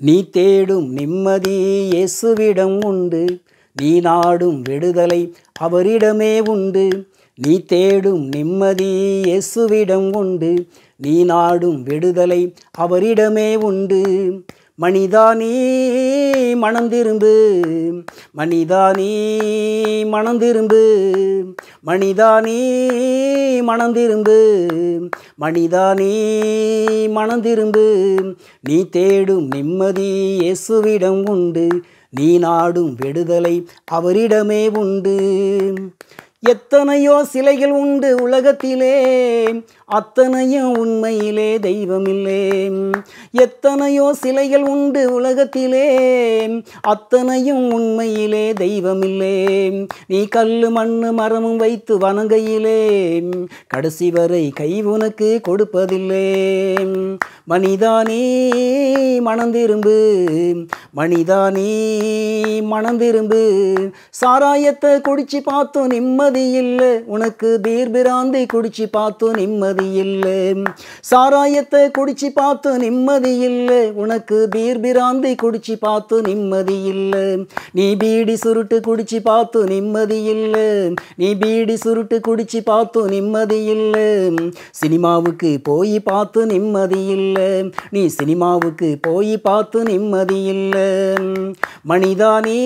நீ தேடும் நிம்மதி இயேசுவிடம் உண்டு, நீ நாடும் விடுதலை அவரிடமே உண்டு. நீ தேடும் நிம்மதி இயேசுவிடம் உண்டு, நீ நாடும் விடுதலை அவரிடமே உண்டு. மனிதானே மனந்திரும்பு, மனிதானே மனந்திரும்பு, மனிதானே மனந்திரும்பு, மனிதானே மனந்திரும்பு. நீ தேடும் நிம்மதி இயேசுவிடம் உண்டு, நீ நாடும் விடுதலை அவரிடமே உண்டு. எத்தனையோ சிலைகள் உண்டு உலகத்திலே, அத்தனையும் உண்மையிலே தெய்வமில்லே. எத்தனையோ சிலைகள் உண்டு உலகத்திலே, அத்தனையும் உண்மையிலே தெய்வமில்லே. நீ கல்லு மண்ணு மரமும் வைத்து வணங்கையிலே, கடைசி வரை கை உனக்கு கொடுப்பதில்லை. மனிதானே மனந்திரும்பு, மனிதானே மனந்திரும்பு. சாராயத்தை குடிச்சு பார்த்தோம் நிம்மதி இல்லை, உனக்கு பீர் பிராந்தி குடிச்சு பார்த்தோம் நிம்மதி இல்லை. சாராயத்தை குடிச்சு பார்த்தோம் நிம்மதி இல்லை, உனக்கு பீர் பிராந்தி குடிச்சு பார்த்தோம் நிம்மதி இல்லை. நீ பீடி சுருட்டு குடிச்சு பார்த்தோம் நிம்மதி இல்லை, நீ பீடி சுருட்டு குடிச்சு பார்த்தோம் நிம்மதி இல்லை. சினிமாவுக்கு போய் பார்த்து நிம்மதி இல்லை, நீ சினிமாவுக்கு போய் பார்த்து நிம்மதி இல்லை. மனிதானே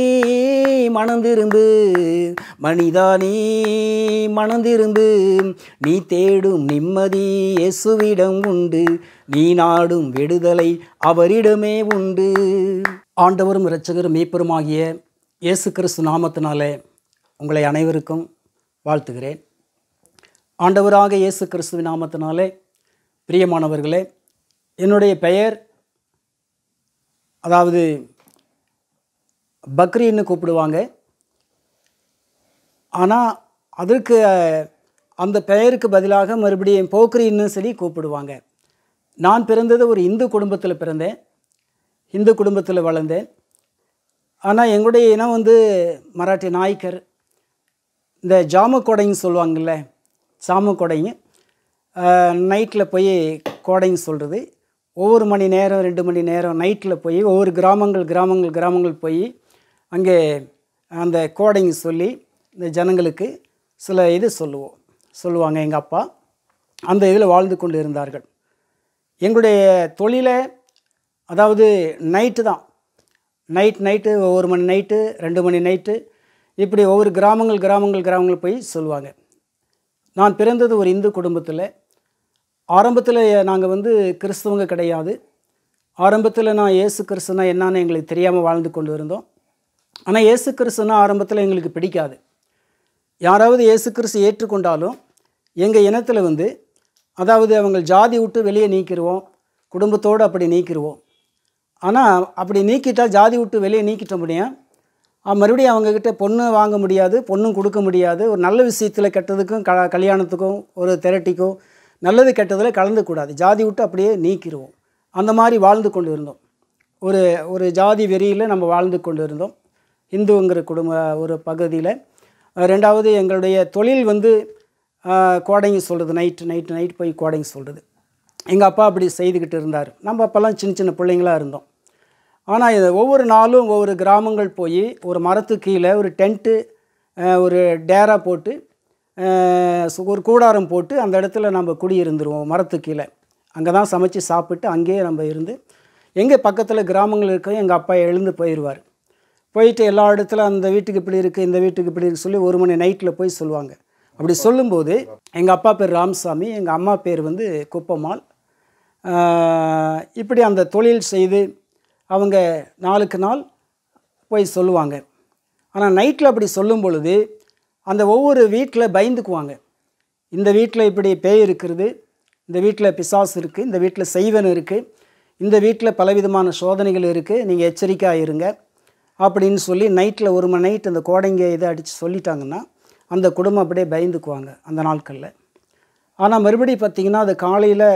மனந்திரும்பு, மனிதானே மனந்திரும்பு. நீ தேடும் நிம்மதி இயேசுவிடம் உண்டு, நீ நாடும் விடுதலை அவரிடமே உண்டு. ஆண்டவரும் இரட்சகரும் மீட்பருமாகிய இயேசு கிறிஸ்து நாமத்தினாலே உங்களை அனைவருக்கும் வாழ்த்துகிறேன். ஆண்டவராக இயேசு கிறிஸ்துவின் நாமத்தினாலே பிரியமானவர்களே, என்னுடைய பெயர் அதாவது பக்ரின்னு கூப்பிடுவாங்க. ஆனால் அதற்கு அந்த பெயருக்கு பதிலாக மறுபடியும் போக்ரின்னு சொல்லி கூப்பிடுவாங்க. நான் பிறந்தது ஒரு இந்து குடும்பத்தில் பிறந்தேன், இந்து குடும்பத்தில் வளர்ந்தேன். ஆனால் எங்களுடைய இனம் மராட்டி நாய்க்கர். இந்த ஜாமு கோடைன்னு சொல்லுவாங்கள்ல, சாமு கோடைங்க, நைட்டில் போய் கோடைங்க சொல்கிறது. ஒவ்வொரு மணி நேரம் 2 மணி நேரம் நைட்டில் போய் ஒவ்வொரு கிராமங்கள் போய் அங்கே அந்த கோடைங்க சொல்லி இந்த ஜனங்களுக்கு சில இது சொல்லுவாங்க. எங்கள் அப்பா அந்த இதில் வாழ்ந்து கொண்டு இருந்தார்கள். எங்களுடைய தொழிலை அதாவது நைட்டு தான், நைட்டு ஒவ்வொரு மணி நைட்டு 2 மணி நைட்டு இப்படி ஒவ்வொரு கிராமங்கள் போய் சொல்லுவாங்க. நான் பிறந்தது ஒரு இந்து குடும்பத்தில். ஆரம்பத்தில் நாங்கள் கிறிஸ்தவங்க கிடையாது. ஆரம்பத்தில் நான் இயேசு கிறிஸ்துனா என்னான்னு எங்களுக்கு தெரியாமல் வாழ்ந்து கொண்டு இருந்தோம். ஆனால் இயேசு கிறிஸ்துனா ஆரம்பத்தில் எங்களுக்கு பிடிக்காது. யாராவது இயேசு கிறிஸ்து ஏற்றுக்கொண்டாலும் எங்கள் இனத்தில் அதாவது அவங்க ஜாதி விட்டு வெளியே நீக்கிடுவோம், குடும்பத்தோடு அப்படி நீக்கிடுவோம். ஆனால் அப்படி நீக்கிட்டால் ஜாதி விட்டு வெளியே நீக்கிட்ட முடியும், மறுபடியும் அவங்கக்கிட்ட பொண்ணு வாங்க முடியாது, பொண்ணும் கொடுக்க முடியாது. ஒரு நல்ல விஷயத்தில் கெட்டதுக்கும் கல்யாணத்துக்கும் ஒரு தெரட்டிக்கும் நல்லது கெட்டதில் கலந்துக்கூடாது, ஜாதி விட்டு அப்படியே நீக்கிடுவோம். அந்த மாதிரி வாழ்ந்து கொண்டு இருந்தோம். ஒரு ஜாதி வெறியில் நம்ம வாழ்ந்து கொண்டு இருந்தோம் இந்துங்கிற ஒரு பகுதியில். ரெண்டாவது எங்களுடைய தொழில் கோடைங்க சொல்கிறது, நைட்டு போய் கோடைங்க சொல்கிறது. எங்கள் அப்பா அப்படி செய்துக்கிட்டு இருந்தார். நம்ம அப்போல்லாம் சின்ன பிள்ளைங்களாக இருந்தோம். ஆனால் இது ஒவ்வொரு நாளும் ஒவ்வொரு கிராமங்கள் போய் ஒரு மரத்துக்கு கீழே ஒரு டென்ட்டு, ஒரு டேரா போட்டு, ஒரு கூடாரம் போட்டு அந்த இடத்துல நம்ம குடியிருந்துருவோம். மரத்துக்கு கீழே அங்கே தான் சமைச்சு சாப்பிட்டு அங்கேயே நம்ம இருந்து, எங்கே பக்கத்தில் கிராமங்கள் இருக்க எங்கள் அப்பா எழுந்து போயிடுவார். போயிட்டு எல்லா இடத்துல அந்த வீட்டுக்கு இப்படி இருக்குது, இந்த வீட்டுக்கு இப்படி இருக்குது சொல்லி 1 மணி நைட்டில் போய் சொல்லுவாங்க. அப்படி சொல்லும்போது எங்கள் அப்பா பேர் ராமசாமி, எங்கள் அம்மா பேர் குப்பம்மாள். இப்படி அந்த தொழில் செய்து அவங்க நாளுக்கு நாள் போய் சொல்லுவாங்க. ஆனால் நைட்டில் அப்படி சொல்லும் பொழுது அந்த ஒவ்வொரு வீட்டில் பயந்துக்குவாங்க. இந்த வீட்டில் இப்படி பேய் இருக்கிறது, இந்த வீட்டில் பிசாசு இருக்குது, இந்த வீட்டில் செய்வன் இருக்குது, இந்த வீட்டில் பலவிதமான சோதனைகள் இருக்குது, நீங்கள் எச்சரிக்கையாக இருங்க அப்படின்னு சொல்லி நைட்டில் 1 மணி நைட் அந்த கோடைங்க இதை அடித்து சொல்லிட்டாங்கன்னா அந்த குடும்பம் அப்படியே பயந்துக்குவாங்க அந்த நாட்களில். ஆனால் மறுபடியும் பார்த்திங்கன்னா அது காலையில்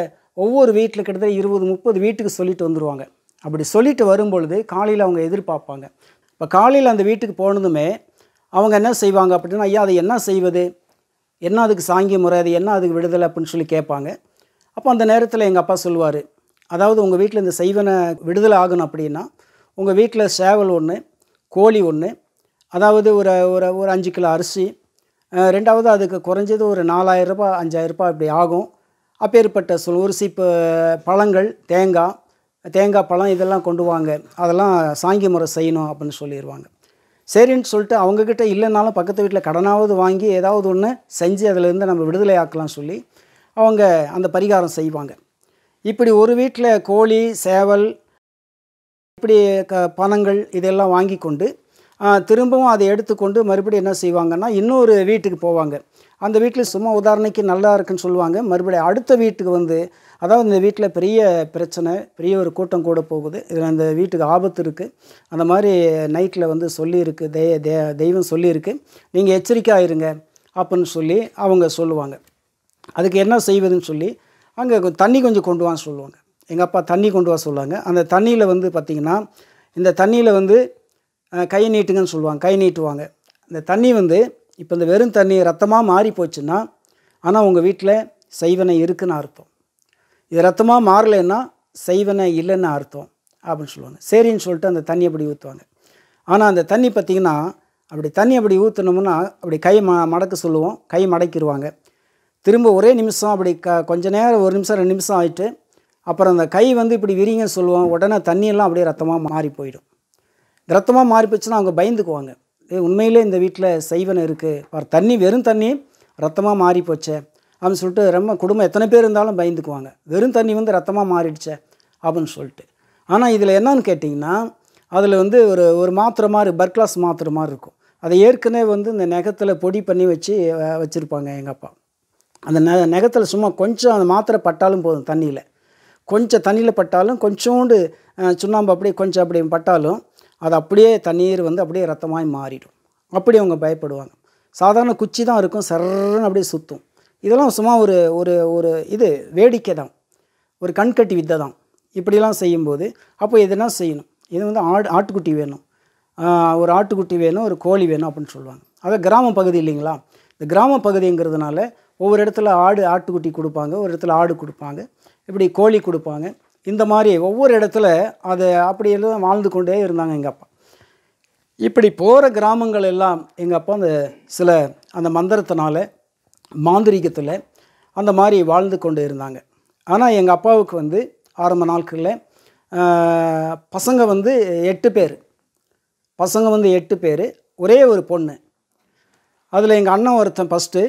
ஒவ்வொரு வீட்டில் கிட்டத்தட்ட 20-30 வீட்டுக்கு சொல்லிட்டு வந்துடுவாங்க. அப்படி சொல்லிட்டு வரும்பொழுது காலையில் அவங்க எதிர்பார்ப்பாங்க. இப்போ காலையில் அந்த வீட்டுக்கு போனதுமே அவங்க என்ன செய்வாங்க அப்படின்னா, ஐயா அதை என்ன செய்வது, என்ன அதுக்கு சாங்கிய முறை, அது என்ன அதுக்கு விடுதலை அப்படின்னு சொல்லி கேட்பாங்க. அப்போ அந்த நேரத்தில் எங்கள் அப்பா சொல்லுவார், அதாவது உங்கள் வீட்டில் இந்த செய்வனை விடுதலை ஆகணும் அப்படின்னா உங்கள் வீட்டில் சேவல் ஒன்று, கோழி ஒன்று, அதாவது ஒரு ஒரு ஒரு 5 கிலோ அரிசி, ரெண்டாவது அதுக்கு குறைஞ்சது ஒரு 4000 ரூபாய் 5000 ரூபாய் இப்படி ஆகும். அப்பேற்பட்ட ஒரு சீப்பு பழங்கள், தேங்காய் பழம் இதெல்லாம் கொண்டு வாங்க, அதெல்லாம் சாங்கிய முறை செய்யணும் அப்படின்னு சொல்லிடுவாங்க. சரின்னு சொல்லிட்டு அவங்கக்கிட்ட இல்லைனாலும் பக்கத்து வீட்டில் கடனாவது வாங்கி ஏதாவது ஒன்று செஞ்சு அதிலேருந்து நம்ம விடுதலை ஆக்கலாம் சொல்லி அவங்க அந்த பரிகாரம் செய்வாங்க. இப்படி ஒரு வீட்டில் கோழி, சேவல், இப்படி பணங்கள் இதெல்லாம் வாங்கி கொண்டு திரும்பவும் அதை எடுத்துக்கொண்டு மறுபடியும் என்ன செய்வாங்கன்னா இன்னொரு வீட்டுக்கு போவாங்க. அந்த வீட்டில் சும்மா உதாரணக்கு நல்லா இருக்குன்னு சொல்லுவாங்க. மறுபடியும் அடுத்த வீட்டுக்கு வந்து, அதாவது இந்த வீட்டில் பெரிய பிரச்சனை, பெரிய ஒரு கூட்டம் கூட போகுது, இதில் அந்த வீட்டுக்கு ஆபத்து இருக்குது, அந்த மாதிரி நைட்டில் வந்து சொல்லியிருக்கு, தெய்வம் சொல்லியிருக்கு, நீங்கள் எச்சரிக்கையாக இருங்க அப்படின்னு சொல்லி அவங்க சொல்லுவாங்க. அதுக்கு என்ன செய்வதுன்னு சொல்லி அங்கே தண்ணி கொஞ்சம் கொண்டு வான்னு சொல்லுவாங்க. எங்கள் அப்பா தண்ணி கொண்டு வர சொல்லுவாங்க. அந்த தண்ணியில் வந்து பார்த்திங்கன்னா இந்த தண்ணியில் வந்து கை நீட்டுங்கன்னு சொல்லுவாங்க. கை நீட்டுவாங்க. இந்த தண்ணி வந்து இப்போ இந்த வெறும் தண்ணி ரத்தமாக மாறி போச்சுன்னா, ஆனால் உங்கள் வீட்டில் செய்வனை இருக்குன்னு அர்த்தம். இது ரத்தமாக மாறலைன்னா செய்வனை இல்லைன்னு அர்த்தம் அப்படின்னு சொல்லுவாங்க. சரின்னு சொல்லிட்டு அந்த தண்ணி அப்படி ஊற்றுவாங்க. ஆனால் அந்த தண்ணி பார்த்திங்கன்னா தண்ணி அப்படி ஊற்றினோம்னா அப்படி கை மடக்க சொல்லுவோம். கை மடக்கிடுவாங்க. திரும்ப ஒரே நிமிஷம் அப்படி கொஞ்ச நேரம் 1 நிமிஷம் 2 நிமிஷம் ஆகிட்டு அப்புறம் அந்த கை வந்து இப்படி விரிங்கன்னு சொல்லுவோம். உடனே தண்ணியெல்லாம் அப்படியே ரத்தமாக மாறி போயிடும். ரத்தமாக மாறி போச்சுன்னா அவங்க பயந்துக்குவாங்க. உண்மையிலே இந்த வீட்டில் செய்வனை இருக்குது, தண்ணி வெறும் தண்ணி ரத்தமாக மாறி போச்சே அப்படின்னு சொல்லிட்டு ரொம்ப குடும்பம் எத்தனை பேர் இருந்தாலும் பயந்துக்குவாங்க. வெறும் தண்ணி வந்து ரத்தமாக மாறிடுச்சே அப்படின்னு சொல்லிட்டு. ஆனால் இதில் என்னன்னு கேட்டிங்கன்னா அதில் வந்து ஒரு மாத்திரை மாதிரி, பர்க்லாஸ் மாத்திரை மாதிரி இருக்கும். அதை ஏற்கனவே வந்து இந்த நெகத்தில் பொடி பண்ணி வச்சுருப்பாங்க எங்கள் அப்பா. அந்த நெகத்தில் சும்மா கொஞ்சம் அந்த மாத்திரை பட்டாலும் போதும், தண்ணியில் கொஞ்சம் தண்ணியில் பட்டாலும், கொஞ்சோண்டு சுண்ணாம்பு அப்படியே கொஞ்சம் அப்படி பட்டாலும் அது அப்படியே தண்ணீர் வந்து அப்படியே ரத்தமாகி மாறிடும். அப்படி அவங்க பயப்படுவாங்க. சாதாரண குச்சி தான் இருக்கும், சர்ன்னு அப்படியே சுற்றும். இதெல்லாம் சும்மா ஒரு இது வேடிக்கை தான், ஒரு கண்கட்டி வித்தை தான். இப்படிலாம் செய்யும்போது அப்போ எதுனா செய்யணும். இது வந்து ஆட்டுக்குட்டி வேணும், ஒரு ஆட்டுக்குட்டி வேணும், ஒரு கோழி வேணும் அப்படின்னு சொல்லுவாங்க. அது கிராம பகுதி இல்லைங்களா. இந்த கிராம பகுதிங்கிறதுனால ஒவ்வொரு இடத்துல ஆட்டுக்குட்டி கொடுப்பாங்க, ஒரு இடத்துல ஆடு கொடுப்பாங்க, இப்படி கோழி கொடுப்பாங்க. இந்த மாதிரி ஒவ்வொரு இடத்துல அதை அப்படியெல்லாம் வாழ்ந்து கொண்டே இருந்தாங்க எங்கள் அப்பா. இப்படி போகிற கிராமங்கள் எல்லாம் எங்கள் அப்பா அந்த மந்திரத்தினால, மாந்திரிகத்தில் அந்த மாதிரி வாழ்ந்து கொண்டு இருந்தாங்க. ஆனால் எங்கள் அப்பாவுக்கு வந்து ஆரம்ப நாட்களில் பசங்க வந்து 8 பேர், ஒரே ஒரு பொண்ணு. அதில் எங்கள் அண்ணன் ஒருத்தன் ஃபஸ்ட்டு,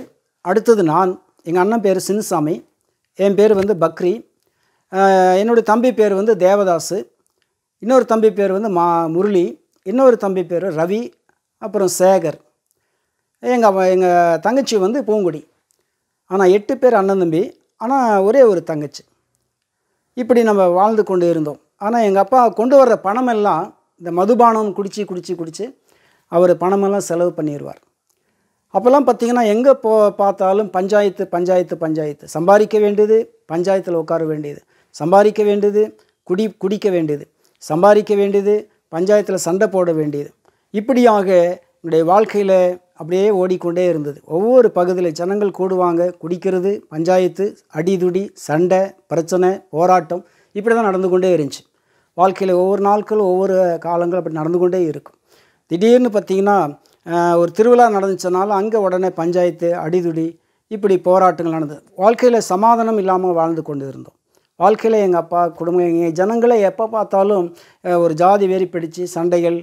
அடுத்தது நான், எங்கள் அண்ணன் பேர் சின்னசாமி, என் பேர் வந்து பக்ரி, என்னுடைய தம்பி பேர் வந்து தேவதாஸ், இன்னொரு தம்பி பேர் வந்து முரளி, இன்னொரு தம்பி பேர் ரவி, அப்புறம் சேகர், எங்கள் தங்கச்சி வந்து பூங்குடி. ஆனால் 8 பேர் அண்ணன் தம்பி, ஆனால் ஒரே ஒரு தங்கச்சி. இப்படி நம்ம வாழ்ந்து கொண்டு இருந்தோம். ஆனால் எங்கள் அப்பா கொண்டு வர்ற பணமெல்லாம் இந்த மதுபானம் குடித்து அவர் பணமெல்லாம் செலவு பண்ணிடுவார். அப்போல்லாம் பார்த்திங்கன்னா எங்கே பார்த்தாலும் பஞ்சாயத்து, சம்பாதிக்க வேண்டியது, பஞ்சாயத்தில் உட்கார வேண்டியது, சம்பாதிக்க வேண்டியது, குடிக்க வேண்டியது, சம்பாதிக்க வேண்டியது, பஞ்சாயத்தில் சண்டை போட வேண்டியது, இப்படியாக என்னுடைய வாழ்க்கையில் அப்படியே ஓடிக்கொண்டே இருந்தது. ஒவ்வொரு பகுதியில் ஜனங்கள் கூடுவாங்க, குடிக்கிறது, பஞ்சாயத்து, அடிதுடி, சண்டை, பிரச்சனை, போராட்டம், இப்படி தான் நடந்து கொண்டே இருந்துச்சு. வாழ்க்கையில் ஒவ்வொரு நாட்களும் ஒவ்வொரு காலங்கள் அப்படி நடந்து கொண்டே இருக்கும். திடீர்னு பார்த்திங்கன்னா ஒரு திருவிழா நடந்துச்சனாலும் அங்கே உடனே பஞ்சாயத்து, அடிதுடி, இப்படி போராட்டங்கள் நடந்தது. வாழ்க்கையில் சமாதானம் இல்லாமல் வாழ்ந்து கொண்டு இருந்தோம். வாழ்க்கையில் எங்கள் அப்பா குடும்பம், எங்கள் ஜனங்களை எப்போ பார்த்தாலும் ஒரு ஜாதி வெறி பிடிச்சு சண்டைகள்,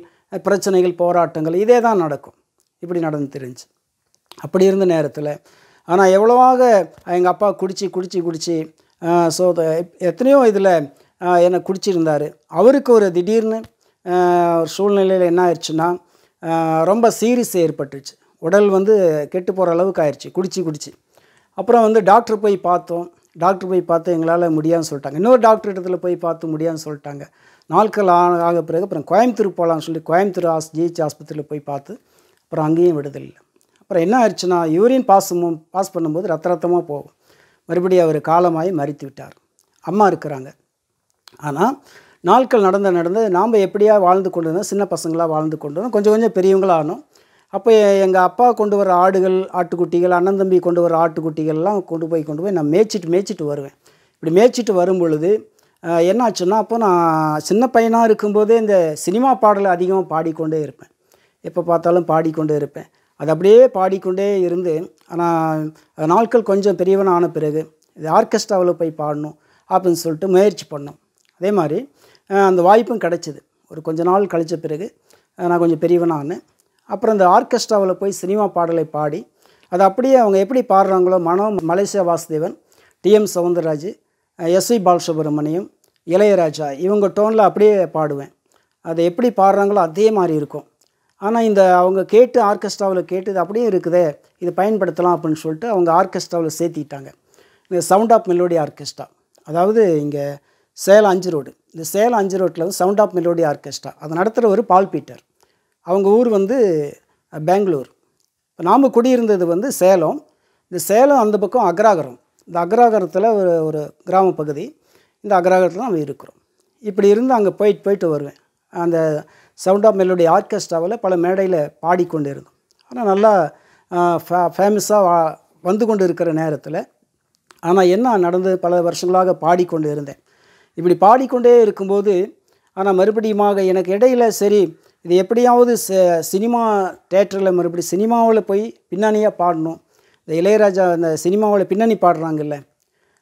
பிரச்சனைகள், போராட்டங்கள் இதே தான் நடக்கும். இப்படி நடந்து தெரிஞ்சு அப்படி இருந்த நேரத்தில், ஆனால் எவ்வளவாக எங்கள் அப்பா குடிச்சு எத்தனையோ இதில் என்னை குடிச்சிருந்தார். அவருக்கு ஒரு திடீர்னு ஒரு சூழ்நிலையில் என்ன ஆயிடுச்சுன்னா ரொம்ப சீரியஸ் ஏற்பட்டுருச்சு. உடல் வந்து கெட்டு போகிற அளவுக்கு ஆயிடுச்சு குடிச்சு. அப்புறம் வந்து டாக்டர் போய் பார்த்து எங்களால் முடியாதுன்னு சொல்லிட்டாங்க. இன்னொரு டாக்டர் இடத்துல போய் பார்த்து முடியாதுன்னு சொல்லிட்டாங்க. நாட்கள் ஆக பிறகு அப்புறம் கோயம்புத்தூர் போகலான்னு சொல்லி கோயம்புத்தூர் ஜிஹெச் ஆஸ்பத்திரியில் போய் பார்த்து அப்புறம் அங்கேயும் விடுதலை. அப்புறம் என்ன ஆயிடுச்சுன்னா யூரின் பாஸ் பண்ணும்போது ரத்தமாக போகும். மறுபடியும் அவர் காலமாகி மரித்து விட்டார். அம்மா இருக்கிறாங்க. ஆனால் நாட்கள் நடந்து நாம் எப்படியா வாழ்ந்து கொண்டு இருந்தோம், சின்ன பசங்களாக வாழ்ந்து கொண்டு வந்தோம், கொஞ்சம் பெரியவங்களானோம். அப்போ எங்கள் அப்பா கொண்டு வர ஆட்டுக்குட்டிகள், அண்ணன் தம்பி கொண்டு வர ஆட்டுக்குட்டிகள்லாம் கொண்டு போய் நான் மேய்ச்சிட்டு வருவேன். இப்படி மேய்ச்சிட்டு வரும் பொழுது என்னாச்சுன்னா, அப்போ நான் சின்ன பையனாக இருக்கும்போதே இந்த சினிமா பாடலை அதிகமாக பாடிக்கொண்டே இருப்பேன். எப்போ பார்த்தாலும் பாடிக்கொண்டே இருப்பேன். அது அப்படியே பாடிக்கொண்டே இருந்து, ஆனால் நாட்கள் கொஞ்சம் பெரியவன் ஆன பிறகு இது ஆர்கெஸ்ட்ராவில் போய் பாடணும் அப்படின்னு சொல்லிட்டு முயற்சி பண்ணோம். அதே மாதிரி அந்த வாய்ப்பும் கிடச்சிது. ஒரு கொஞ்ச நாள் கழித்த பிறகு நான் கொஞ்சம் பெரியவனானேன். அப்புறம் இந்த ஆர்கெஸ்ட்ராவில் போய் சினிமா பாடலை பாடி, அது அப்படியே அவங்க எப்படி பாடுறாங்களோ, மலேசியா வாசுதேவன், டிஎம் சௌந்தரராஜ், எஸ்வி பாலசுப்ரமணியம், இளையராஜா இவங்க டோனில் அப்படியே பாடுவேன். அதை எப்படி பாடுறாங்களோ அதே மாதிரி இருக்கும். ஆனால் இந்த அவங்க கேட்டு ஆர்கெஸ்ட்ராவில் கேட்டு இது அப்படியே இருக்குதே, இது பயன்படுத்தலாம் அப்படின்னு சொல்லிட்டு அவங்க ஆர்கெஸ்ட்ராவில் சேர்த்திட்டாங்க. இந்த சவுண்ட் ஆஃப் மெலோடி ஆர்கெஸ்ட்ரா, அதாவது இங்கே சேலம் 5 ரோடு, இந்த சேலம் 5 ரோட்டில் வந்து சவுண்ட் ஆஃப் மெலோடி ஆர்கெஸ்ட்ரா அதை நடத்துகிற ஒரு பால் பீட்டர். அவங்க ஊர் வந்து பெங்களூர். இப்போ நாம் குடியிருந்தது வந்து சேலம். இந்த சேலம் அந்த பக்கம் அக்ராகரம். இந்த அக்ராகரத்தில் ஒரு கிராம பகுதி. இந்த அக்ராகரத்தில் நம்ம இருக்கிறோம். இப்படி இருந்து அங்கே போயிட்டு வருவேன். அந்த சவுண்ட் ஆஃப் மெலோடி ஆர்கெஸ்ட்ராவில் பல மேடையில் பாடிக்கொண்டு இருந்தோம். ஆனால் நல்லா ஃபேமஸாக வந்து கொண்டு இருக்கிற நேரத்தில், ஆனால் என்ன நடந்தது, பல வருஷங்களாக பாடிக்கொண்டு இருந்தேன். இப்படி பாடிக்கொண்டே இருக்கும்போது, ஆனால் மறுபடியுமாக எனக்கு இடையில் சரி இது எப்படியாவது சினிமா தேட்டரில் மறுபடியும் சினிமாவில் போய் பின்னணியாக பாடணும். இந்த இளையராஜா அந்த சினிமாவில் பின்னணி பாடுறாங்கல்ல,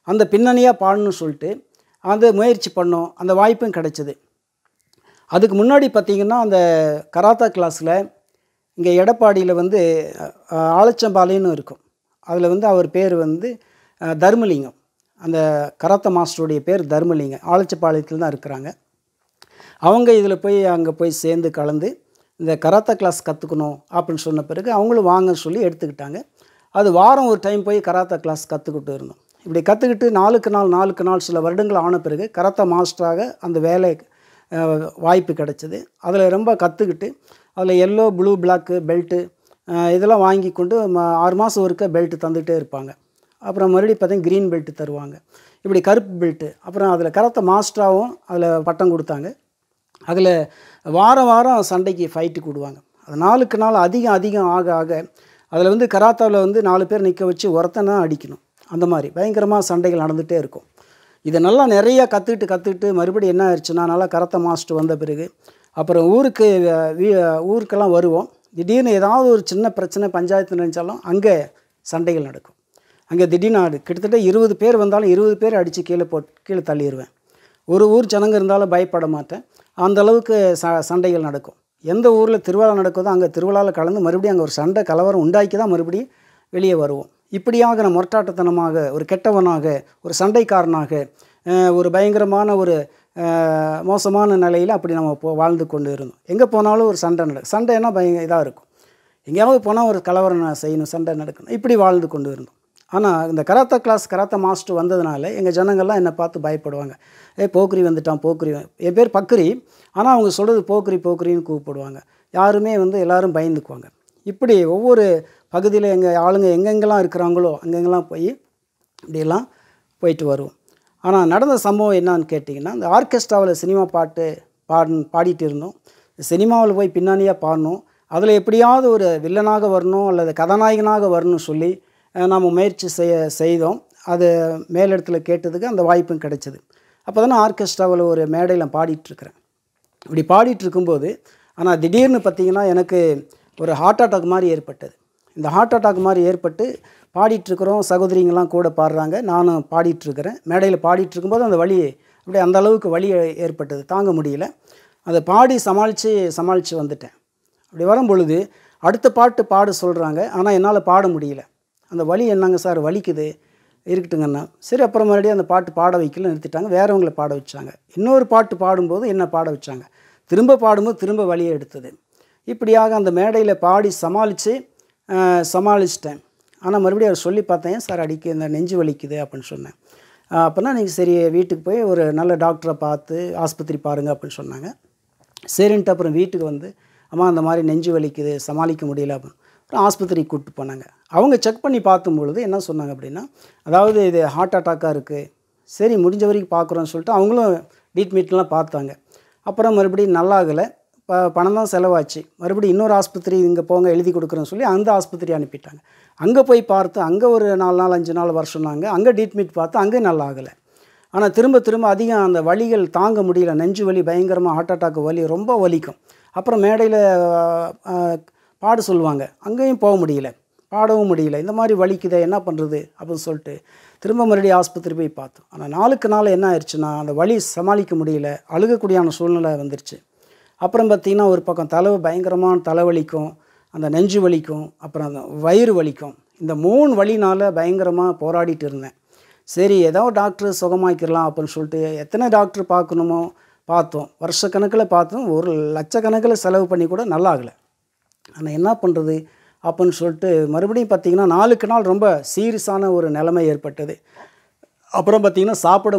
அந்த பின்னணியாக பாடணும்னு சொல்லிட்டு அந்த முயற்சி பண்ணோம். அந்த வாய்ப்பும் கிடச்சிது. அதுக்கு முன்னாடி பார்த்திங்கன்னா, அந்த கராத்தா கிளாஸில் இங்கே எடப்பாடியில் வந்து ஆலச்சம்பாளையம்னு இருக்கும். அதில் வந்து அவர் பேர் வந்து தர்மலிங்கம். அந்த கராத்தா மாஸ்டருடைய பேர் தர்மலிங்கம். ஆலச்சம்பாளையத்தில் தான் இருக்கிறாங்க. அவங்க இதில் போய் அங்கே போய் சேர்ந்து கலந்து இந்த கராத்தா கிளாஸ் கற்றுக்கணும் அப்படின்னு சொன்ன பிறகு அவங்களும் வாங்கன்னு சொல்லி எடுத்துக்கிட்டாங்க. அது வாரம் ஒரு டைம் போய் கராத்தா கிளாஸ் கற்றுக்கிட்டு இருந்தோம். இப்படி கற்றுக்கிட்டு நாளுக்கு நாள் சில வருடங்கள் ஆன பிறகு கராத்தா மாஸ்டராக அந்த வேலை வாய்ப்பு கிடச்சிது. அதில் ரொம்ப கற்றுக்கிட்டு அதில் எல்லோ, ப்ளூ, பிளாக்கு பெல்ட்டு இதெல்லாம் வாங்கி கொண்டு 6 மாதம் ஒருக்க பெல்ட்டு தந்துகிட்டே இருப்பாங்க. அப்புறம் மறுபடியும் பார்த்தீங்கன்னா க்ரீன் பெல்ட்டு தருவாங்க. இப்படி கருப்பு பெல்ட்டு. அப்புறம் அதில் கராத்தா மாஸ்டராகவும் அதில் பட்டம் கொடுத்தாங்க. அதில் வாரம் சண்டைக்கு ஃபைட்டுக்கு விடுவாங்க. அது நாளுக்கு நாள் அதிகம் ஆக அதில் வந்து கராத்தாவில் வந்து 4 பேர் நிற்க வச்சு ஒருத்தன் தான் அடிக்கணும். அந்த மாதிரி பயங்கரமாக சண்டைகள் நடந்துகிட்டே இருக்கும். இதை நல்லா நிறையா கற்றுக்கிட்டு மறுபடியும் என்ன ஆயிடுச்சுன்னா, நல்லா கராத்தா மாஸ்டர் வந்த பிறகு அப்புறம் ஊருக்கெல்லாம் வருவோம். திடீர்னு ஏதாவது ஒரு சின்ன பிரச்சனை பஞ்சாயத்து நினைச்சாலும் அங்கே சண்டைகள் நடக்கும். அங்கே திடீர்னு கிட்டத்தட்ட 20 பேர் வந்தாலும் 20 பேர் அடித்து கீழே தள்ளிடுவேன். ஒரு ஊர் ஜனங்க இருந்தாலும் பயப்பட மாட்டேன். அந்தளவுக்கு சண்டைகள் நடக்கும். எந்த ஊரில் திருவிழா நடக்குதோ அங்கே திருவிழாவில் கலந்து மறுபடியும் அங்கே ஒரு சண்டை கலவரம் உண்டாக்கி தான் மறுபடியும் வெளியே வருவோம். இப்படியாக நான் முரட்டாட்டத்தனமாக, ஒரு கெட்டவனாக, ஒரு சண்டைக்காரனாக, ஒரு பயங்கரமான ஒரு மோசமான நிலையில் அப்படி நம்ம வாழ்ந்து கொண்டு இருந்தோம். எங்கே போனாலும் ஒரு சண்டை நடக்கும். சண்டைன்னா இதாக இருக்கும். எங்கேயாவது போனால் ஒரு கலவரம் செய்யணும், சண்டை நடக்கணும். இப்படி வாழ்ந்து கொண்டு இருந்தோம். ஆனால் இந்த கராத்தா மாஸ்டர் வந்ததுனால எங்கள் ஜனங்கள்லாம் என்னை பார்த்து பயப்படுவாங்க. போக்கிரி வந்துட்டான், போக்கிரி. என் பேர் பக்ரி, ஆனால் அவங்க சொல்கிறது போக்கிரின்னு கூப்பிடுவாங்க. யாருமே வந்து எல்லோரும் பயந்துக்குவாங்க. இப்படி ஒவ்வொரு பகுதியில் எங்கள் ஆளுங்க எங்கெங்கெல்லாம் இருக்கிறாங்களோ அங்கெங்கெல்லாம் போய் இப்படியெல்லாம் போயிட்டு வருவோம். ஆனால் நடந்த சம்பவம் என்னான்னு கேட்டிங்கன்னா, இந்த ஆர்கெஸ்ட்ராவில் சினிமா பாடிட்டு இருந்தோம். சினிமாவில் போய் பின்னணியாக பாடணும். அதில் எப்படியாவது ஒரு வில்லனாக வரணும் அல்லது கதாநாயகனாக வரணும்னு சொல்லி நாம் முயற்சி செய்தோம். அது மேலிடத்துல கேட்டதுக்கு அந்த வாய்ப்பும் கிடைச்சிது. அப்போ தானே ஆர்கெஸ்ட்ராவில் ஒரு மேடையில் பாடிட்டுருக்கிறேன். இப்படி பாடிட்டுருக்கும்போது ஆனால் திடீர்னு பார்த்திங்கன்னா எனக்கு ஒரு ஹார்ட் அட்டாக் மாதிரி ஏற்பட்டது. இந்த ஹார்ட் அட்டாக் மாதிரி ஏற்பட்டு பாடிட்டுருக்குறோம். சகோதரிங்கெல்லாம் கூட பாடுறாங்க, நானும் பாடிட்டுருக்கிறேன். மேடையில் பாடிட்டுருக்கும்போது அந்த வலி அப்படியே அந்த அளவுக்கு வலி ஏற்பட்டது, தாங்க முடியல. அதை பாடி சமாளித்து வந்துட்டேன். அப்படி வரும் பொழுது அடுத்த பாட்டு பாட சொல்கிறாங்க. ஆனால் என்னால் பாட முடியல. அந்த வலி என்னங்க சார், வலிக்குது, இருக்கட்டுங்கண்ணா. சரி, அப்புறம் மறுபடியும் அந்த பாட்டு பாட வைக்கல, நிறுத்திட்டாங்க. வேறவங்களை பாட வச்சாங்க. இன்னொரு பாட்டு பாடும்போது என்ன பாட வச்சாங்க. திரும்ப பாடும்போது திரும்ப வலியை எடுத்தது. இப்படியாக அந்த மேடையில் பாடி சமாளிச்சிட்டேன். ஆனால் மறுபடியும் அவர் சொல்லி பார்த்தேன், சார் இந்த நெஞ்சு வலிக்குது அப்படின்னு சொன்னேன். அப்போனா நீங்கள் சரி வீட்டுக்கு போய் ஒரு நல்ல டாக்டரை பார்த்து ஆஸ்பத்திரி பாருங்கள் அப்படின்னு சொன்னாங்க. சரின்ட்டு அப்புறம் வீட்டுக்கு வந்து, அம்மா அந்த மாதிரி நெஞ்சு வலிக்குது, சமாளிக்க முடியல அப்படின்னு அப்புறம் ஆஸ்பத்திரிக்கு கூப்பிட்டு போனாங்க. அவங்க செக் பண்ணி பார்க்கும்பொழுது என்ன சொன்னாங்க அப்படின்னா, அதாவது இது ஹார்ட் அட்டாக்காக இருக்குது. சரி, முடிஞ்ச வரைக்கும் பார்க்குறோன்னு சொல்லிட்டு அவங்களும் ட்ரீட்மெண்ட்லாம் பார்த்தாங்க. அப்புறம் மறுபடியும் நல்லாகலை. பணம் தான் செலவாச்சு. மறுபடியும் இன்னொரு ஆஸ்பத்திரி இங்கே போங்க எழுதி கொடுக்குறேன்னு சொல்லி அந்த ஆஸ்பத்திரி அனுப்பிட்டாங்க. அங்கே போய் பார்த்து அங்கே ஒரு 4 நாள் 5 நாள் வர சொன்னாங்க. அங்கே ட்ரீட்மெண்ட் பார்த்து அங்கே நல்லா ஆகலை. ஆனால் திரும்ப திரும்ப அதிகம் அந்த வலிகள் தாங்க முடியல. நெஞ்சு வலி பயங்கரமாக, ஹார்ட் அட்டாக் வலி ரொம்ப வலிக்கும். அப்புறம் மேடையில் பாட சொல்லுவாங்க, அங்கேயும் போக முடியல, பாடவும் முடியல. இந்த மாதிரி வலிக்குதே, என்ன பண்ணுறது அப்படின்னு சொல்லிட்டு திரும்ப மறுபடியும் ஆஸ்பத்திரி போய் பார்த்தோம். ஆனால் நாளுக்கு நாள் என்ன ஆயிடுச்சுன்னா, அந்த வலி சமாளிக்க முடியல, அழுகக்கூடியான சூழ்நிலை வந்துருச்சு. அப்புறம் பார்த்திங்கன்னா ஒரு பக்கம் பயங்கரமான தலைவலிக்கும், அந்த நெஞ்சு வலிக்கும், அப்புறம் அந்த வயிறு வலிக்கும். இந்த 3 வலினால் பயங்கரமாக போராடிட்டு இருந்தேன். சரி, ஏதோ டாக்டர் சுகமாக்கிடலாம் அப்படின்னு சொல்லிட்டு எத்தனை டாக்டர் பார்க்கணுமோ பார்த்தோம். வருஷக்கணக்கில் பார்த்தோம், 1 லட்சக்கணக்கில் செலவு பண்ணி கூட நல்லா ஆகலை. ஆனால் என்ன பண்ணுறது அப்படின்னு சொல்லிட்டு மறுபடியும் பார்த்திங்கன்னா நாளுக்கு நாள் ரொம்ப சீரியஸான ஒரு நிலைமை ஏற்பட்டது. அப்புறம் பார்த்திங்கன்னா சாப்பிட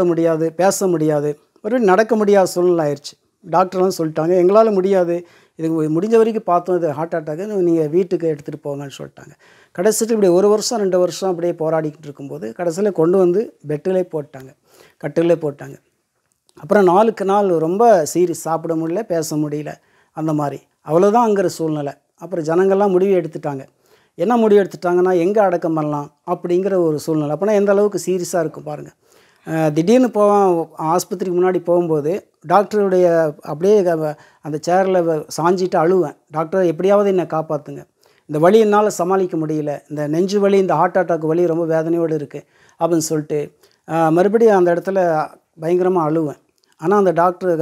முடியாது, பேச முடியாது, மறுபடியும் நடக்க முடியாத சூழ்நிலை ஆயிடுச்சு. டாக்டர்லாம் சொல்லிட்டாங்க, எங்களால் முடியாது, இது முடிஞ்ச வரைக்கும் பார்த்தோம், இது ஹார்ட் அட்டாக்கு, நீங்கள் வீட்டுக்கு எடுத்துகிட்டு போங்கன்னு சொல்லிட்டாங்க. கடைசியில் இப்படி 1 வருஷம் 2 வருஷம் அப்படியே போராடிக்கிட்டு இருக்கும்போது கடைசியில் கொண்டு வந்து கட்டிலே போட்டாங்க. அப்புறம் நாளுக்கு நாள் ரொம்ப சீரியஸ், சாப்பிட முடியல, பேச முடியல, அந்த மாதிரி அவ்வளோதான்ங்கிற சூழ்நிலை. அப்புறம் ஜனங்கள்லாம் முடிவு எடுத்துட்டாங்க. என்ன முடிவு எடுத்துட்டாங்கன்னா, எங்கே அடக்கம் பண்ணலாம் அப்படிங்கிற ஒரு சூழ்நிலை. அப்போனா எந்த அளவுக்கு சீரியஸாக இருக்கும் பாருங்கள். திடீர்னு ஆஸ்பத்திரிக்கு முன்னாடி போகும்போது டாக்டருடைய அப்படியே அந்த சேரில் சாஞ்சிட்டு அழுவேன், டாக்டர் எப்படியாவது என்னை காப்பாற்றுங்க, இந்த வலி என்னால் சமாளிக்க முடியல, இந்த நெஞ்சு வலி, இந்த ஹார்ட் அட்டாக் வலி ரொம்ப வேதனையோடு இருக்குது அப்படின்னு சொல்லிட்டு மறுபடியும் அந்த இடத்துல பயங்கரமாக அழுவேன். ஆனால் அந்த டாக்டர்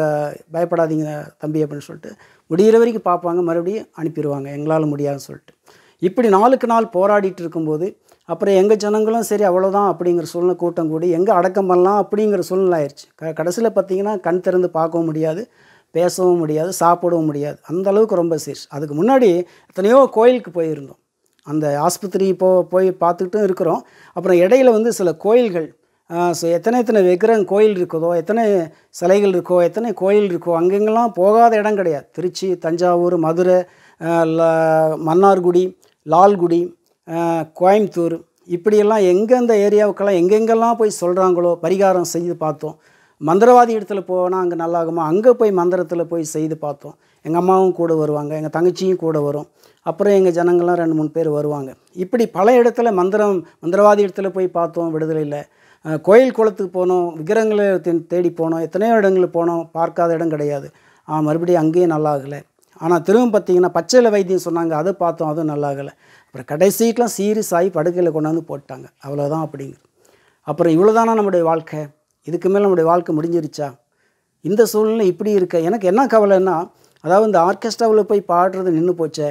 பயப்படாதீங்க தம்பி அப்படின்னு சொல்லிட்டு முடிகிற வரைக்கும் பார்ப்பாங்க, மறுபடியும் அனுப்பிடுவாங்க, எங்களால் முடியாதுன்னு சொல்லிட்டு. இப்படி நாளுக்கு நாள் போராடிட்டு இருக்கும்போது அப்புறம் எங்கள் ஜனங்களும் சரி அவ்வளோதான் அப்படிங்கிற சூழ்நிலை, கூட்டம் கூடி எங்கே அடக்கம் பண்ணலாம் அப்படிங்கிற சூழ்நிலை ஆயிடுச்சு. கடைசியில் பார்த்திங்கன்னா கண் திறந்து பார்க்கவும் முடியாது, பேசவும் முடியாது, சாப்பிடவும் முடியாது, அந்த அளவுக்கு ரொம்ப சீரியஸ். அதுக்கு முன்னாடி எத்தனையோ கோயிலுக்கு போயிருந்தோம், அந்த ஆஸ்பத்திரி போய் பார்த்துக்கிட்டும் இருக்கிறோம். அப்புறம் இடையில சில கோயில்கள், எத்தனை விக்கிரகம் கோயில் இருக்குதோ, எத்தனை சிலைகள் இருக்கோ, எத்தனை கோயில் இருக்கோ, அங்கெங்கெல்லாம் போகாத இடம் கிடையாது. திருச்சி, தஞ்சாவூர், மதுரை, மன்னார்குடி, லால்குடி, கோயம்புத்தூர், இப்படியெல்லாம் எங்கெந்த ஏரியாவுக்கெல்லாம் எங்கெங்கெல்லாம் போய் சொல்கிறாங்களோ பரிகாரம் செய்து பார்த்தோம். மந்திரவாதி இடத்துல போனால் அங்கே நல்லாகுமா, அங்கே போய் மந்திரத்தில் போய் செய்து பார்த்தோம். எங்கள் அம்மாவும் கூட வருவாங்க, எங்கள் தங்கச்சியும் கூட வரும், அப்புறம் எங்கள் ஜனங்கள்லாம் 2-3 பேர் வருவாங்க. இப்படி பல இடத்துல மந்திரவாதி இடத்துல போய் பார்த்தோம், விடுதலை இல்லை. கோயில் குளத்துக்கு போனோம், விக்கிரகங்களை தேடி போனோம், எத்தனையோ இடங்களுக்கு போனோம், பார்க்காத இடம் கிடையாது. மறுபடியும் அங்கேயும் நல்லாகலை. ஆனால் திரும்ப பார்த்திங்கன்னா பச்சையில் வைத்தியம் சொன்னாங்க, அதை பார்த்தோம், அதுவும் நல்லாகலை. அப்புறம் கடைசிக்கெலாம் சீரியஸ் ஆகி படுக்கையில் கொண்டாந்து போட்டாங்க, அவ்வளோதான் அப்படிங்கிறது. அப்புறம் இவ்வளோதானா நம்முடைய வாழ்க்கை, இதுக்கு மேலே நம்முடைய வாழ்க்கை முடிஞ்சிருச்சா? இந்த சூழ்நிலை இப்படி இருக்க எனக்கு என்ன கவலைன்னா, அதாவது இந்த ஆர்கெஸ்ட்ராவில் போய் பாடுறது நின்று போச்சே,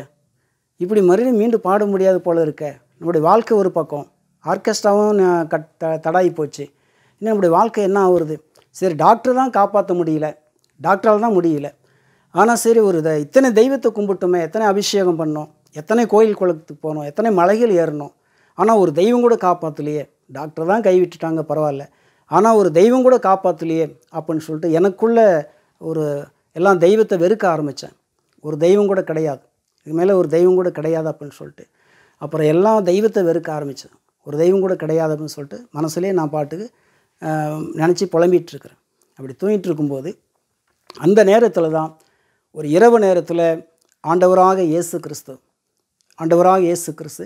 இப்படி மறுபடியும் மீண்டும் பாட முடியாது போல் இருக்க. நம்முடைய வாழ்க்கை ஒரு பக்கம், ஆர்கெஸ்ட்ராவும் தடாகி போச்சு, இன்னும் நம்முடைய வாழ்க்கை என்ன ஆகுறது? சரி, டாக்டர் தான் காப்பாற்ற முடியல, டாக்டரால் தான் முடியல. ஆனால் சரி, இத்தனை தெய்வத்தை கும்பிட்டோமே, எத்தனை அபிஷேகம் பண்ணோம், எத்தனை கோயில் குளத்துக்கு போனோம், எத்தனை மலைகள் ஏறணும், ஆனால் ஒரு தெய்வம் கூட காப்பாற்றலையே. டாக்டர் தான் கைவிட்டுட்டாங்க, பரவாயில்ல, ஆனால் ஒரு தெய்வம் கூட காப்பாற்றலையே அப்படின்னு சொல்லிட்டு எனக்குள்ளே எல்லாம் தெய்வத்தை வெறுக்க ஆரம்பித்தேன். ஒரு தெய்வம் கூட கிடையாது, இது மேலே ஒரு தெய்வம் கூட கிடையாது அப்படின்னு சொல்லிட்டு அப்புறம் எல்லாம் தெய்வத்தை வெறுக்க ஆரம்பித்தேன். ஒரு தெய்வம் கூட கிடையாது அப்படின்னு சொல்லிட்டு மனசுலேயே நான் பாட்டுக்கு நினச்சி புலம்பிகிட்ருக்கிறேன். அப்படி தூங்கிட்டு இருக்கும்போது அந்த நேரத்தில் தான் ஒரு இரவு நேரத்தில் ஆண்டவராக இயேசு கிறிஸ்து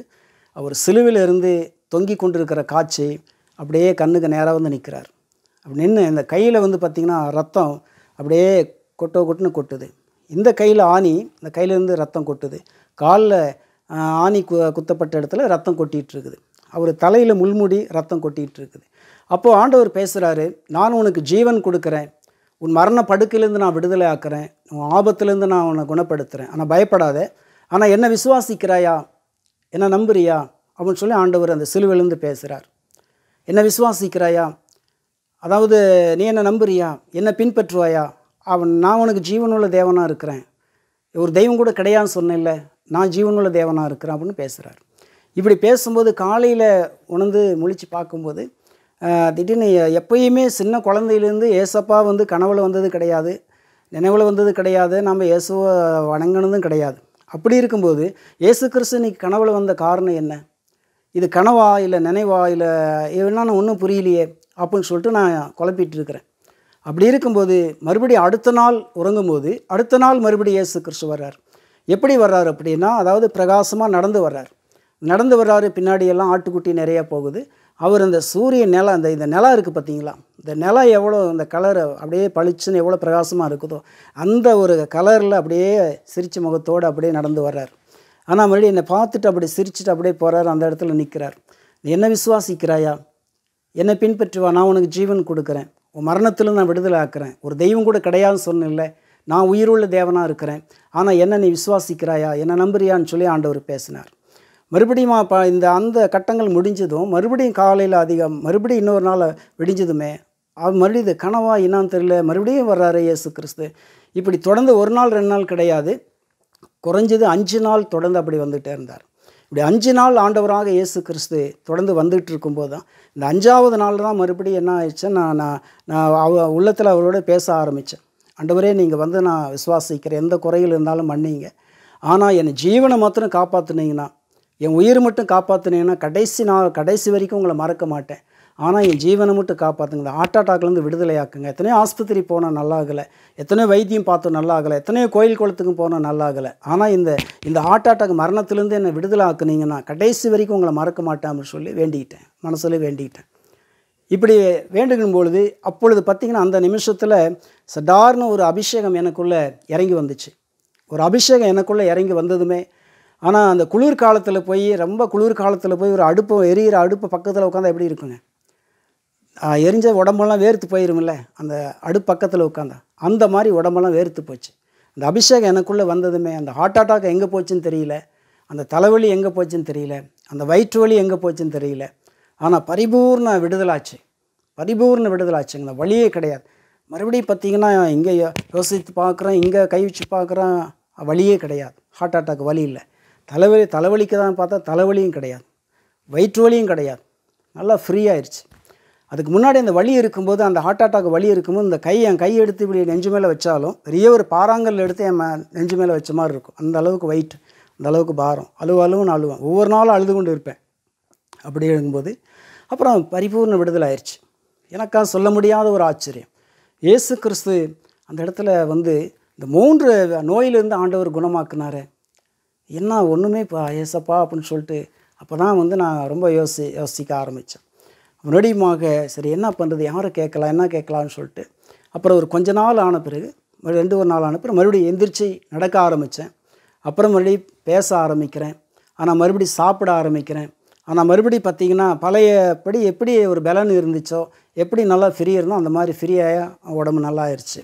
அவர் சிலுவிலிருந்து தொங்கி கொண்டிருக்கிற காட்சி அப்படியே கண்ணுக்கு நேராக நிற்கிறார். அப்படி நின்று இந்த கையில் பார்த்திங்கன்னா ரத்தம் அப்படியே கொட்டுன்னு கொட்டுது. இந்த கையில் ஆணி, இந்த கையிலேருந்து ரத்தம் கொட்டுது. காலில் ஆணி குத்தப்பட்ட இடத்துல ரத்தம் கொட்டிகிட்டு இருக்குது. அவர் தலையில் முள்முடி, ரத்தம் கொட்டிகிட்டு இருக்குது. அப்போது ஆண்டவர் பேசுகிறாரு, நான் உனக்கு ஜீவன் கொடுக்குறேன், உன் மரண படுக்கையிலேருந்து நான் விடுதலை ஆக்குறேன், உன் ஆபத்துலேருந்து நான் உன்னை குணப்படுத்துகிறேன், ஆனால் பயப்படாத, ஆனால் என்ன விசுவாசிக்கிறாயா, என்ன நம்புறியா அப்படின்னு சொல்லி ஆண்டவர் அந்த சிலுவையிலேருந்து பேசுகிறார். என்ன விசுவாசிக்கிறாயா, அதாவது நீ என்ன நம்புறியா, என்ன பின்பற்றுவாயா, நான் உனக்கு ஜீவனுள்ள தேவனாக இருக்கிறேன், ஒரு தெய்வம் கூட கிடையாதுன்னு சொன்னேன்ல, நான் ஜீவனுள்ள தேவனாக இருக்கிறேன் அப்படின்னு பேசுகிறார். இப்படி பேசும்போது காலையில் உணர்ந்து முழித்து பார்க்கும்போது திடீர்னு எப்பயுமே சின்ன குழந்தையிலேருந்து ஏசப்பா கனவுல வந்தது கிடையாது, நினைவில் வந்தது கிடையாது, நம்ம இயேசுவை வணங்கினதும் கிடையாது. அப்படி இருக்கும்போது இயேசு கிறிஸ்து இன்னைக்கு கனவுல வந்த காரணம் என்ன, இது கனவா இல்லை நினைவா இல்லை என்னன்னு ஒன்றும் புரியலையே அப்படின்னு சொல்லிட்டு நான் குழப்பிட்டு இருக்கிறேன். அப்படி இருக்கும்போது மறுபடியும் அடுத்த நாள் உறங்கும்போது அடுத்த நாள் மறுபடியும் இயேசு கிறிஸ்து வர்றார். எப்படி வர்றார் அப்படின்னா, அதாவது பிரகாசமாக நடந்து வர்றார். பின்னாடியெல்லாம் ஆட்டுக்குட்டி நிறையா போகுது. அவர் அந்த சூரிய நிலம் இந்த நிலம் இருக்குது பார்த்தீங்களா, இந்த நிலம் எவ்வளோ இந்த கலர் அப்படியே பளிச்சுன்னு எவ்வளோ பிரகாசமாக இருக்குதோ அந்த ஒரு கலரில் அப்படியே சிரிச்ச முகத்தோடு அப்படியே நடந்து வர்றார். ஆனால் மறுபடியும் என்னை பார்த்துட்டு அப்படி சிரிச்சுட்டு அப்படியே போகிறார். அந்த இடத்துல நிற்கிறார். நீ என்ன விசுவாசிக்கிறாயா? என்னை பின்பற்றுவா, நான் உனக்கு ஜீவன் கொடுக்குறேன், உன் மரணத்தில் நான் விடுதலை ஆக்குறேன். ஒரு தெய்வம் கூட கிடையாதுன்னு சொன்னேன்ல, நான் உயிருள்ள தேவனாக இருக்கிறேன். ஆனால் என்ன நீ விசுவாசிக்கிறாயா, என்ன நம்புறியான்னு சொல்லி ஆண்டவர் பேசினார். மறுபடியும் அந்த கட்டங்கள் முடிஞ்சதும் மறுபடியும் காலையில் மறுபடியும் இன்னொரு நாள் விடிஞ்சதுமே மறுபடியும் இது கனவா என்னான்னு தெரியல, மறுபடியும் வர்றாரு இயேசு கிறிஸ்து. இப்படி தொடர்ந்து ஒரு நாள் 2 நாள் கிடையாது, குறைஞ்சது 5 நாள் தொடர்ந்து அப்படி வந்துகிட்டே இருந்தார். இப்படி 5 நாள் ஆண்டவராக இயேசு கிறிஸ்து தொடர்ந்து வந்துட்டு இருக்கும்போது தான் இந்த 5ஆவது நாள் தான் மறுபடியும் என்ன ஆயிடுச்சு, நான் உள்ளத்தில் அவரோட பேச ஆரம்பித்தேன். ஆண்டவரே, நீங்கள் வந்து நான் விசுவாசிக்கிறேன், எந்த குறையில் இருந்தாலும் மன்னிங்க, ஆனால் என் ஜீவனை மாத்திரம் காப்பாற்றுனீங்கன்னா, என் உயிர் மட்டும் காப்பாற்றுனீங்கன்னா கடைசி வரைக்கும் உங்களை மறக்க மாட்டேன். ஆனால் என் ஜீவனை மட்டும் காப்பாற்றுங்க. இந்த ஹார்ட் அட்டாக்லேருந்து விடுதலையாக்குங்க. எத்தனையோ ஆஸ்பத்திரி போனால் நல்லா ஆகலை, எத்தனையோ வைத்தியம் பார்த்தோம் நல்லா ஆகலை, எத்தனையோ கோயில் குளத்துக்கும் போனால் நல்லா ஆகலை. ஆனால் இந்த ஹார்ட் அட்டாக் மரணத்துலேருந்து என்னை விடுதலை ஆக்குனீங்கன்னா கடைசி வரைக்கும் உங்களை மறக்க மாட்டேன் அப்படின்னு சொல்லி வேண்டிக்கிட்டேன், மனசில் வேண்டிக்கிட்டேன். இப்படி வேண்டுகிற பொழுது அப்பொழுது பார்த்திங்கன்னா அந்த நிமிஷத்தில் சாதாரண ஒரு அபிஷேகம் எனக்குள்ளே இறங்கி வந்துச்சு. ஒரு அபிஷேகம் எனக்குள்ளே இறங்கி வந்ததுமே, ஆனால் அந்த குளிர்காலத்தில் போய் ரொம்ப குளிர்காலத்தில் போய் ஒரு எரியிற அடுப்பு பக்கத்தில் உட்காந்தா எப்படி இருக்குங்க, எரிஞ்ச உடம்பெல்லாம் வேர்த்து போயிருமில்ல, அந்த அடுப்பு பக்கத்தில் உட்காந்தா அந்த மாதிரி உடம்பெல்லாம் வேர்த்து போச்சு. அந்த அபிஷேகம் எனக்குள்ளே வந்ததுமே அந்த ஹார்ட் அட்டாக் எங்கே போச்சுன்னு தெரியல, அந்த தலைவலி எங்கே போச்சுன்னு தெரியல, அந்த வயிற்று வலி எங்கே போச்சுன்னு தெரியல. ஆனால் பரிபூர்ண விடுதலாச்சு, பரிபூர்ண விடுதலாச்சுங்க. அந்த வலியே கிடையாது. மறுபடியும் பார்த்திங்கன்னா இங்கே யோசித்து பார்க்குறேன், இங்கே கை வச்சு பார்க்குறேன், வலியே கிடையாது. ஹார்ட் அட்டாக் வலி இல்லை. தலைவலிக்கு தான் பார்த்தா தலைவலியும் கிடையாது, வயிற்று வலியும் கிடையாது. நல்லா ஃப்ரீ ஆயிடுச்சு. அதுக்கு முன்னாடி அந்த வலி இருக்கும்போது, அந்த ஹார்ட் அட்டாக் வலி இருக்கும்போது இந்த என் கை எடுத்து இப்படி நெஞ்சு மேலே வச்சாலும் பெரிய ஒரு பாறாங்கல் எடுத்து என் நெஞ்சு மேலே வச்ச மாதிரி இருக்கும். அந்த அளவுக்கு வெயிட், அந்த அளவுக்கு பாரம். அழுவும் அழுவேன், ஒவ்வொரு நாளும் அழுது கொண்டு இருப்பேன். அப்படி இருக்கும்போது அப்புறம் பரிபூர்ண விடுதலை ஆயிடுச்சு. எனக்காக சொல்ல முடியாத ஒரு ஆச்சரியம். இயேசு கிறிஸ்து அந்த இடத்துல வந்து இந்த 3 நோயிலிருந்து ஆண்டவர் குணமாக்குனார். என்ன ஒன்றுமே ஏசப்பா அப்படின்னு சொல்லிட்டு அப்போ தான் வந்து நான் ரொம்ப யோசிக்க ஆரம்பித்தேன். மறுபடியுமாக சரி என்ன பண்ணுறது, யாரை கேட்கலாம், என்ன கேட்கலான்னு சொல்லிட்டு அப்புறம் ஒரு கொஞ்ச நாள் ஆன பிறகு 2 நாள் ஆன பிறகு மறுபடியும் எந்திரிச்சு நடக்க ஆரம்பித்தேன். அப்புறம் மறுபடியும் பேச ஆரம்பிக்கிறேன். ஆனால் மறுபடியும் சாப்பிட ஆரம்பிக்கிறேன். ஆனால் மறுபடியும் பார்த்திங்கன்னா பழையபடி எப்படி ஒரு பலன் இருந்துச்சோ, எப்படி நல்லா ஃப்ரீ இருந்தோ அந்த மாதிரி ஃப்ரீயாக உடம்பு நல்லா ஆயிடுச்சு.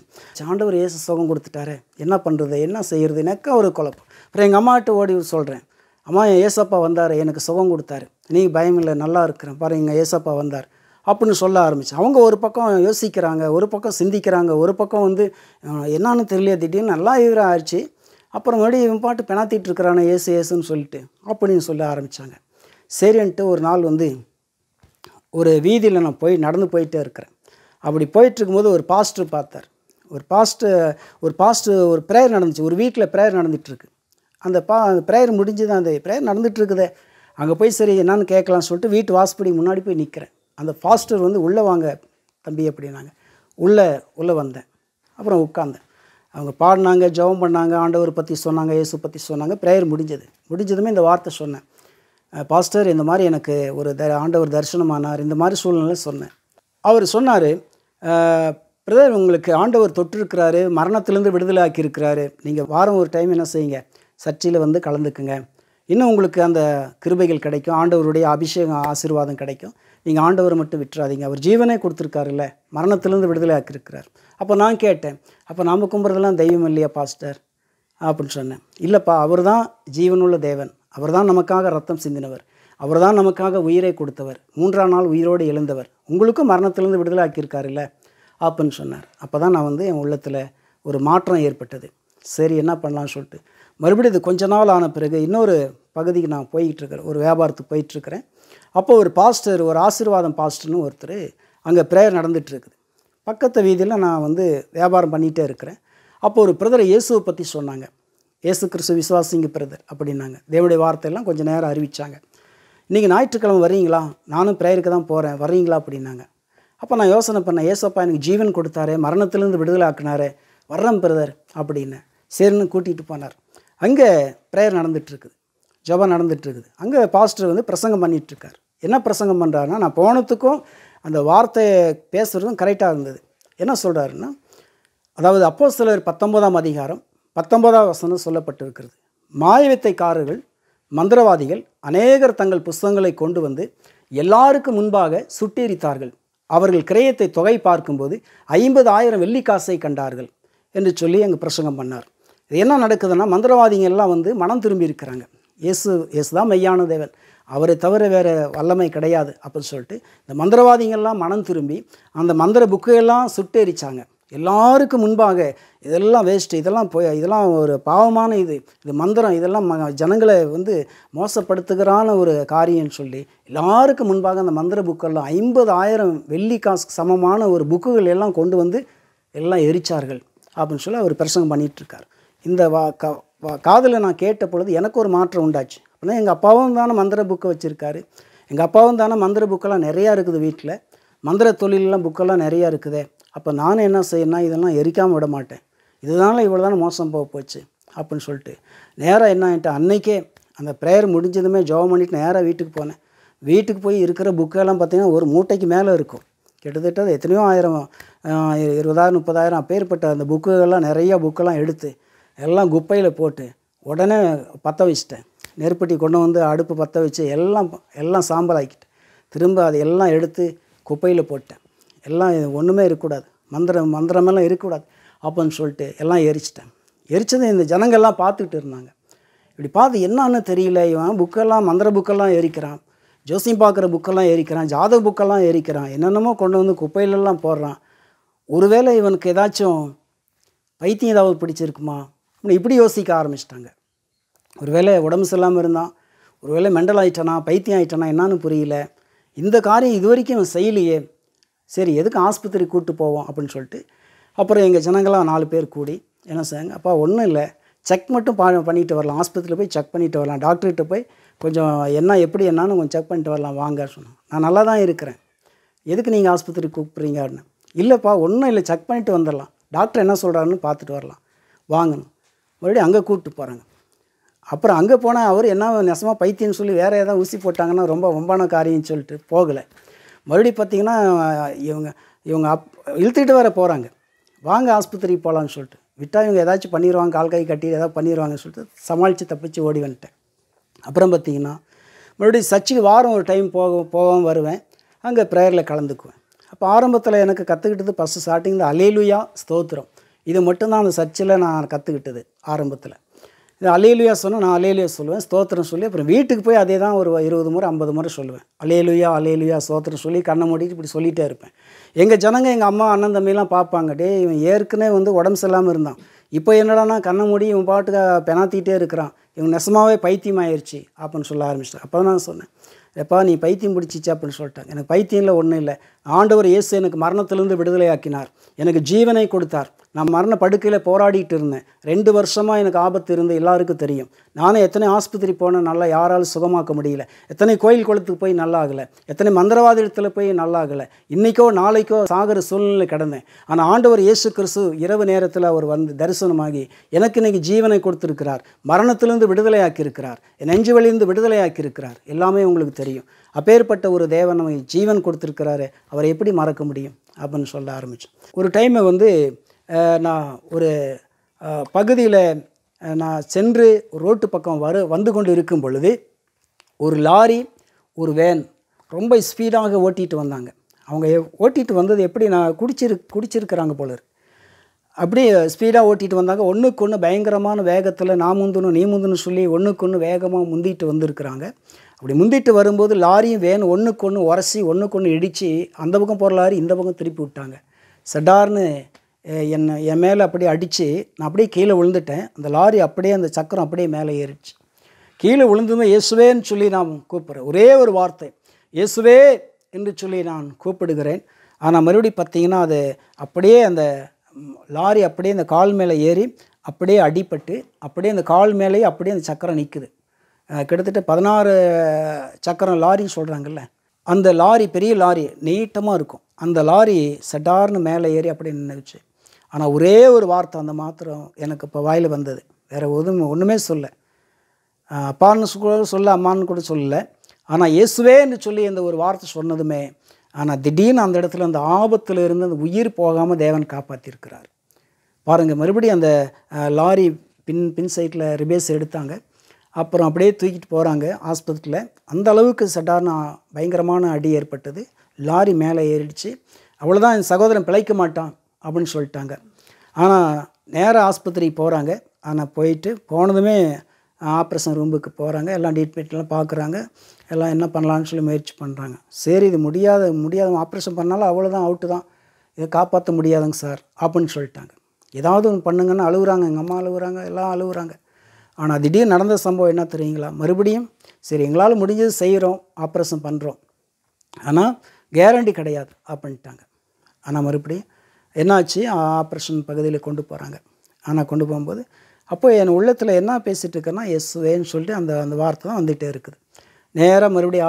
ஆண்டவர் இயேசு சுகம் கொடுத்துட்டாரு, என்ன பண்ணுறது, என்ன செய்கிறது, எனக்கா ஒரு குழப்பம். அப்புறம் எங்கள் அம்மாட்ட ஓடி சொல்கிறேன், அம்மா ஏசப்பா வந்தார், எனக்கு சுகம் கொடுத்தாரு, நீங்கள் பயம் இல்லை, நல்லா இருக்கிறேன் பாரு, எங்கள் ஏசப்பா வந்தார் அப்படின்னு சொல்ல ஆரம்பித்தேன். அவங்க ஒரு பக்கம் யோசிக்கிறாங்க, ஒரு பக்கம் சிந்திக்கிறாங்க, ஒரு பக்கம் வந்து என்னான்னு தெரியல, திடீர்னு நல்லா ஆயிடுச்சு. அப்புறம் மறுபடியும் இவன் பாட்டு பெணாத்திட்டு இருக்கிறானே ஏசுன்னு சொல்லிட்டு அப்படின்னு சொல்ல ஆரம்பித்தாங்க. சரின்ட்டு ஒரு நாள் வந்து ஒரு வீதியில் நான் நடந்து போயிட்டே இருக்கிறேன். அப்படி போயிட்டுருக்கும்போது ஒரு பாஸ்டர் பார்த்தார். ஒரு ப்ரேயர் நடந்துச்சு, ஒரு வீட்டில் ப்ரேயர் நடந்துகிட்ருக்கு. அந்த ப்ரேயர் முடிஞ்சு தான், அந்த ப்ரேயர் நடந்துகிட்ருக்குதே, அங்கே போய் சரி என்னான்னு கேட்கலான்னு சொல்லிட்டு வீட்டு வாசப்படி முன்னாடி போய் நிற்கிறேன். அந்த பாஸ்டர் வந்து உள்ளே வாங்க தம்பி அப்படின்னாங்க. உள்ளே வந்தேன். அப்புறம் உட்காந்தேன். அவங்க பாடினாங்க, ஜெபம் பண்ணாங்க, ஆண்டவர் பற்றி சொன்னாங்க, இயேசு பற்றி சொன்னாங்க. ப்ரேயர் முடிஞ்சதுமே இந்த வார்த்தை சொன்னேன், பாஸ்டர் இந்த மாதிரி எனக்கு ஒரு ஆண்டவர் தரிசனமானார், இந்த மாதிரி சூழ்நிலை சொன்னேன். அவர் சொன்னார், பிரதர் உங்களுக்கு ஆண்டவர் தொட்டிருக்கிறாரு, மரணத்திலேருந்து விடுதலை ஆக்கியிருக்கிறாரு, நீங்கள் வாரம் ஒரு டைம் என்ன செய்யுங்க, சர்ச்சையில் வந்து கலந்துக்குங்க, இன்னும் உங்களுக்கு அந்த கிருபைகள் கிடைக்கும், ஆண்டவருடைய அபிஷேகம் ஆசீர்வாதம் கிடைக்கும், நீங்கள் ஆண்டவரை மட்டும் விட்டுறாதீங்க, அவர் ஜீவனே கொடுத்துருக்காருல்ல, மரணத்திலேருந்து விடுதலை ஆக்கியிருக்கிறார். அப்போ நான் கேட்டேன், அப்போ நாம் கும்பிட்றதெல்லாம் தெய்வம் இல்லையா பாஸ்டர் அப்படின்னு சொன்னேன். இல்லைப்பா, அவர் தான் ஜீவனுள்ள தேவன், அவர் தான் நமக்காக ரத்தம் சிந்தினவர், அவர் தான் நமக்காக உயிரை கொடுத்தவர், 3ஆம் நாள் உயிரோடு எழுந்தவர், உங்களுக்கும் மரணத்திலேருந்து விடுதலை ஆக்கியிருக்காருல்ல அப்படின்னு சொன்னார். அப்போ தான் நான் வந்து என் உள்ளத்தில் ஒரு மாற்றம் ஏற்பட்டது. சரி என்ன பண்ணலான்னு சொல்லிட்டு மறுபடியும் இது கொஞ்ச நாள் ஆன பிறகு இன்னொரு பகுதிக்கு நான் போய்கிட்டுருக்கிறேன், ஒரு வியாபாரத்துக்கு போயிட்டுருக்கிறேன். அப்போ ஒரு பாஸ்டர், ஒரு ஆசீர்வாதம் பாஸ்டர்னு ஒருத்தர் அங்கே ப்ரேயர் நடந்துகிட்ருக்குது. பக்கத்து வீதியில் நான் வந்து வியாபாரம் பண்ணிகிட்டே இருக்கிறேன். அப்போ ஒரு பிரதரை இயேசுவை பற்றி சொன்னாங்க, இயேசு கிறிஸ்து விசுவாசிங்க பிரதர் அப்படின்னாங்க. தேவனுடைய வார்த்தையெல்லாம் கொஞ்சம் நேரம் அறிவித்தாங்க. இன்றைக்கி ஞாயிற்றுக்கிழமை வர்றீங்களா, நானும் ப்ரேயருக்கு தான் போகிறேன், வர்றீங்களா அப்படின்னாங்க. அப்போ நான் யோசனை பண்ணேன், ஏசப்பா எனக்கு ஜீவன் கொடுத்தாரு, மரணத்திலேருந்து விடுதலை ஆக்குனாரு, வர்றேன் பிரதர் அப்படின்னு. சரின்னு கூட்டிகிட்டு போனார். அங்கே ப்ரேயர் நடந்துகிட்ருக்குது, ஜெபம் நடந்துகிட்ருக்குது. அங்கே பாஸ்டர் வந்து பிரசங்கம் பண்ணிகிட்ருக்கார். என்ன பிரசங்கம் பண்ணுறாருன்னா, நான் போனதுக்கும் அந்த வார்த்தையை பேசுகிறதுக்கும் கரெக்டாக இருந்தது. என்ன சொல்கிறாருன்னா, அதாவது அப்போஸ்தலர் 19ஆம் அதிகாரம் 19ஆம் வசனம் சொல்லப்பட்டிருக்கிறது. மாயவித்தைக்காரர்கள், மந்திரவாதிகள் அநேகர் தங்கள் புஸ்தகங்களை கொண்டு வந்து எல்லாருக்கும் முன்பாக சுட்டெரித்தார்கள். அவர்கள் கிரயத்தை தொகை பார்க்கும்போது 50,000 வெள்ளிக்காசை கண்டார்கள் என்று சொல்லி அங்கே பிரசங்கம் பண்ணார். இது என்ன நடக்குதுன்னா, மந்திரவாதிகள் எல்லாம் வந்து மனம் திரும்பி இருக்கிறாங்க. இயேசு தான் மெய்யான தேவன், அவரை தவிர வேறு வல்லமை கிடையாது அப்படின்னு சொல்லிட்டு இந்த மந்திரவாதிகள்லாம் மனம் திரும்பி அந்த மந்திர புக்கையெல்லாம் சுட்டெரிச்சாங்க. எல்லாருக்கும் முன்பாக இதெல்லாம் வேஸ்ட்டு, இதெல்லாம் ஒரு பாவமான இது மந்திரம், இதெல்லாம் ஜனங்களை வந்து மோசப்படுத்துகிறான ஒரு காரியம்னு சொல்லி எல்லாருக்கும் முன்பாக அந்த மந்திர புக்கெல்லாம் 50,000 வெள்ளிக்காசுக்கு சமமான ஒரு புக்குகள் எல்லாம் கொண்டு வந்து எல்லாம் எரிச்சார்கள் அப்படின்னு சொல்லி அவர் பிரசங்கம் பண்ணிகிட்ருக்கார். இந்த காதில் நான் கேட்ட பொழுது எனக்கு ஒரு மாற்றம் உண்டாச்சு. அப்படின்னா எங்கள் அப்பாவும் தானே மந்திர புக்கை வச்சுருக்காரு, எங்கள் அப்பாவும் தானே மந்திர புக்கெல்லாம் நிறையா இருக்குது வீட்டில், மந்திர தொழிலெலாம் புக்கெல்லாம் நிறையா இருக்குதே, அப்போ நானும் என்ன செய்யணும்னா இதெல்லாம் எரிக்காமல் விட மாட்டேன், இதனால இவ்வளோ தானே மோசம் போச்சு அப்படின்னு சொல்லிட்டு நேராக என்ன ஆகிட்டு அன்றைக்கே அந்த ப்ரேயர் முடிஞ்சதுமே ஜெபம் பண்ணிவிட்டு நேராக வீட்டுக்கு போனேன். வீட்டுக்கு போய் இருக்கிற புக்கெல்லாம் பார்த்திங்கன்னா ஒரு மூட்டைக்கு மேலே இருக்கும். கிட்டத்தட்ட எத்தனையோ 1000 20,000 30,000 அப்பேற்பட்ட அந்த புக்குகள்லாம் நிறையா புக்கெல்லாம் எடுத்து எல்லாம் குப்பையில் போட்டு உடனே பற்ற வச்சிட்டேன். நெருப்பட்டி கொண்டு வந்து அடுப்பு பற்ற வச்சு எல்லாம் சாம்பல் ஆக்கிட்டேன். திரும்ப அதை எல்லாம் எடுத்து குப்பையில் போட்டேன். எல்லாம் ஒன்றுமே இருக்கக்கூடாது, மந்திரமெல்லாம் இருக்கக்கூடாது அப்படின்னு சொல்லிட்டு எல்லாம் எரிச்சிட்டேன். எரிச்சது இந்த ஜனங்கள்லாம் பார்த்துக்கிட்டு இருந்தாங்க. இப்படி பார்த்து என்னான்னு தெரியல, இவன் புக்கெல்லாம் மந்திர புக்கெல்லாம் எரிக்கிறான், ஜோசியம் பார்க்குற புக்கெல்லாம் எரிக்கிறான், ஜாதக புக்கெல்லாம் எரிக்கிறான், என்னென்னமோ கொண்டு வந்து குப்பையிலெல்லாம் போடுறான், ஒருவேளை இவனுக்கு ஏதாச்சும் பைத்தியம் ஏதாவது பிடிச்சிருக்குமா அப்படின்னு இப்படி யோசிக்க ஆரம்பிச்சிட்டாங்க. ஒருவேளை உடம்பு சரியில்லாமல் இருந்தான், ஒருவேளை மெண்டல் ஆகிட்டானா, பைத்தியம் ஆகிட்டானா என்னான்னு புரியல, இந்த காரியம் இது வரைக்கும் இவன் செய்யலையே, சரி எதுக்கு ஆஸ்பத்திரி கூப்பிட்டு போவோம் அப்படின்னு சொல்லிட்டு அப்புறம் எங்கள் ஜனங்களாம் 4 பேர் கூடி என்ன செய்யாங்க, அப்பா ஒன்றும் இல்லை, செக் மட்டும் பண்ணிட்டு வரலாம், ஆஸ்பத்திரியில் போய் செக் பண்ணிட்டு வரலாம், டாக்டர்கிட்ட போய் கொஞ்சம் என்னான்னு கொஞ்சம் செக் பண்ணிட்டு வரலாம் வாங்க சொன்னோம். நான் நல்லா தான் இருக்கிறேன், எதுக்கு நீங்கள் ஆஸ்பத்திரி கூப்பிட்றீங்க அப்படின்னு. இல்லைப்பா ஒன்றும் இல்லை, செக் பண்ணிட்டு வந்துடலாம், டாக்டர் என்ன சொல்கிறாருன்னு பார்த்துட்டு வரலாம் வாங்கணும். மறுபடியும் அங்கே கூப்பிட்டு போகிறாங்க. அப்புறம் அங்கே போனால் அவர் என்ன நெசமாக பைத்தியம்னு சொல்லி வேறு ஏதாவது ஊசி போட்டாங்கன்னா ரொம்ப வம்பான காரியம்னு சொல்லிட்டு போகலை. மறுபடியும் பார்த்திங்கன்னா இவங்க இழுத்துக்கிட்டு வேறு போகிறாங்க, வாங்க ஆஸ்பத்திரிக்கு போகலான்னு சொல்லிட்டு. விட்டால் இவங்க ஏதாச்சும் பண்ணிடுவாங்க, கால் கை கட்டி ஏதாவது பண்ணிடுவாங்கன்னு சொல்லிட்டு சமாளித்து தப்பிச்சு ஓடி வந்துட்டேன். அப்புறம் பார்த்திங்கன்னா மறுபடியும் சர்ச்சுக்கு வாரம் ஒரு டைம் போவேன் வருவேன், அங்கே ப்ரேயரில் கலந்துக்குவேன். அப்போ ஆரம்பத்தில் எனக்கு கற்றுக்கிட்டது ஃபஸ்ட்டு ஸ்டார்டிங்கில் அல்லேலூயா ஸ்தோத்திரம், இது மட்டும்தான் அந்த சர்ச்சில் நான் கற்றுக்கிட்டது ஆரம்பத்தில். இது அல்லேலூயா சொன்னால் நான் அல்லேலூயா சொல்லுவேன், ஸ்தோத்திரம் சொல்லி அப்புறம் வீட்டுக்கு போய் அதே தான் ஒரு 20 முறை 50 முறை சொல்லுவேன். அல்லேலூயா ஸ்தோத்திரம் சொல்லி கண்ணை மூடிட்டு இப்படி சொல்லிகிட்டே இருப்பேன். எங்கள் ஜனங்க எங்கள் அம்மா அண்ணன் தம்பிலாம் பார்ப்பாங்க, டே இவன் ஏற்கனவே வந்து உடம்பு சரியில்லாமல் இருந்தான், இப்போ என்னடானா கண்ணை மூடி இவன் பாட்டுக்கு பெனாத்திகிட்டே இருக்கிறான், இவன் நெசமாகவே பைத்தியமாயிருச்சு அப்படின்னு சொல்ல ஆரம்பிச்சிட்டேன். அப்போ தான் நான் சொன்னேன், எப்பா நீ பைத்தியம் பிடிச்சிச்சு அப்படின்னு சொல்லிட்டாங்க. எனக்கு பைத்தியம் இல்லை, ஒன்றும் இல்லை, ஆண்டவர் இயேசு எனக்கு மரணத்திலிருந்து விடுதலையாக்கினார், எனக்கு ஜீவனை கொடுத்தார், நான் மரண படுக்கையில் போராடிட்டு இருந்தேன், 2 வருஷமாக எனக்கு ஆபத்து இருந்து எல்லாருக்கும் தெரியும், நானே எத்தனை ஆஸ்பத்திரி போனேன், நல்லா யாராலும் சுகமாக்க முடியல, எத்தனை கோயில் குளத்துக்கு போய் நல்லா ஆகலை, எத்தனை மந்திரவாத இடத்துல போய் நல்லா ஆகலை, இன்றைக்கோ நாளைக்கோ சாகிற சூழ்நிலை கடந்தேன். ஆனால் ஆண்டவர் இயேசு கிறிஸ்து இரவு நேரத்தில் அவர் வந்து தரிசனமாகி எனக்கு இன்றைக்கி ஜீவனை கொடுத்துருக்கிறார், மரணத்திலிருந்து விடுதலையாக்கி இருக்கிறார், என் நெஞ்சு வலியிருந்து விடுதலையாக்கி இருக்கிறார், எல்லாமே உங்களுக்கு தெரியும். அப்பேற்பட்ட ஒரு தேவன் நமக்கு ஜீவன் கொடுத்துருக்கிறாரு, அவரை எப்படி மறக்க முடியும் அப்படின்னு சொல்ல ஆரம்பித்தேன். ஒரு டைமை வந்து நான் ஒரு பகுதியில் நான் சென்று ரோட்டு பக்கம் வந்து கொண்டு இருக்கும் பொழுது ஒரு லாரி ஒரு வேன் ரொம்ப ஸ்பீடாக ஓட்டிகிட்டு வந்தாங்க. அவங்க ஓட்டிகிட்டு வந்தது எப்படி, நான் குடிச்சிருக்கிறாங்க போல இருக்கு, அப்படியே ஸ்பீடாக ஓட்டிகிட்டு வந்தாங்க. ஒன்றுக்கு ஒன்று பயங்கரமான வேகத்தில் நான் முந்தணும் நீ முந்தணும் சொல்லி ஒன்றுக்கு ஒன்று வேகமாக முந்திட்டு வந்துருக்குறாங்க. அப்படி முந்திட்டு வரும்போது லாரியும் வேன் ஒன்றுக்கு ஒன்று உரசி ஒன்றுக்கு ஒன்று இடித்து அந்த பக்கம் போகிற லாரி இந்த பக்கம் திருப்பி விட்டாங்க. சடார்னு என் மேலே அப்படியே அடித்து நான் அப்படியே கீழே விழுந்துட்டேன். அந்த லாரி அப்படியே அந்த சக்கரம் அப்படியே மேலே ஏறிடுச்சு. கீழே விழுந்துமே இயேசுவேன்னு சொல்லி நான் கூப்பிட்றேன், ஒரே ஒரு வார்த்தை இயேசுவே என்று சொல்லி நான் கூப்பிடுகிறேன். ஆனால் மறுபடியும் பார்த்திங்கன்னா அது அப்படியே அந்த லாரி அப்படியே அந்த கால் மேலே ஏறி அப்படியே அடிபட்டு அப்படியே அந்த கால் மேலேயே அப்படியே அந்த சக்கரம் நிற்குது. கிட்டத்தட்ட 16 சக்கரம் லாரின்னு சொல்கிறாங்கல்ல, அந்த லாரி பெரிய லாரி நீட்டமாக இருக்கும், அந்த லாரி சடார்னு மேலே ஏறி அப்படியே நின்றுச்சு. ஆனால் ஒரே ஒரு வார்த்தை அந்த மாத்திரம் எனக்கு இப்போ வாயில் வந்தது, வேறு ஒன்றுமே சொல்ல, அப்பான்னு கூட சொல்ல அம்மான்னு கூட சொல்லலை. ஆனால் இயேசுவே என்று சொல்லி அந்த ஒரு வார்த்தை சொன்னதுமே, ஆனால் திடீர்னு அந்த இடத்துல அந்த ஆபத்தில் இருந்து அந்த உயிர் போகாமல் தேவன் காப்பாற்றியிருக்கிறார். பாருங்கள், மறுபடியும் அந்த லாரி பின் சைட்டில் ரிபேஸ் எடுத்தாங்க. அப்புறம் அப்படியே தூக்கிட்டு போகிறாங்க ஆஸ்பத்திரியில். அந்த அளவுக்கு சடார்னு பயங்கரமான அடி ஏற்பட்டது. லாரி மேலே ஏறிடுச்சு. அவ்வளோதான், என் சகோதரன் பிழைக்க மாட்டான் அப்படின்னு சொல்லிட்டாங்க. ஆனால் நேராக ஆஸ்பத்திரிக்கு போகிறாங்க. ஆனால் போனதுமே ஆப்ரேஷன் ரூமுக்கு போகிறாங்க. எல்லாம் ட்ரீட்மெண்ட்லாம் பார்க்குறாங்க. எல்லாம் என்ன பண்ணலான்னு சொல்லி முயற்சி பண்ணுறாங்க. சரி, இது முடியாத ஆப்ரேஷன் பண்ணாலும் அவ்வளோதான், அவுட்டு தான், இதை காப்பாற்ற முடியாதுங்க சார் அப்படின்னு சொல்லிட்டாங்க. ஏதாவது ஒன்று பண்ணுங்கன்னு அழுகுறாங்க. எங்கள் அம்மா அழுகுறாங்க, எல்லாம் அழுகுறாங்க. ஆனால் திடீர்னு நடந்த சம்பவம் என்ன தெரியுங்களா? மறுபடியும் சரி, எங்களால் முடிஞ்சது செய்கிறோம், ஆப்ரேஷன் பண்ணுறோம், ஆனால் கேரண்டி கிடையாது அப்படின்ட்டாங்க. ஆனால் மறுபடியும் என்னாச்சு, ஆப்ரேஷன் பகுதியில் கொண்டு போகிறாங்க. ஆனால் கொண்டு போகும்போது அப்போ என் உள்ளத்தில் என்ன பேசிகிட்டு இருக்கேன்னா, எஸ்வேன்னு சொல்லிட்டு அந்த வார்த்தை தான் வந்துகிட்டே இருக்குது. நேராக மறுபடியும்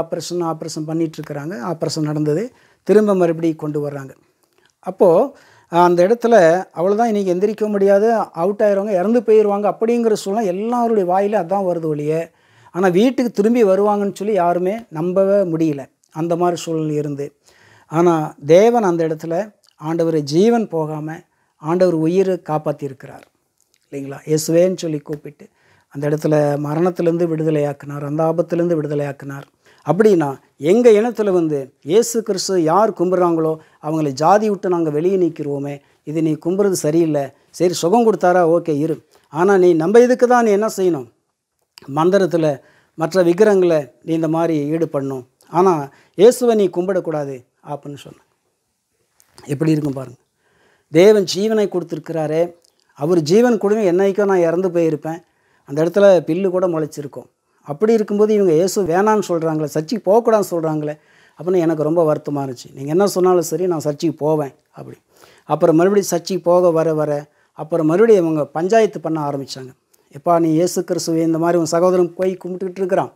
ஆப்ரேஷன் பண்ணிகிட்ருக்குறாங்க. ஆப்ரேஷன் நடந்தது. திரும்ப மறுபடியும் கொண்டு வர்றாங்க. அப்போது அந்த இடத்துல அவ்வளோதான், இன்றைக்கி எந்திரிக்க முடியாது, அவுட் ஆயிடுவாங்க, இறந்து போயிடுவாங்க அப்படிங்கிற சூழ்நிலை எல்லாருடைய வாயில அதான் வருது ஒழிய, ஆனால் வீட்டுக்கு திரும்பி வருவாங்கன்னு சொல்லி யாருமே நம்பவே முடியல. அந்த மாதிரி சூழ்நிலை இருந்து, ஆனால் தேவன் அந்த இடத்துல ஆண்டவர் ஜீவன் போகாமல் ஆண்டவர் உயிரை காப்பாற்றியிருக்கிறார் இல்லைங்களா? இயேசுவேன்னு சொல்லி கூப்பிட்டு அந்த இடத்துல மரணத்திலேருந்து விடுதலையாக்குனார், அந்த ஆபத்துலேருந்து விடுதலையாக்குனார். அப்படின்னா எங்கள் இனத்தில் இயேசு கிறிஸ்து யார் கும்பிட்றாங்களோ அவங்கள ஜாதி விட்டு நாங்கள் வெளியே நிற்கிறோமே, இது நீ கும்பிட்றது சரியில்லை, சரி சுகம் கொடுத்தாரா, ஓகே இரு, ஆனால் நீ நம்ம இதுக்கு தான் நீ என்ன செய்யணும், மந்திரத்தில் மற்ற விக்கிரங்களை நீ இந்த மாதிரி ஈடுபடணும், ஆனால் இயேசுவை நீ கும்பிடக்கூடாது அப்படின்னு சொன்னேன். எப்படி இருக்கும் பாருங்கள். தேவன் ஜீவனை கொடுத்துருக்கிறாரே, அவர் ஜீவன் கொடுங்க, என்னைக்கும் நான் இறந்து போயிருப்பேன், அந்த இடத்துல பில்லு கூட முளைச்சிருக்கும். அப்படி இருக்கும்போது இவங்க இயேசு வேணான்னு சொல்கிறாங்களே, சர்ச்சைக்கு போகக்கூடாதுன்னு சொல்கிறாங்களே அப்படின்னு எனக்கு ரொம்ப வருத்தமாக இருந்துச்சு. நீங்கள் என்ன சொன்னாலும் சரி, நான் சர்ச்சைக்கு போவேன் அப்படி. அப்புறம் மறுபடியும் சர்ச்சைக்கு போக வர அப்புறம் மறுபடியும் இவங்க பஞ்சாயத்து பண்ண ஆரம்பித்தாங்க. எப்பா, நீ இயேசு கிறிஸ்துவை இந்த மாதிரி உன் சகோதரன் போய் கும்பிட்டுக்கிட்டு இருக்கிறான்,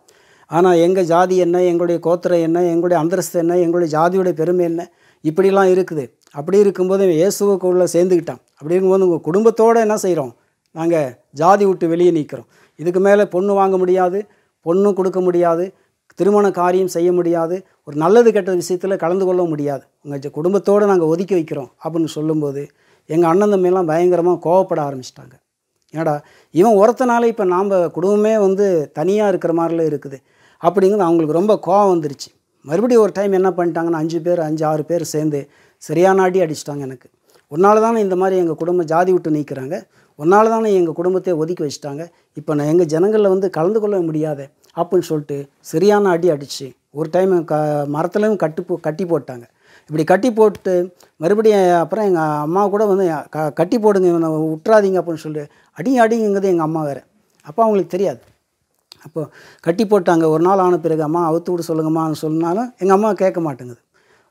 ஆனால் எங்கள் ஜாதி என்ன, எங்களுடைய கோத்திரம் என்ன, எங்களுடைய அந்தஸ்து என்ன, எங்களுடைய ஜாதியோடைய பெருமை என்ன, இப்படிலாம் இருக்குது. அப்படி இருக்கும்போது இயேசுவுக்குள்ளே சேர்ந்துக்கிட்டான். அப்படி இருக்கும்போது உங்கள் குடும்பத்தோடு என்ன செய்கிறோம், நாங்கள் ஜாதி விட்டு வெளியே நிற்கிறோம், இதுக்கு மேலே பொண்ணு வாங்க முடியாது, பொண்ணு கொடுக்க முடியாது, திருமண காரியம் செய்ய முடியாது, ஒரு நல்லது கெட்ட விஷயத்தில் கலந்து கொள்ள முடியாது, உங்கள் குடும்பத்தோடு நாங்கள் ஒதுக்கி வைக்கிறோம் அப்படின்னு சொல்லும்போது எங்கள் அண்ணன் தம்பியெல்லாம் பயங்கரமாக கோவப்பட ஆரம்பிச்சிட்டாங்க. ஏடா, இவன் ஒருத்தனால இப்போ நாம் குடும்பமே தனியாக இருக்கிற மாதிரிலாம் இருக்குது அப்படிங்கிறது அவங்களுக்கு ரொம்ப கோவம் வந்துருச்சு. மறுபடியும் ஒரு டைம் என்ன பண்ணிட்டாங்கன்னா, 5 6 பேர் சேர்ந்து சரியான அடி அடிச்சிட்டாங்க. எனக்கு ஒன்றால் தானே இந்த மாதிரி எங்கள் குடும்பம் ஜாதி விட்டு நீக்கிறாங்க, ஒன்றால் தானே எங்கள் குடும்பத்தை ஒதுக்கி வச்சுட்டாங்க, இப்போ நான் எங்கள் ஜனங்களில் கலந்து கொள்ள முடியாது அப்படின்னு சொல்லிட்டு சரியான அடி அடித்து ஒரு டைம் மரத்துலையும் கட்டி போட்டாங்க. இப்படி கட்டி போட்டு மறுபடியும் அப்புறம் எங்கள் அம்மா கூட கட்டி போடுங்க, இவனை விட்டுறாதீங்க அப்படின்னு சொல்லிட்டு அடிங்கிறது எங்கள் அம்மா வேறு. அப்போ அவங்களுக்கு தெரியாது. அப்போது கட்டி போட்டாங்க. ஒரு நாள் ஆன பிறகு அம்மா அவுத்து விட சொல்லுங்கம்மான்னு சொன்னாலும் எங்கள் அம்மா கேட்க மாட்டேங்குது.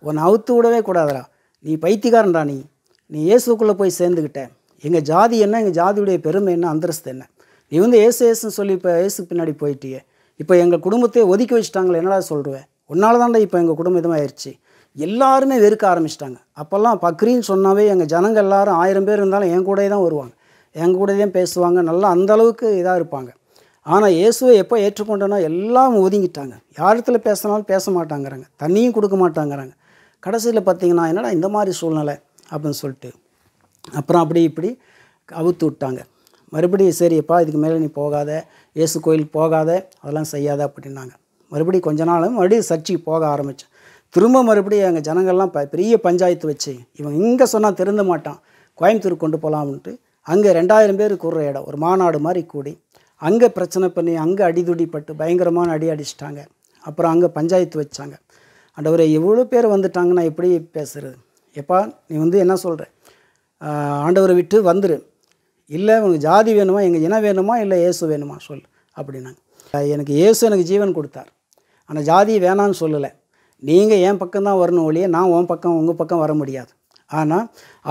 உன்னை அவுத்து விடவே கூடாதுடா, நீ பைத்தியக்காரன்டா, நீ இயேசுக்குள்ளே போய் சேர்ந்துக்கிட்ட, எங்கள் ஜாதி என்ன, எங்கள் ஜாதியுடைய பெருமை என்ன, அந்தஸ்து என்ன, நீ ஏசுன்னு சொல்லி இப்போ இயேசு பின்னாடி போயிட்டியே, இப்போ எங்கள் குடும்பத்தையே ஒதுக்கி வச்சுட்டாங்களே, என்னடா சொல்லுவேன், உன்னால தான்டா இப்போ எங்கள் குடும்பம் இதுமாக ஆயிடுச்சு, எல்லாருமே வெறுக்க ஆரம்பிச்சிட்டாங்க. அப்போல்லாம் பக்ரீன்னு சொன்னாவே எங்கள் ஜனங்கள் எல்லோரும் 1000 பேர் இருந்தாலும் என் கூடயே தான் வருவாங்க, என் கூடயே தான் பேசுவாங்க, நல்லா அந்தளவுக்கு இதாக இருப்பாங்க. ஆனால் இயேசுவை எப்போ ஏற்றுக்கொண்டோன்னா எல்லாம் ஒதுங்கிட்டாங்க, யாரிடத்துல பேசினாலும் பேச மாட்டாங்கிறாங்க, தண்ணியும் கொடுக்க மாட்டாங்கிறாங்க. கடைசியில் பார்த்திங்கன்னா என்னடா இந்த மாதிரி சூழ்நிலை அப்படின்னு சொல்லிட்டு அப்புறம் அப்படி இப்படி அவுத்து விட்டாங்க. மறுபடியும் சரிப்பா, இதுக்கு மேலே நீ போகாத, இயேசு கோயிலுக்கு போகாத, அதெல்லாம் செய்யாத அப்படின்னாங்க. மறுபடியும் கொஞ்ச நாளும் மறுபடியும் சர்ச்சைக்கு போக ஆரம்பித்தேன். திரும்ப மறுபடியும் எங்கள் ஜனங்கள்லாம் பெரிய பஞ்சாயத்து வச்சு, இவன் இங்கே சொன்னால் திருந்த மாட்டான், கோயம்புத்தூர் கொண்டு போகலாம்ன்ட்டு அங்கே 2000 பேர் கூடுற இடம், ஒரு மாநாடு மாதிரி கூடி அங்கே பிரச்சனை பண்ணி அங்கே அடிதுடிப்பட்டு பயங்கரமான அடி அடிச்சிட்டாங்க. அப்புறம் அங்கே பஞ்சாயத்து வச்சாங்க. ஆண்டவரே, எவ்வளோ பேர் வந்துட்டாங்கன்னா எப்படி பேசுகிறது, எப்பா நீ என்ன சொல்கிற, ஆண்டவரை விட்டு வந்துரு, இல்லை உனக்கு ஜாதி வேணுமா, எங்கள் இனம் வேணுமா, இல்லை இயேசு வேணுமா சொல் அப்படின்னாங்க. எனக்கு இயேசு எனக்கு ஜீவன் கொடுத்தார், ஆனால் ஜாதியை வேணான்னு சொல்லலை, நீங்கள் என் பக்கம்தான் வரணும் ஒழிய நான் உன் பக்கம் உங்கள் பக்கம் வர முடியாது. ஆனால்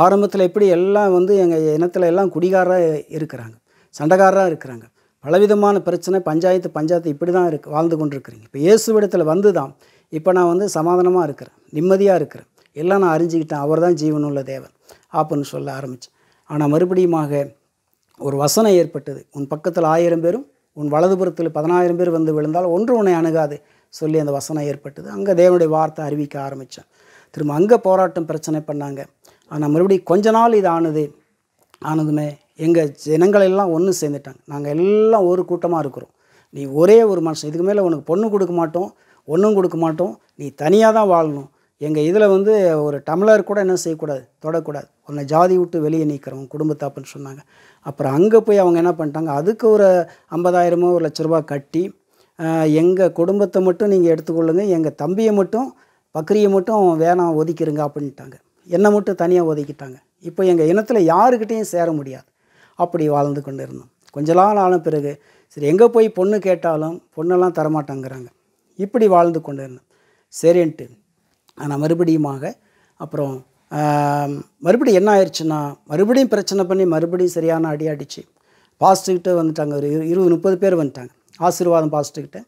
ஆரம்பத்தில் எப்படி எல்லாம் எங்கள் இனத்தில் எல்லாம் குடிகாரராக இருக்கிறாங்க, சண்டைக்காரராக இருக்கிறாங்க, பலவிதமான பிரச்சனை, பஞ்சாயத்து இப்படி தான் வாழ்ந்து கொண்டு இருக்கிறீங்க. இப்போ இயேசுவிடத்தில் வந்து தான் இப்போ நான் சமாதானமாக இருக்கிறேன், நிம்மதியாக இருக்கிறேன், எல்லாம் நான் அறிஞ்சிக்கிட்டேன், அவர் தான் ஜீவனுள்ள தேவன் அப்படின்னு சொல்ல ஆரம்பித்தேன். ஆனால் மறுபடியுமாக ஒரு வசனம் ஏற்பட்டது, உன் பக்கத்தில் 1000 பேரும் உன் வலதுபுறத்தில் 10000 பேர் விழுந்தால் ஒன்று உன்னை அணுகாது, சொல்லி அந்த வசனம் ஏற்பட்டது. அங்கே தேவனுடைய வார்த்தை அறிவிக்க ஆரம்பித்தேன். திரும்ப அங்கே போராட்டம் பிரச்சனை பண்ணாங்க. ஆனால் மறுபடியும் கொஞ்ச நாள் இது ஆனதுமே எங்கள் ஜனங்களெல்லாம் ஒன்று சேர்ந்துட்டாங்க. நாங்கள் எல்லாம் ஒரு கூட்டமாக இருக்கிறோம். நீ ஒரே ஒரு மனுஷன், இதுக்கு மேலே உனக்கு பொண்ணு கொடுக்க மாட்டோம், ஒன்றும் கொடுக்க மாட்டோம், நீ தனியாக தான் வாழணும். எங்கள் இதில் வந்து ஒரு டம்ளர் கூட என்ன செய்யக்கூடாது, தொடக்கூடாது, உன்னை ஜாதி விட்டு வெளியே நீக்கிறோம் குடும்பத்தை அப்படின்னு சொன்னாங்க. அப்புறம் அங்கே போய் அவங்க என்ன பண்ணிட்டாங்க, அதுக்கு ஒரு 50,000 1,00,000 கட்டி எங்கள் குடும்பத்தை மட்டும் நீங்கள் எடுத்துக்கொள்ளுங்க, எங்கள் தம்பியை மட்டும் பக்ரியை மட்டும் வேணாம் ஒதுக்கிடுங்க அப்படின்ட்டாங்க. என்னை மட்டும் தனியாக ஒதுக்கிட்டாங்க. இப்போ எங்கள் இனத்தில் யாருக்கிட்டேயும் சேர முடியாது. அப்படி வாழ்ந்து கொண்டு இருந்தோம். கொஞ்ச நாள் ஆன பிறகு சரி எங்கே போய் பொண்ணு கேட்டாலும் பொண்ணெல்லாம் தரமாட்டாங்கிறாங்க. இப்படி வாழ்ந்து கொண்டு இருந்தோம். சரின்ட்டு ஆனால் மறுபடியுமாக அப்புறம் மறுபடியும் என்ன ஆயிடுச்சுன்னா, மறுபடியும் பிரச்சனை பண்ணி மறுபடியும் சரியான அடி அடித்து பாஸ்ட்டுக்கிட்ட வந்துட்டாங்க. ஒரு 20-30 பேர் வந்துட்டாங்க. ஆசீர்வாதம் பாஸ்ட்டுக்கிட்ட,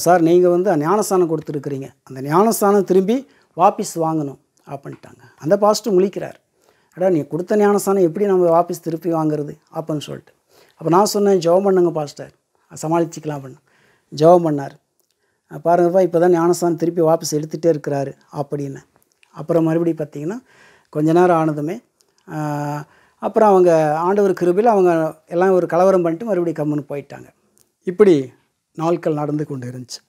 சார் நீங்கள் வந்து ஞானஸ்தானம் கொடுத்துருக்குறீங்க, அந்த ஞானஸ்தானம் திரும்பி வாபஸ் வாங்கணும் அப்படின்ட்டாங்க. அந்த பாஸ்ட்டு முழிக்கிறார், அடா நீ கொடுத்த ஞானஸ்தானம் எப்படி நம்ம வாபஸ் திருப்பி வாங்குறது அப்படின்னு சொல்லிட்டு. அப்போ நான் சொன்னேன், ஜெபம் பண்ணுங்க பாஸ்டர், சமாளிச்சிக்கலாம் அப்படின்னு. ஜெபம் பண்ணார். பாருங்கப்பா இப்போ தான் ஞானஸ்தானம் திருப்பி வாபஸ் எடுத்துகிட்டே இருக்கிறாரு அப்படின்னு. அப்புறம் மறுபடியும் பார்த்திங்கன்னா கொஞ்ச நேரம் ஆனதுமே அப்புறம் அவங்க ஆண்டவர் கிருபையில் அவங்க எல்லாம் ஒரு கலவரம் பண்ணிட்டு மறுபடியும் கம்முன்னு போயிட்டாங்க. இப்படி நாட்கள் நடந்து கொண்டு இருந்துச்சு.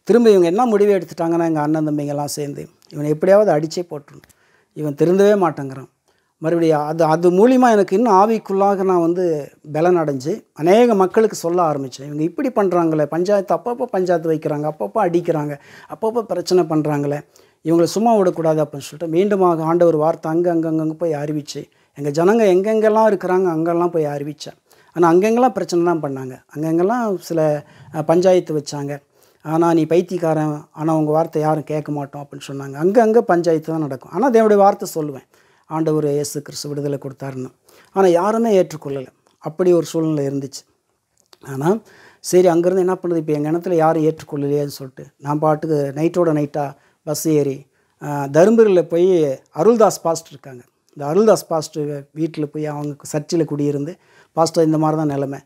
திரும்ப இவங்க என்ன முடிவு எடுத்துட்டாங்கன்னா, எங்கள் அண்ணன் தம்பிங்கெல்லாம் சேர்ந்து இவனை எப்படியாவது அடித்தே போட்டுருணும், இவன் திருந்தவே மாட்டேங்கிறான். மறுபடியும் அது மூலிமா எனக்கு இன்னும் ஆவிக்குள்ளாக நான் வந்து பலன் அடைஞ்சு அநேக மக்களுக்கு சொல்ல ஆரம்பித்தேன். இவங்க இப்படி பண்ணுறாங்களே, பஞ்சாயத்து அப்பப்போ பஞ்சாயத்து வைக்கிறாங்க, அப்பப்போ அடிக்கிறாங்க, அப்பப்போ பிரச்சனை பண்ணுறாங்களே, இவங்களை சும்மா விடக்கூடாது அப்படின்னு சொல்லிட்டு மீண்டுமாக ஆண்டவர் வார்த்தை அங்கங்கே போய் அறிவித்து எங்கள் ஜனங்க எங்கெங்கெல்லாம் இருக்கிறாங்க அங்கெல்லாம் போய் அறிவித்தேன். ஆனால் அங்கெங்கெல்லாம் பிரச்சனை தான் பண்ணாங்க, அங்கெங்கெல்லாம் சில பஞ்சாயத்து வச்சாங்க. ஆனால் நீ பைத்தியக்காரன், ஆனால் உங்கள் வார்த்தை யாரும் கேட்க மாட்டோம் அப்படின்னு சொன்னாங்க. அங்கங்கே பஞ்சாயத்து தான் நடக்கும். ஆனால் தேவனுடைய வார்த்தை சொல்லுவேன், ஆண்டவர் இயேசு கிறிஸ்து விடுதலை கொடுத்தாருன்னு. ஆனால் யாருமே ஏற்றுக்கொள்ளலை. அப்படி ஒரு சூழ்நிலை இருந்துச்சு. ஆனால் சரி அங்கேருந்து என்ன பண்ணுறது, இப்போ எங்கள் இனத்தில் யாரும் ஏற்றுக்கொள்ளலையேன்னு சொல்லிட்டு நான் பாட்டுக்கு நைட்டோட நைட்டாக பஸ் ஏறி தருமபுரியில் போய் அருள்தாஸ் பாஸ்டர் இருக்காங்க. இந்த அருள்தாஸ் பாஸ்டர் வீட்டில் போய் அவங்க சர்ச்சில் குடியிருந்து, பாஸ்டர் இந்த மாதிரி தான் நிலைமை,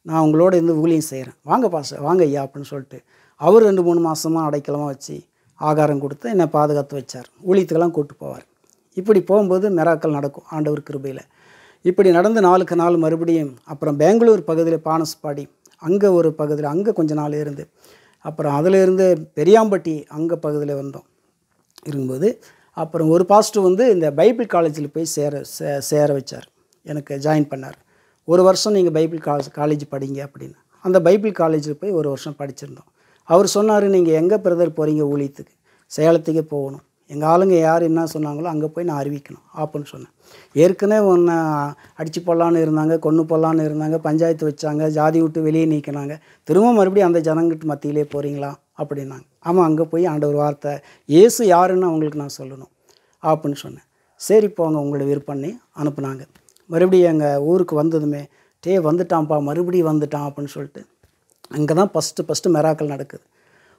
நான் உங்களோட இருந்து ஊழியம் செய்கிறேன், வாங்க பாஸ்டர் வாங்க ஐயா அப்படின்னு சொல்லிட்டு அவர் 2-3 மாதமாக அடைக்கலமாக வச்சு ஆகாரம் கொடுத்து என்னை பாதுகாத்து வச்சார். ஊழியத்துக்கெல்லாம் கூப்பிட்டு போவார். இப்படி போகும்போது மிராக்கள் நடக்கும் ஆண்டவர் கிருபையில். இப்படி நடந்து நாளுக்கு நாள் மறுபடியும் அப்புறம் பெங்களூர் பகுதியில் பானஸ்பாடி அங்கே ஒரு பகுதியில் அங்கே கொஞ்ச நாள் இருந்து அப்புறம் அதிலிருந்து பெரியாம்பட்டி அங்கே பகுதியில் வந்தோம். இருக்கும்போது அப்புறம் ஒரு பாஸ்டர் வந்து இந்த பைபிள் காலேஜில் போய் சேர வச்சார், எனக்கு ஜாயின் பண்ணார். 1 வருஷம் நீங்கள் பைபிள் காலேஜ் படிங்க அப்படின்னு. அந்த பைபிள் காலேஜில் போய் 1 வருஷம் படிச்சிருந்தோம். அவர் சொன்னார், நீங்கள் எங்கே பிரதர் போகிறீங்க ஊழியத்துக்கு, சேலத்துக்கே போகணும், எங்கள் ஆளுங்க யார் என்ன சொன்னாங்களோ அங்கே போய் நான் அறிவிக்கணும் அப்படின்னு சொன்னேன். ஏற்கனவே ஒன்று அடித்து போடலான்னு இருந்தாங்க, கொன்று போடலான்னு இருந்தாங்க, பஞ்சாயத்து வச்சாங்க, ஜாதி விட்டு வெளியே நீக்கினாங்க, திரும்ப மறுபடியும் அந்த ஜனங்கிட்ட மத்தியிலே போகிறீங்களா அப்படின்னாங்க. ஆமாம், அங்கே போய் ஆண்டவர் வார்த்தை இயேசு யாருன்னு அவங்களுக்கு நான் சொல்லணும் அப்படின்னு சொன்னேன். சரி போங்க உங்களோட விருப்பண்ணி அனுப்புனாங்க. மறுபடியும் எங்கள் ஊருக்கு வந்ததுமே வந்துட்டான்ப்பா, மறுபடியும் வந்துட்டான் அப்படின்னு சொல்லிட்டு அங்கே தான் ஃபஸ்ட்டு மிராக்கள் நடக்குது.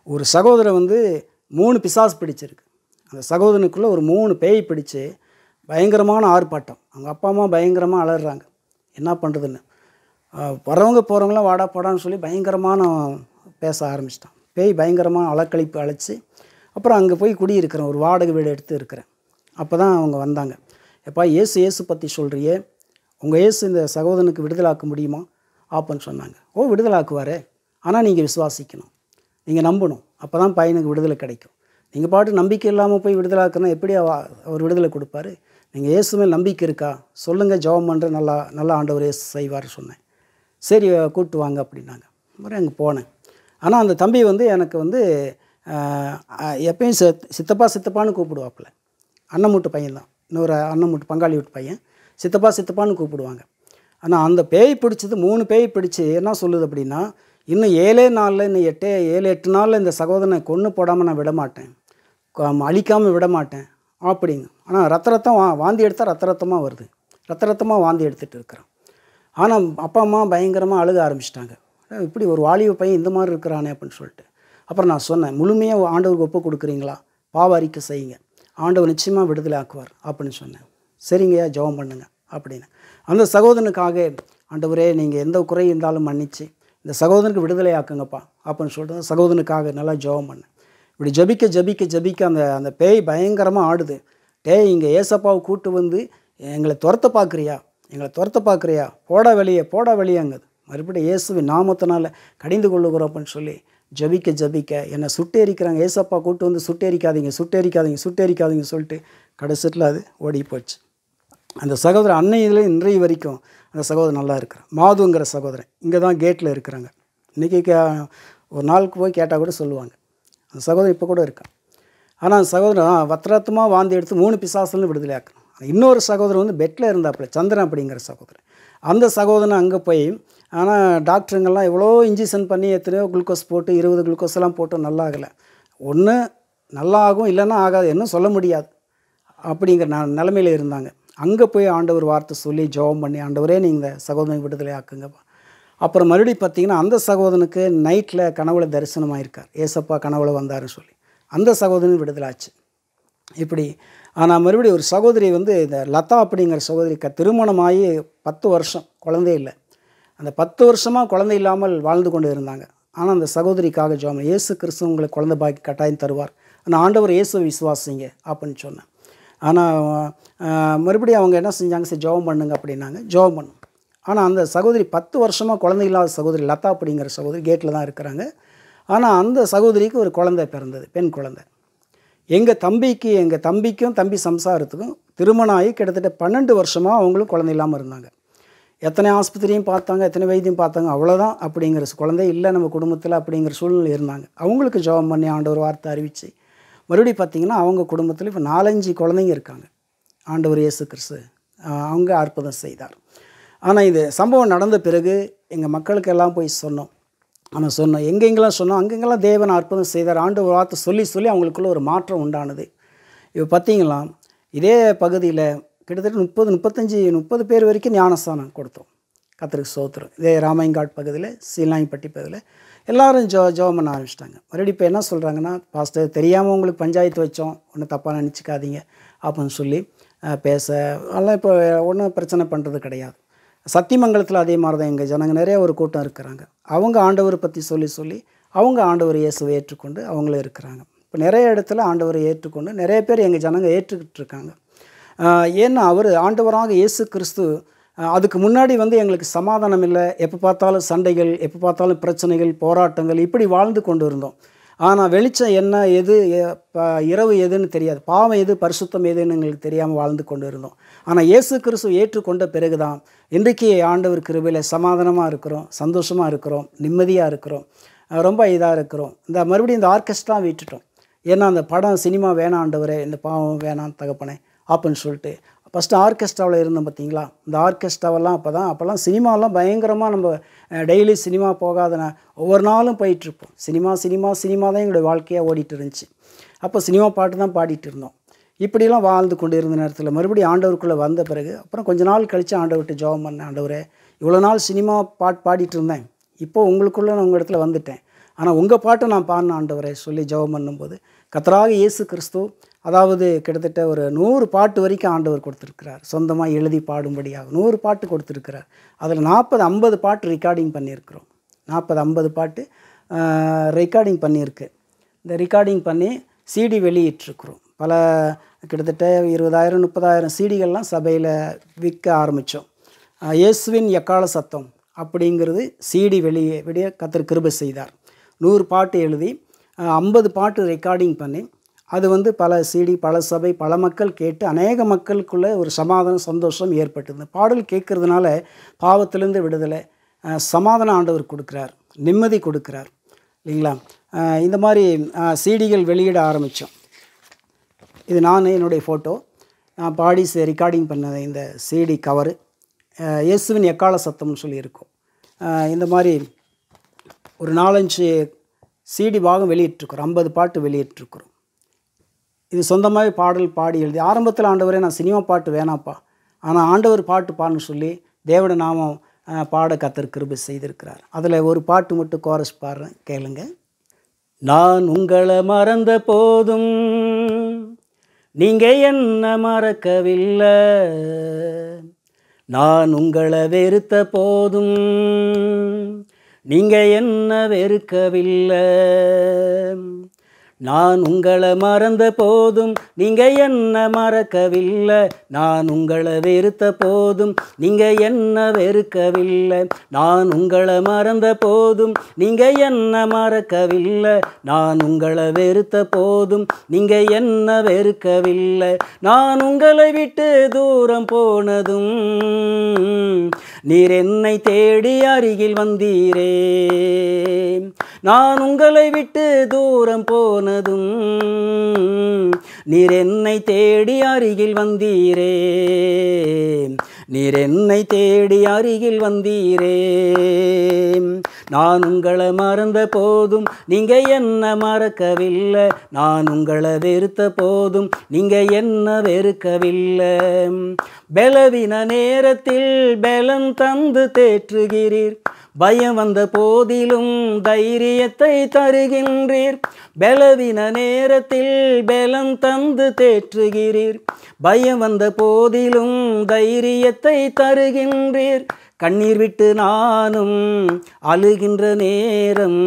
ஒரு சகோதரர் வந்து 3 பிசாசு பிடிச்சிருக்கு. அந்த சகோதரனுக்குள்ளே ஒரு 3 பேய் பிடிச்சு பயங்கரமான ஆர்ப்பாட்டம். அவங்க அப்பா அம்மா பயங்கரமாக அலறாங்க, என்ன பண்ணுறதுன்னு. வரவங்க போகிறவங்களாம் வாடா போடான்னு சொல்லி பயங்கரமான பேச ஆரம்பிச்சிட்டான். பேய் பயங்கரமான அலக்கழிப்பு அழைச்சி அப்புறம் அங்கே போய் குடியிருக்கிறேன், ஒரு வாடகை வீடு எடுத்து இருக்கிறேன். அப்போ தான் அவங்க வந்தாங்க, எப்பா இயேசு பற்றி சொல்கிறியே, உங்கள் இயேசு இந்த சகோதரனுக்கு விடுதலாக்க முடியுமா அப்படின்னு சொன்னாங்க. ஓ விடுதலாக்குவாரே, ஆனால் நீங்கள் விசுவாசிக்கணும், நீங்கள் நம்பணும், அப்போ தான் பையனுக்கு விடுதலை கிடைக்கும். நீங்கள் பாட்டு நம்பிக்கை இல்லாமல் போய் விடுதலாக்குனா எப்படி அவர் விடுதலை கொடுப்பாரு? நீங்கள் இயேசு மேல் நம்பிக்கை இருக்கா சொல்லுங்கள், ஜெபம் பண்ணுற நல்லா ஆண்டவர் இயேசு செய்வார் சொன்னேன். சரி கூப்பிட்டு வாங்க அப்படின்னாங்க. அப்புறம் அங்கே போனேன். ஆனால் அந்த தம்பி வந்து எனக்கு வந்து எப்பயும் சித்தப்பான்னு கூப்பிடுவாப்புல. அண்ணன் மூட்டு பையன் தான், இன்னொரு அண்ணன் மூட்டு பங்காளி வீட்டு பையன், சித்தப்பான்னு கூப்பிடுவாங்க. ஆனால் அந்த பேய் பிடிச்சது 3 பேய் பிடிச்சி என்ன சொல்லுது அப்படின்னா, இன்னும் 7 நாளில், இன்னும் 7-8 நாளில் இந்த சகோதரனை கொன்று போடாமல் நான் விட மாட்டேன், அழிக்காமல் விட மாட்டேன் அப்படிங்க. ஆனால் ரத்தம் வாந்தி எடுத்தால் ரத்தமாக வருது, ரத்தமாக வாந்தி எடுத்துகிட்டு இருக்கிறான். ஆனால் அப்பா அம்மா பயங்கரமாக அழுக ஆரம்பிச்சிட்டாங்க, இப்படி ஒரு வாலிப பையன் இந்த மாதிரி இருக்கிறானே அப்படின்னு சொல்லிட்டு. அப்புறம் நான் சொன்னேன், முழுமையாக ஆண்டவருக்கு ஒப்பு கொடுக்குறீங்களா, பாவ அறிக்கை செய்யுங்க, ஆண்டவர் நிச்சயமாக விடுதலை ஆக்குவார் அப்படின்னு சொன்னேன். சரிங்கய்யா ஜெபம் பண்ணுங்க அப்படின்னு. அந்த சகோதரனுக்காக, ஆண்டவரே நீங்கள் எந்த குறை இருந்தாலும் மன்னிச்சு இந்த சகோதரனுக்கு விடுதலை ஆக்குங்கப்பா அப்படின்னு சொல்லிட்டு சகோதரனுக்காக நல்லா ஜெபம் பண்ணேன். இப்படி ஜபிக்க அந்த பேய் பயங்கரமாக ஆடுது. டேய், இங்கே ஏசப்பாவை கூட்டு வந்து எங்களை துரத்த பார்க்குறியா, போடா வெளியேங்குது. மறுபடியும் இயேசுவின் நாமத்தினால கடிந்து கொள்ளுகிறோம் அப்படின்னு சொல்லி ஜபிக்க என்னை சுட்டெரிக்கிறாங்க. ஏசப்பா கூட்டு வந்து சுட்டெரிக்காதீங்க சொல்லிட்டு கடைசியில் அது ஓடி போச்சு. அந்த சகோதரன் அன்னையில இன்றைய வரைக்கும் அந்த சகோதரன் நல்லா இருக்கிறான். மாதுங்கிற சகோதரன் இங்கே தான் கேட்டில் இருக்கிறாங்க. இன்றைக்கி ஒரு நாளுக்கு போய் கேட்டால் கூட சொல்லுவாங்க. அந்த சகோதரன் இப்போ கூட இருக்கான். ஆனால் அந்த சகோதரன் வத்திரத்தமாக வாந்தி எடுத்து 3 பிசாசுன்னு விடுதலை ஆக்கணும். இன்னொரு சகோதரன் வந்து பெட்டில் இருந்தாப்புல, சந்திரன் அப்படிங்கிற சகோதரன். அந்த சகோதரன் அங்கே போய், ஆனால் டாக்டருங்கெல்லாம் எவ்வளோ இன்ஜெக்ஷன் பண்ணி எத்தனையோ குளுக்கோஸ் போட்டு 20 குளுக்கோஸ்லாம் போட்டு நல்லா ஆகலை. ஒன்று நல்லா ஆகும், இல்லைன்னா ஆகாது, இன்னும் சொல்ல முடியாது அப்படிங்கிற நிலமையில் இருந்தாங்க. அங்கே போய் ஆண்டவர் வார்த்தை சொல்லி ஜெபம் பண்ணி, ஆண்டவரே நீங்கள் இந்த சகோதரனை விடுதலை ஆக்குங்கப்பா. அப்புறம் மறுபடியும் பார்த்திங்கன்னா அந்த சகோதரனுக்கு நைட்டில் கனவுல தரிசனமாயிருக்கார். ஏசப்பா கனவுல வந்தாருன்னு சொல்லி அந்த சகோதரன் விடுதலை ஆச்சு. இப்படி. ஆனால் மறுபடியும் ஒரு சகோதரி வந்து இந்த லதா அப்படிங்கிற சகோதரி திருமணமாகி 10 வருஷம் குழந்தை இல்லை. அந்த 10 வருஷமாக குழந்தை இல்லாமல் வாழ்ந்து கொண்டு இருந்தாங்க. ஆனால் அந்த சகோதரிக்காக ஜெபம், இயேசு கிறிஸ்து உங்களுக்கு குழந்தை பாக்கி கட்டாயம் தருவார், ஆனால் ஆண்டவர் இயேசுவை விசுவாசிங்க அப்படின்னு சொன்னேன். ஆனால் மறுபடியும் அவங்க என்ன செஞ்சாங்க, சரி ஜெபம் பண்ணுங்க அப்படின்னாங்க. ஜெபம் பண்ணும். ஆனால் அந்த சகோதரி 10 வருஷமாக குழந்தை இல்லாத சகோதரி லதா அப்படிங்கிற சகோதரி கேட்டில் தான் இருக்கிறாங்க. ஆனால் அந்த சகோதரிக்கு ஒரு குழந்தை பிறந்தது, பெண் குழந்தை. எங்கள் தம்பிக்கும் தம்பி சம்சாரத்துக்கும் திருமணம் ஆகி கிட்டத்தட்ட 12 வருஷமாக அவங்களும் குழந்தை இல்லாமல் இருந்தாங்க. எத்தனை ஆஸ்பத்திரியும் பார்த்தாங்க, எத்தனை வைத்தியம் பார்த்தாங்க, அவ்வளோதான் அப்படிங்கிற குழந்தை இல்லை நம்ம குடும்பத்தில் அப்படிங்கிற சூழ்நிலை இருந்தாங்க. அவங்களுக்கு ஜெபம் பண்ணி ஆண்டவர் வார்த்தை அறிவித்து மறுபடியும் பார்த்திங்கன்னா அவங்க குடும்பத்தில் இப்போ 4-5 குழந்தைங்க இருக்காங்க. ஆண்டவர் இயேசு கிறிஸ்து அவங்க அற்புதம் செய்தார். ஆனால் இது சம்பவம் நடந்த பிறகு எங்கள் மக்களுக்கு எல்லாம் போய் சொன்னோம். எங்கெங்கெல்லாம் சொன்னோம், அங்கெங்கெல்லாம் தேவன் அற்புதம் செய்தார். ஆண்டவர் வார்த்தை சொல்லி அவங்களுக்குள்ள ஒரு மாற்றம் உண்டானது. இப்போ பார்த்திங்களா, இதே பகுதியில் கிட்டத்தட்ட 30 பேர் வரைக்கும் ஞானஸ்தானம் கொடுத்தோம். கர்த்தருக்கு ஸ்தோத்திரம். இதே ராமையங்காட் பகுதியில், சீலாயப்பட்டி பகுதியில் எல்லோரும் ஜெபம் பண்ண ஆரம்பிச்சிட்டாங்க. மறுபடியும் இப்போ என்ன சொல்கிறாங்கன்னா, பாஸ்டர் தெரியாமல் உங்களுக்கு பஞ்சாயத்து வச்சோம், ஒன்றும் தப்பாக நினச்சிக்காதீங்க அப்படின்னு சொல்லி பேச எல்லாம் இப்போ ஒன்றும் பிரச்சனை பண்ணுறது கிடையாது. சத்தியமங்கலத்தில் அதே மாதிரி தான் எங்கள் ஜனங்க நிறைய ஒரு கூட்டம் இருக்கிறாங்க. அவங்க ஆண்டவரை பற்றி சொல்லி அவங்க ஆண்டவர் இயேசுவை ஏற்றுக்கொண்டு அவங்களும் இருக்கிறாங்க. இப்போ நிறைய இடத்துல ஆண்டவரை ஏற்றுக்கொண்டு நிறைய பேர் எங்கள் ஜனங்க ஏற்றுக்கிட்டு இருக்காங்க. ஏன்னா அவர் ஆண்டவராக இயேசு கிறிஸ்து அதுக்கு முன்னாடி வந்து எங்களுக்கு சமாதானம் இல்லை, எப்போ பார்த்தாலும் சண்டைகள், எப்போ பார்த்தாலும் பிரச்சனைகள், போராட்டங்கள், இப்படி வாழ்ந்து கொண்டு இருந்தோம். ஆனால் வெளிச்சம் என்ன, எது இரவு எதுன்னு தெரியாது, பாவம் எது பரிசுத்தம் எதுன்னு எங்களுக்கு தெரியாமல் வாழ்ந்து கொண்டு இருந்தோம். ஆனால் இயேசு கிறிஸ்து ஏற்றுக்கொண்ட பிறகு தான் இன்றைக்கு ஆண்டவர் கிருபையில் சமாதானமாக இருக்கிறோம், சந்தோஷமாக இருக்கிறோம், நிம்மதியாக இருக்கிறோம், ரொம்ப இதாக இருக்கிறோம். மறுபடியும் இந்த ஆர்கெஸ்ட்ரா விட்டுட்டோம். ஏன்னா அந்த படம் சினிமா வேணாம் ஆண்டவரே, இந்த பாவம் வேணாம் தகப்பனே அப்படின்னு சொல்லிட்டு ஃபஸ்ட்டு ஆர்கெஸ்ட்ராவில் இருந்தோம் பார்த்தீங்களா. இந்த ஆர்கெஸ்ட்ராவெல்லாம் அப்போல்லாம் சினிமாவெல்லாம் பயங்கரமாக நம்ம டெய்லி சினிமா போகாத ஒவ்வொரு நாளும் போயிட்டுருப்போம். சினிமா தான் எங்களுடைய வாழ்க்கையாக ஓடிட்டு இருந்துச்சு. அப்போ சினிமா பாட்டு தான் பாடிட்டு இருந்தோம். இப்படிலாம் வாழ்ந்து கொண்டு இருந்த நேரத்தில் மறுபடியும் ஆண்டவருக்குள்ளே வந்த பிறகு அப்புறம் கொஞ்ச நாள் கழித்து ஆண்டவர்கிட்ட ஜெபம் பண்ணேன். ஆண்டவரே, இவ்வளோ நாள் சினிமா பாடிட்டு இருந்தேன், இப்போது உங்களுக்குள்ளே நான் உங்கள் இடத்துல வந்துட்டேன், ஆனால் உங்கள் பாட்டை நான் பாடின ஆண்டவரே சொல்லி ஜெபம் பண்ணும்போது கர்த்தராக இயேசு கிறிஸ்து அதாவது கிட்டத்தட்ட ஒரு 100 பாட்டு வரைக்கும் ஆண்டவர் கொடுத்துருக்கிறார். சொந்தமாக எழுதி பாடும்படியாக 100 பாட்டு கொடுத்துருக்கிறார். அதில் 40-50 பாட்டு ரெக்கார்டிங் பண்ணியிருக்கிறோம். 40-50 பாட்டு ரெக்கார்டிங் பண்ணியிருக்கு. இந்த ரெக்கார்டிங் பண்ணி சிடி வெளியிட்டிருக்கிறோம். பல கிட்டத்தட்ட 20,000-30,000 சிடிகள்லாம் சபையில் விற்க ஆரம்பித்தோம். இயேசுவின் எக்கால சத்தம் அப்படிங்கிறது சிடி வெளியே கர்த்தர் கிருபை செய்தார். 100 பாட்டு எழுதி 50 பாட்டு ரெக்கார்டிங் பண்ணி அது வந்து பல சிடி, பல சபை, பல மக்கள் கேட்டு அநேக மக்களுக்குள்ளே ஒரு சமாதானம், சந்தோஷம் ஏற்பட்டது. பாடல் கேட்குறதுனால பாவத்திலேருந்து விடுதலை, சமாதானம் ஆண்டவர் கொடுக்குறார், நிம்மதி கொடுக்குறார் இல்லைங்களா. இந்த மாதிரி சிடிகள் வெளியிட ஆரம்பித்தோம். இது என்னுடைய ஃபோட்டோ, நான் பாடி ரெக்கார்டிங் பண்ண இந்த சிடி கவரு இயேசுவின் எக்கால சத்தம்னு சொல்லியிருக்கோம். இந்த மாதிரி ஒரு 4-5 சிடி பாகம் வெளியிட்டிருக்கிறோம். 50 பாட்டு வெளியிட்டிருக்கிறோம். இது சொந்தமாகவே பாடல் பாடி எழுதி ஆரம்பத்தில் ஆண்டவரே நான் சினிமா பாட்டு வேணாப்பா, ஆனால் ஆண்டவர் பாட்டு பாடுன்னு சொல்லி தேவனுடைய நாமம் பாட கர்த்தர் கிருபை செய்திருக்கிறார். அதில் ஒரு பாட்டு மட்டும் கோரஸ் பாடுறேன், கேளுங்க. நான் உங்களை மறந்த போதும் நீங்கள் என்ன மறக்கவில்லை, நான் உங்களை வெறுத்த போதும் நீங்கள் என்ன வெறுக்கவில்லை. நான் உங்களை மறந்த போதும் நீங்கள் என்ன மறக்கவில்லை. நான் உங்களை வெறுத்த போதும் நீங்கள் என்ன வெறுக்கவில்லை. நான் உங்களை மறந்த போதும் நீங்கள் என்ன மறக்கவில்லை. நான் உங்களை வெறுத்த போதும் நீங்கள் என்ன வெறுக்கவில்லை. நான் உங்களை விட்டு தூரம் போனதும் நீர் என்னை தேடி அருகில் வந்தீரே. நான் உங்களை விட்டு தூரம் போனதும் நீர் என்னை தேடி அருகில் வந்தீரே. நீர் என்னை தேடி அருகில் வந்தீரே. நான் உங்களை மறந்த போதும் நீங்கள் என்ன மறக்கவில்லை. நான் உங்களை வெறுத்த போதும் நீங்கள் என்ன வெறுக்கவில்லை. பலவீன நேரத்தில் பலம் தந்து தேற்றுகிறீர். பயம் வந்த போதிலும் தைரியத்தை தருகின்றீர். பலவீன நேரத்தில் பலம் தந்து தேற்றுகிறீர். பயம் வந்த போதிலும் தைரியத்தை தருகின்றீர். கண்ணீர் விட்டு நானும் அழுகின்ற நேரம்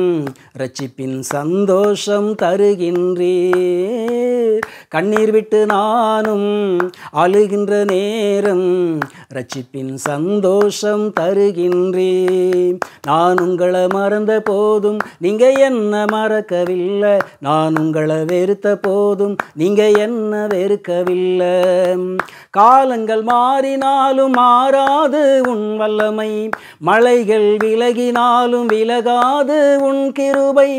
இரட்சிப்பின் சந்தோஷம் தருகின்றீர். கண்ணீர் விட்டு நானும் அழுகின்ற நேரம் இரட்சிப்பின் சந்தோஷம் தருகின்றீர். நான் உங்களை மறந்த போதும் நீங்கள் என்ன மறக்கவில்லை. நான் உங்களை வெறுத்த போதும் நீங்கள் என்ன வெறுக்கவில்லை. காலங்கள் மாறினாலும் மாறாது உன் வல்லமை. மலைகள் விலகினாலும் விலகாது உன் கிருபை.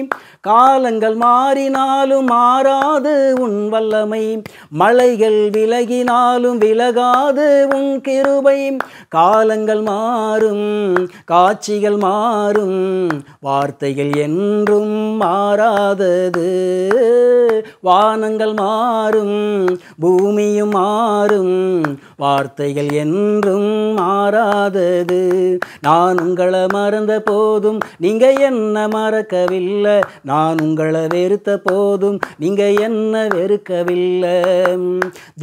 காலங்கள் மாறினாலும் மாறாது உன் வல்லமை. மலைகள் விலகினாலும் விலகாது உன் கிருபை. காலங்கள் மாறும், காட்சிகள் மாறும், வார்த்தைகள் என்றும் மாறாதது. வானங்கள் மாறும், பூமியும் மாறும், வார்த்தைகள் என்றும் மாறாதது. நான் உங்களை மறந்த போதும் நீங்கள் என்ன மறக்கவில்லை. நான் உங்களை வெறுத்த போதும் நீங்கள் என்ன வெறுக்கவில்லை.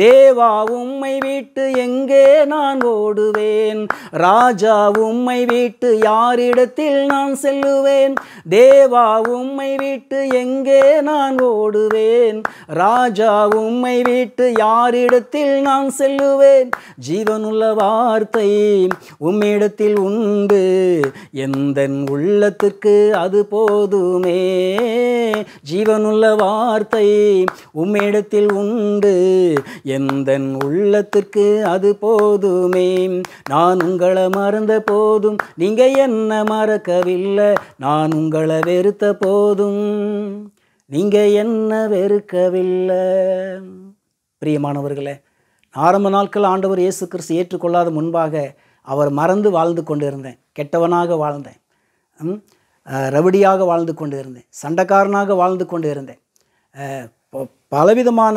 தேவா உம்மை விட்டு எங்கே நான் ஓடுவேன். ராஜா உம்மை விட்டு யாரிடத்தில் நான் செல்லுவேன். தேவா உம்மை விட்டு எங்கே நான் ஓடுவேன். ராஜா உம்மை விட்டு யாரிடத்தில் நான் செல்லுவேன். ஜீவனுள்ள வார்த்தை உம்மிடத்தில் உண்டு. எந்தன் உள்ளத்துக்கு அது போதுமே. ஜீவனுள்ள வார்த்தை உம்மிடத்தில் உண்டு. எந்தன் உள்ளத்துக்கு அது போதுமே. நான் உங்களை மறந்த போதும் நீங்கள் என்ன மறக்கவில்லை. நான் உங்களை வெறுத்த போதும் நீங்கள் என்ன வெறுக்கவில்லை. பிரியமானவர்களே, ஆரம்ப நாட்கள் ஆண்டவர் இயேசு கிறிஸ்து ஏற்றுக்கொள்ளாத முன்பாக அவர் மறந்து வாழ்ந்து கொண்டிருந்தேன். கெட்டவனாக வாழ்ந்தேன். ரவுடியாக வாழ்ந்து கொண்டு இருந்தேன். சண்டைக்காரனாக வாழ்ந்து கொண்டு இருந்தேன். பலவிதமான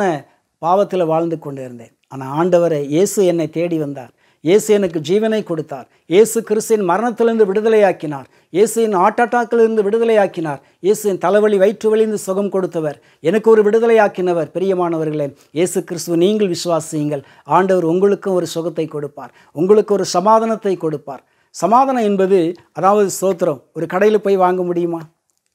பாவத்தில் வாழ்ந்து கொண்டு இருந்தேன். ஆனால் ஆண்டவரை இயேசு என்னை தேடி வந்தார். இயேசு எனக்கு ஜீவனை கொடுத்தார். இயேசு கிறிஸ்துவின் மரணத்திலிருந்து விடுதலையாக்கினார். இயேசுவின் ஆட்டாட்டாக்களிலிருந்து விடுதலையாக்கினார். இயேசுவின் தலைவலி வயிற்று வலிந்து சுகம் கொடுத்தவர், எனக்கு ஒரு விடுதலையாக்கினவர். பிரியமானவர்களே, இயேசு கிறிஸ்துவ நீங்கள் விசுவாசியுங்கள். ஆண்டவர் உங்களுக்கும் ஒரு சுகத்தை கொடுப்பார். உங்களுக்கு ஒரு சமாதானத்தை கொடுப்பார். சமாதானம் என்பது, அதாவது ஸ்தோத்திரம், ஒரு கடையில் போய் வாங்க முடியுமா?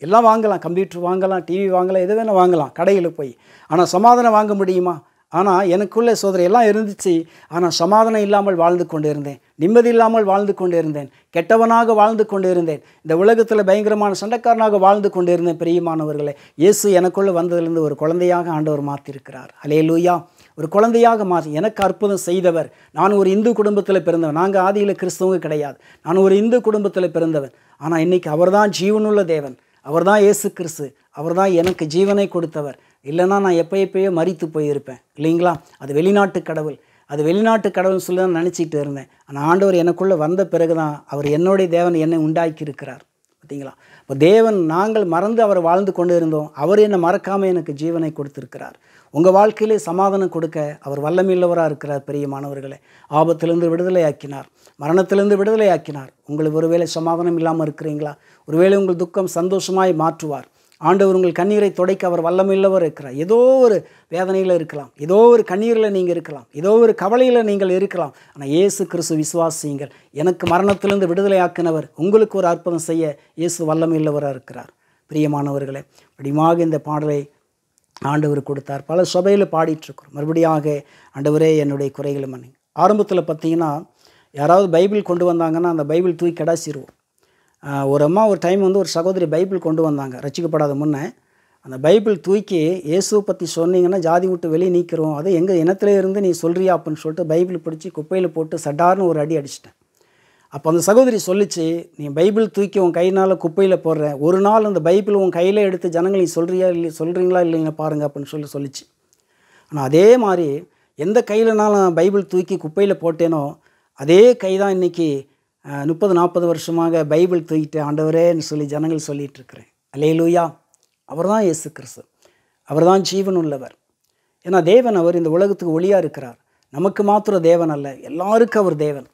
எல்லாம் வாங்கலாம். கம்ப்யூட்டர் வாங்கலாம், டிவி வாங்கலாம், எது வேணால் வாங்கலாம் கடையில் போய். ஆனால் சமாதானம் வாங்க முடியுமா? ஆனால் எனக்குள்ளே சோதனை எல்லாம் இருந்துச்சு. ஆனால் சமாதானம் இல்லாமல் வாழ்ந்து கொண்டு இருந்தேன். நிம்மதி இல்லாமல் வாழ்ந்து கொண்டு இருந்தேன். கெட்டவனாக வாழ்ந்து கொண்டு இருந்தேன். இந்த உலகத்தில் பயங்கரமான சண்டைக்காரனாக வாழ்ந்து கொண்டு இருந்தேன். பிரியமானவர்களே, இயேசு எனக்குள்ளே வந்ததிலிருந்து ஒரு குழந்தையாக ஆண்டவர் மாற்றிருக்கிறார். அல்லேலூயா. ஒரு குழந்தையாக மாற்றி எனக்கு அற்புதம் செய்தவர். நான் ஒரு இந்து குடும்பத்தில் பிறந்தவன். நாங்கள் ஆதியில் கிறிஸ்தவங்க கிடையாது. நான் ஒரு இந்து குடும்பத்தில் பிறந்தவன். ஆனால் இன்றைக்கி அவர்தான் ஜீவனுள்ள தேவன். அவர்தான் இயேசு கிறிஸ்து. அவர்தான் எனக்கு ஜீவனை கொடுத்தவர். இல்லைன்னா நான் எப்பயோ மரித்து போயிருப்பேன் இல்லைங்களா? அது வெளிநாட்டு கடவுள். அது வெளிநாட்டு கடவுள்னு சொல்லி தான் நினச்சிக்கிட்டு இருந்தேன். ஆனால் ஆண்டவர் எனக்குள்ளே வந்த பிறகு தான் அவர் என்னுடைய தேவன் என்னை உண்டாக்கி இருக்கிறார். பார்த்தீங்களா? இப்போ தேவன், நாங்கள் மறந்து அவர் வாழ்ந்து கொண்டு இருந்தோம். அவர் என்னை மறக்காமல் எனக்கு ஜீவனை கொடுத்துருக்கிறார். உங்கள் வாழ்க்கையிலே சமாதானம் கொடுக்க அவர் வல்லமையுள்ளவராக இருக்கிறார். பிரியமானவர்களே, ஆபத்திலிருந்து விடுதலையாக்கினார், மரணத்திலிருந்து விடுதலையாக்கினார். உங்களுக்கு ஒருவேளை சமாதானம் இல்லாமல் இருக்கிறீங்களா? ஒருவேளை உங்கள் துக்கம் சந்தோஷமாய் மாற்றுவார். ஆண்டவர் உங்கள் கண்ணீரை துடைக்க அவர் வல்லமையுள்ளவர் இருக்கிறார். ஏதோ ஒரு வேதனையில் இருக்கலாம், ஏதோ ஒரு கண்ணீரில் நீங்கள் இருக்கலாம், ஏதோ ஒரு கவலையில் நீங்கள் இருக்கலாம். ஆனால் இயேசு கிறிஸ்து விசுவாசியுங்கள். எனக்கு மரணத்திலிருந்து விடுதலையாக்கினவர் உங்களுக்கு ஒரு அற்புதம் செய்ய இயேசு வல்லமையுள்ளவராக இருக்கிறார். பிரியமானவர்களே, இப்படியாக இந்த பாடலை ஆண்டவர் கொடுத்தார். பல சபையில் பாடிட்டுருக்கிறோம். மறுபடியாக ஆண்டவரே என்னுடைய குறைகளை மன்னி. ஆரம்பத்தில் பார்த்தீங்கன்னா யாராவது பைபிள் கொண்டு வந்தாங்கன்னா அந்த பைபிள் தூக்கி கடாசிடுவோம். ஒரு அம்மா ஒரு டைம் வந்து ஒரு சகோதரி பைபிள் கொண்டு வந்தாங்க ரட்சிக்கப்படாத முன்னே. அந்த பைபிள் தூக்கி இயேசுவை பற்றி சொன்னீங்கன்னா ஜாதி விட்டு வெளியே நீக்கிறோம், அது எங்கள் இனத்துல இருந்து நீ சொல்கிறியா அப்படின்னு சொல்லிட்டு பைபிள் பிடிச்சி குப்பையில் போட்டு சட்டார்னு ஒரு அடி அடிச்சிட்டேன். அப்போ அந்த சகோதரி சொல்லிச்சு, நீ பைபிள் தூக்கி உன் கையினால் குப்பையில் போடுற, ஒரு நாள் அந்த பைபிள் உன் கையில் எடுத்து ஜனங்கள் நீ சொல்கிறீங்களா இல்லைங்க பாருங்கள் அப்படின்னு சொல்லிச்சு. ஆனால் அதே மாதிரி எந்த கையிலனாலும் நான் பைபிள் தூக்கி குப்பையில் போட்டேனோ அதே கை தான் இன்றைக்கி 30-40 வருஷமாக பைபிள் தூக்கிட்டு ஆண்டவரேன்னு சொல்லி ஜனங்கள் சொல்லிகிட்டு இருக்கிறேன். அல்லேலூயா. அவர் தான் இயேசு கிறிஸ்து, அவர் தான் ஜீவன் உள்ளவர். ஏன்னா தேவன் அவர் இந்த உலகத்துக்கு ஒளியாக இருக்கிறார். நமக்கு மாத்திரம் தேவன் அல்ல, எல்லாருக்கும் அவர் தேவன்.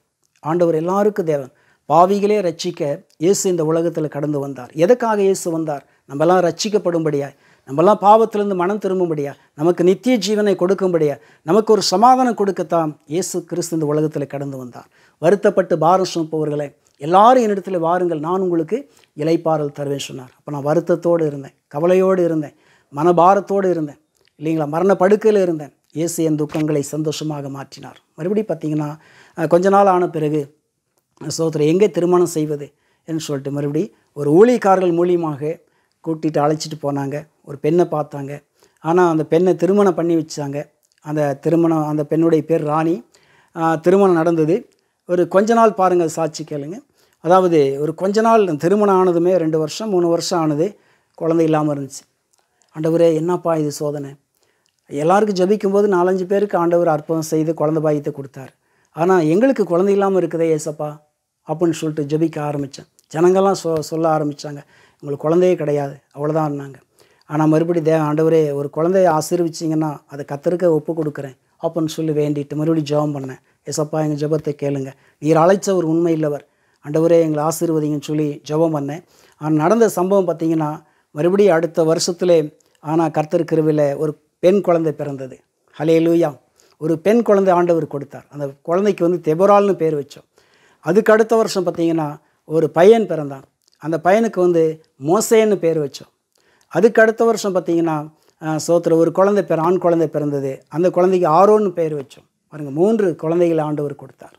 ஆண்டவர் எல்லாருக்கும் தேவன். பாவிகளே ரட்சிக்க இயேசு இந்த உலகத்தில் கடந்து வந்தார். எதுக்காக இயேசு வந்தார்? நம்மெல்லாம் ரட்சிக்கப்படும்படியா, நம்மெல்லாம் பாவத்திலிருந்து மனம் திரும்பும்படியா, நமக்கு நித்திய ஜீவனை கொடுக்கும்படியா, நமக்கு ஒரு சமாதானம் கொடுக்கத்தான் இயேசு கிறிஸ்து இந்த உலகத்தில் கடந்து வந்தார். வருத்தப்பட்டு பாரம் சுமப்பவர்களே எல்லாரும் என்னிடத்தில் வாருங்கள், நான் உங்களுக்கு இளைப்பாறல் தருவேன் சொன்னார். அப்போ நான் வருத்தத்தோடு இருந்தேன், கவலையோடு இருந்தேன், மனபாரத்தோடு இருந்தேன் இல்லைங்களா, மரண படுக்கையில் இருந்தேன். இயேசு என் துக்கங்களை சந்தோஷமாக மாற்றினார். மறுபடியும் பார்த்திங்கன்னா கொஞ்ச நாள் ஆன பிறகு சோதரர் எங்கே திருமணம் செய்வது என்று சொல்லிட்டு மறுபடி ஒரு ஊழியக்காரர்கள் மூலியமாக கூட்டிகிட்டு அழைச்சிட்டு போனாங்க. ஒரு பெண்ணை பார்த்தாங்க. ஆனால் அந்த பெண்ணை திருமணம் பண்ணி வச்சாங்க. அந்த பெண்ணுடைய பேர் ராணி. திருமணம் நடந்தது. ஒரு கொஞ்ச நாள் பாருங்கள், சாட்சி கேளுங்க. அதாவது ஒரு கொஞ்ச நாள் திருமணம் ஆனதுமே 2 வருஷம் 3 வருஷம் ஆனது, குழந்தை இல்லாமல் இருந்துச்சு. ஆண்டவரே என்னப்பா இது சோதனை. எல்லாருக்கும் ஜபிக்கும்போது 4-5 பேருக்கு ஆண்டவர் அற்புதம் செய்து குழந்தை பாக்கியத்தை கொடுத்தார். ஆனால் எங்களுக்கு குழந்தை இல்லாமல் இருக்குதே ஏசப்பா அப்படின்னு சொல்லிட்டு ஜபிக்க ஆரம்பித்தேன். ஜனங்கள்லாம் சொல்ல ஆரம்பித்தாங்க, உங்களுக்கு குழந்தையே கிடையாது, அவ்வளோதான்னாங்க. ஆனால் மறுபடி ஆண்டவரே ஒரு குழந்தைய ஆசீர்விச்சிங்கன்னா அதை கர்த்தருக்கு ஒப்பு கொடுக்குறேன் அப்படின்னு சொல்லி வேண்டிட்டு மறுபடியும் ஜெபம் பண்ணேன். ஏசப்பா எங்கள் ஜெபத்தை கேளுங்க, நீர் அழைச்ச ஒரு உண்மை இல்லவர், ஆண்டவரே எங்களை ஆசீர்வதிங்கன்னு சொல்லி ஜெபம் பண்ணேன். ஆனால் நடந்த சம்பவம் பார்த்திங்கன்னா மறுபடியும் அடுத்த வருஷத்துலே ஆனால் கர்த்தர் கிருபையில் ஒரு பெண் குழந்தை பிறந்தது. ஹல்லேலூயா. ஒரு பெண் குழந்தை ஆண்டவர் கொடுத்தார். அந்த குழந்தைக்கு வந்து தெபொரால்னு பேர் வச்சோம். அதுக்கு அடுத்த வருஷம் பார்த்திங்கன்னா ஒரு பையன் பிறந்தான். அந்த பையனுக்கு வந்து மோசேன்னு பேர் வச்சோம். அதுக்கு அடுத்த வருஷம் பார்த்திங்கன்னா ஒரு குழந்தை ஆண் குழந்தை பிறந்தது. அந்த குழந்தைக்கு ஆரோன்னு பேர் வச்சோம். பாருங்கள், 3 குழந்தைகளை ஆண்டவர் கொடுத்தார்.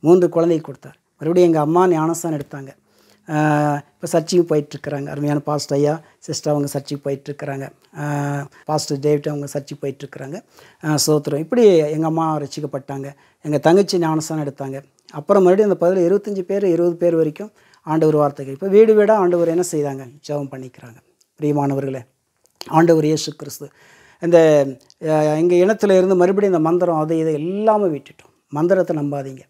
3 குழந்தைக்கு கொடுத்தார். மறுபடியும் எங்கள் அம்மா ஞானஸ்தானம் எடுத்தாங்க. இப்போ சர்ச்சுக்கு போயிட்டுருக்குறாங்க. அருமையான பாஸ்டர் ஐயா சிஸ்டர் அவங்க சர்ச்சுக்கு போயிட்டுருக்குறாங்க. பாஸ்டர் டேவிட் அவங்க சர்ச்சுக்கு போயிட்டுருக்குறாங்க. சோத்திரம். இப்படி எங்கள் அம்மா ரசிக்கப்பட்டாங்க. எங்கள் தங்கச்சி ஞானஸ்தானம் எடுத்தாங்க. அப்புறம் மறுபடியும் அந்த 25 பேர் 20 பேர் வரைக்கும் ஆண்டவர் வார்த்தைகள் இப்போ வீடு வீடாக ஆண்டவர் என்ன செய்தாங்க, ஜெபம் பண்ணிக்கிறாங்க. பிரியமானவர்களே, ஆண்டவர் இயேசு கிறிஸ்து இந்த எங்கள் இனத்தில் இருந்து மறுபடியும் இந்த மந்திரம் அதை இதை எல்லாமே விட்டுட்டோம். மந்திரத்தை நம்பாதீங்க.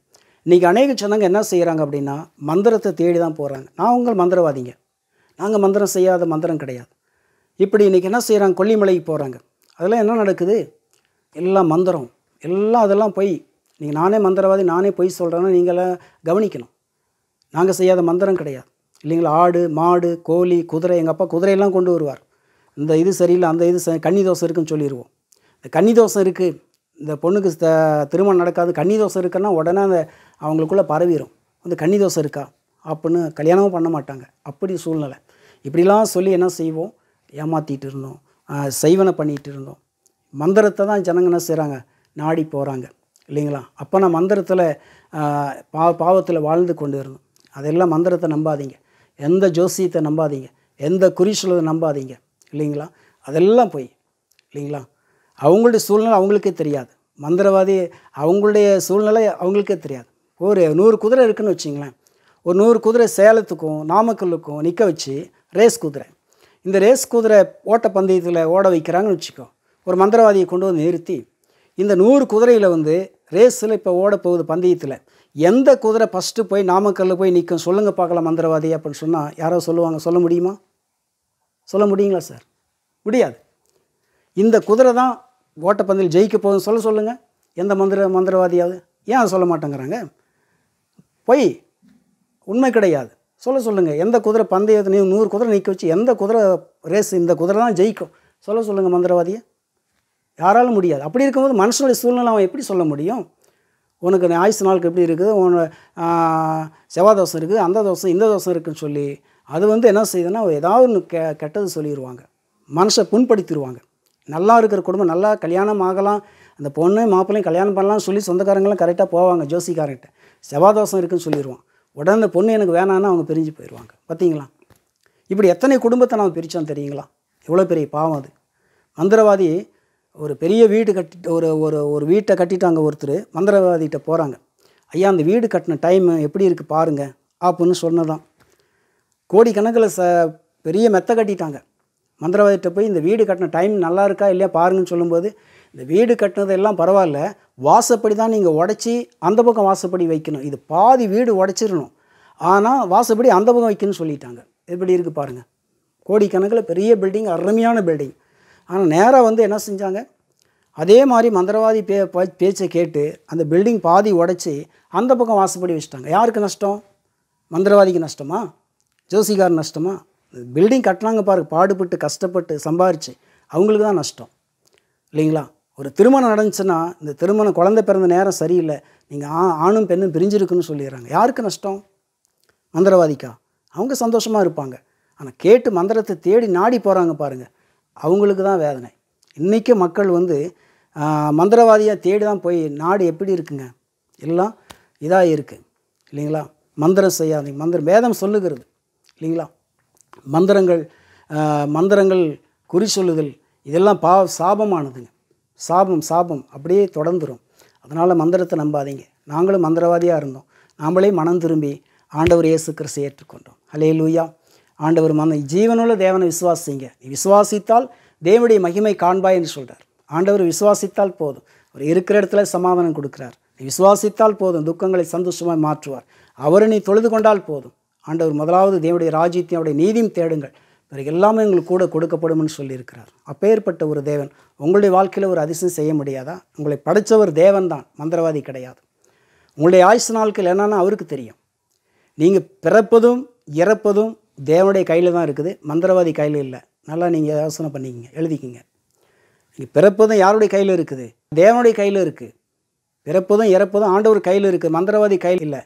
இன்றைக்கி அநேக ஜனங்க என்ன செய்கிறாங்க அப்படின்னா மந்திரத்தை தேடி தான் போகிறாங்க. நான் உங்கள் மந்திரவாதிங்க, நாங்கள் மந்திரம் செய்யாத மந்திரம் கிடையாது. இப்படி இன்றைக்கி என்ன செய்கிறாங்க, கொல்லிமலைக்கு போகிறாங்க. அதெல்லாம் என்ன நடக்குது, எல்லாம் மந்திரம், எல்லாம் அதெல்லாம் பொய். நீங்கள் நானே மந்திரவாதி, நானே பொய் சொல்கிறேன்னா நீங்களாம் கவனிக்கணும். நாங்கள் செய்யாத மந்திரம் கிடையாது இல்லைங்களா. ஆடு மாடு கோழி குதிரை, எங்கள் அப்பா குதிரையெல்லாம் கொண்டு வருவார். இந்த இது சரியில்லை, அந்த இது கன்னி தோசை இருக்குதுன்னு சொல்லிடுவோம். இந்த கன்னி தோசை இருக்குது, இந்த பொண்ணுக்கு திருமணம் நடக்காது, கன்னி தோசை இருக்குன்னா உடனே அந்த அவங்களுக்குள்ளே பரவிடும். அந்த கன்னி தோசை இருக்கா அப்படின்னு கல்யாணமும் பண்ண மாட்டாங்க. அப்படி சூழ்நிலை. இப்படிலாம் சொல்லி என்ன செய்வோம், ஏமாற்றிட்டு இருந்தோம், செய்வனை பண்ணிகிட்டு இருந்தோம். மந்திரத்தை தான் ஜனங்க என்ன செய்கிறாங்க, நாடி போகிறாங்க இல்லைங்களா. அப்போ நான் மந்திரத்தில் பாவத்தில் வாழ்ந்து கொண்டு இருந்தோம். அதெல்லாம் மந்திரத்தை நம்பாதீங்க, எந்த ஜோசியத்தை நம்பாதீங்க, எந்த குறிச்சொல்லை நம்பாதீங்க இல்லைங்களா. அதெல்லாம் போய் இல்லைங்களா. அவங்களுடைய சூழ்நிலை அவங்களுக்கே தெரியாது. மந்திரவாதி அவங்களுடைய சூழ்நிலை அவங்களுக்கே தெரியாது. ஒரு 100 குதிரை இருக்குதுன்னு வச்சிங்களேன். ஒரு 100 குதிரை சேலத்துக்கும் நாமக்கல்லுக்கும் நிற்க வச்சு ரேஸ் குதிரை, இந்த ரேஸ் குதிரை ஓட்ட பந்தயத்தில் ஓட வைக்கிறாங்கன்னு வச்சுக்கோ. ஒரு மந்திரவாதியை கொண்டு வந்து நிறுத்தி இந்த 100 குதிரையில் வந்து ரேஸில் இப்போ ஓட போகுது பந்தயத்தில், எந்த குதிரை ஃபஸ்ட்டு போய் நாமக்கல்லில் போய் நிற்கும் சொல்லுங்கள் பார்க்கலாம் மந்திரவாதி அப்படின்னு சொன்னால் யாரோ சொல்லுவாங்க. சொல்ல முடியுமா? சொல்ல முடியுங்களா சார்? முடியாது. இந்த குதிரை தான் ஓட்டப்பந்தயில் ஜெயிக்க போகுதுன்னு சொல்லுங்கள். எந்த மந்திரவாதியாவது ஏன் சொல்ல மாட்டேங்கிறாங்க? பொய், உண்மை கிடையாது. சொல்லுங்கள். எந்த குதிரை பந்தயத்தை 100 குதிரை நிற்க வச்சு எந்த குதிரை ரேஸ் இந்த குதிரை தான் ஜெயிக்கும் சொல்லுங்கள் மந்திரவாதியை. யாராலும் முடியாது. அப்படி இருக்கும்போது மனுஷனுடைய சூழ்நிலை அவன் எப்படி சொல்ல முடியும்? உனக்கு ஆயுசு நாளுக்கு எப்படி இருக்குது, செவ்வாய் தோசை இருக்குது, அந்த தோசை இந்த தோசை இருக்குதுன்னு சொல்லி அது என்ன செய்யுதுன்னா ஏதாவது ஒன்று கெட்டது சொல்லிடுவாங்க, மனுஷை புண்படுத்திடுவாங்க. நல்லா இருக்கிற குடும்பம் நல்லா கல்யாணம் ஆகலாம், அந்த பொண்ணு மாப்பிள்ளையும் கல்யாணம் பண்ணலாம்னு சொல்லி சொந்தக்காரங்களாம் கரெக்டாக போவாங்க ஜோசிக்காரங்கிட்ட. செவ்வாய் தோசை இருக்குதுன்னு சொல்லிடுவான். உடனே அந்த பொண்ணு எனக்கு வேணான்னு அவங்க பிரிஞ்சு போயிடுவாங்க. பார்த்தீங்களா? இப்படி எத்தனை குடும்பத்தை நான் பிரித்தோம் தெரியுங்களா? எவ்வளோ பெரிய பாவம் அது. மந்திரவாதி ஒரு பெரிய வீடு ஒரு வீட்டை கட்டிட்டாங்க. ஒருத்தர் மந்திரவாதிகிட்ட போகிறாங்க. ஐயா அந்த வீடு கட்டின டைமு எப்படி இருக்குது பாருங்கள் அப்படின்னு சொன்னதான். கோடிக்கணக்கில் பெரிய மெத்தை கட்டிட்டாங்க. மந்திரவாதிகிட்ட போய் இந்த வீடு கட்டின டைம் நல்லா இருக்கா இல்லையா பாருங்கன்னு சொல்லும்போது, இந்த வீடு கட்டினது எல்லாம் பரவாயில்ல, வாசப்படி தான் நீங்கள் உடச்சி அந்த பக்கம் வாசப்படி வைக்கணும், இது பாதி வீடு உடச்சிடணும், ஆனால் வாசப்படி அந்த பக்கம் வைக்கணும்னு சொல்லிட்டாங்க. எப்படி இருக்குது பாருங்கள். கோடிக்கணக்கில் பெரிய பில்டிங், அருமையான பில்டிங். ஆனால் நேராக என்ன செஞ்சாங்க, அதே மாதிரி மந்திரவாதி பேச்சை கேட்டு அந்த பில்டிங் பாதி உடச்சி அந்த பக்கம் வாசப்படி வச்சுட்டாங்க. யாருக்கு நஷ்டம்? மந்திரவாதிக்கு நஷ்டமா? ஜோசிகார் நஷ்டமா? பில்டிங் கட்டினாங்க பாருங்க, பாடுபட்டு கஷ்டப்பட்டு சம்பாரிச்சு, அவங்களுக்கு தான் நஷ்டம் இல்லைங்களா? ஒரு திருமணம் நடந்துச்சுன்னா இந்த திருமணம் குழந்தை பிறந்த நேரம் சரியில்லை, நீங்கள் ஆணும் பெண்ணும் பிரிஞ்சிருக்குன்னு சொல்லிடுறாங்க. யாருக்கு நஷ்டம்? மந்திரவாதிக்கா? அவங்க சந்தோஷமாக இருப்பாங்க. ஆனால் கேட்டு மந்திரத்தை தேடி நாடி போகிறாங்க பாருங்கள், அவங்களுக்கு தான் வேதனை. இன்றைக்கி மக்கள் மந்திரவாதியாக தேடி தான் போய் நாடு எப்படி இருக்குங்க, எல்லாம் இதாக இருக்குது இல்லைங்களா? மந்திரம் செய்யாதீங்க, மந்திரம் வேதம் சொல்லுகிறது இல்லைங்களா? மந்திரங்கள் குறி சொல்லுதல் இதெல்லாம் சாபமானதுங்க. சாபம் அப்படியே தொடர்ந்துடும். அதனால் மந்திரத்தை நம்பாதீங்க. நாங்களும் மந்திரவாதியாக இருந்தோம், நாம்ளே மனம் திரும்பி ஆண்டவர் இயேசு கிறிஸ்துவை ஏற்றுக்கொண்டோம். ஹல்லேலூயா. ஆண்டவர் ஜீவனுள்ள தேவனை விசுவாசிங்க, நீ விசுவாசித்தால் தேவனுடைய மகிமை காண்பாய் என்று சொல்கிறார். ஆண்டவர் விசுவாசித்தால் போதும், அவர் இருக்கிற இடத்துல சமாதானம் கொடுக்குறார். நீ விசுவாசித்தால் போதும், துக்கங்களை சந்தோஷமாக மாற்றுவார். அவரை நீ தொழுது கொண்டால் போதும். ஆண்டவர் முதலாவது தேவனுடைய ராஜ்யத்தையும் அவருடைய நீதியும் தேடுங்கள், பிறகு எல்லாமே உங்களுக்கு கூட கொடுக்கப்படும்னு சொல்லியிருக்கிறார். அப்பேற்பட்ட ஒரு தேவன் உங்களுடைய வாழ்க்கையில் ஒரு அதிசயம் செய்ய முடியாதா? உங்களை படைத்தவர் தேவன் தான், மந்திரவாதி கிடையாது. உங்களுடைய ஆயுசு நாட்கள் என்னன்னா அவருக்கு தெரியும். நீங்கள் பிறப்பதும் இறப்பதும் தேவனுடைய கையில் தான் இருக்குது, மந்திரவாதி கையில் இல்லை. நல்லா நீங்கள் யோசனை பண்ணிக்கிங்க, எழுதிக்கிங்க. நீங்கள் பிறப்பதும் யாருடைய கையில் இருக்குது? தேவனுடைய கையில் இருக்குது. பிறப்பதும் இறப்பதும் ஆண்டவர் கையில் இருக்குது, மந்திரவாதி கையில் இல்லை.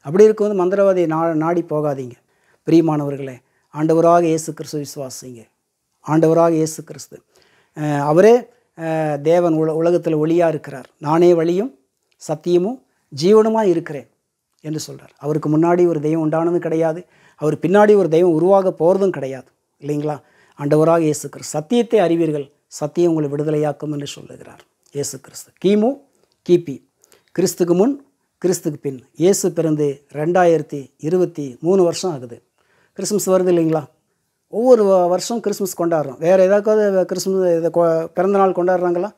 அப்படி இருக்கும்போது மந்திரவாதியை நாடி போகாதீங்க. பிரியமானவர்களே, ஆண்டவராக இயேசு கிறிஸ்து விசுவாசிங்க. ஆண்டவராக இயேசு கிறிஸ்து அவரே தேவன், உலகத்தில் ஒளியாக இருக்கிறார். நானே வழியும் சத்தியமும் ஜீவனுமாக இருக்கிறேன் என்று சொல்கிறார். அவருக்கு முன்னாடி ஒரு தெய்வம் உண்டானதும் கிடையாது, அவர் பின்னாடி ஒரு தெய்வம் உருவாக போகிறதும் கிடையாது இல்லைங்களா? ஆண்டவராக இயேசு கிறிஸ்து சத்தியத்தை அறிவீர்கள், சத்தியம் உங்களை விடுதலையாக்கும் என்று சொல்லுகிறார் இயேசு கிறிஸ்து. கிமு கிபி, கிறிஸ்துக்கு முன் கிறிஸ்துக்கு பின். இயேசு பிறந்து 2023 வருஷம் ஆகுது. கிறிஸ்மஸ் வருது இல்லைங்களா? ஒவ்வொரு வருஷம் கிறிஸ்மஸ் கொண்டாடுறோம். வேறு ஏதாவது கிறிஸ்மஸ் பிறந்த நாள் கொண்டாடுறாங்களா?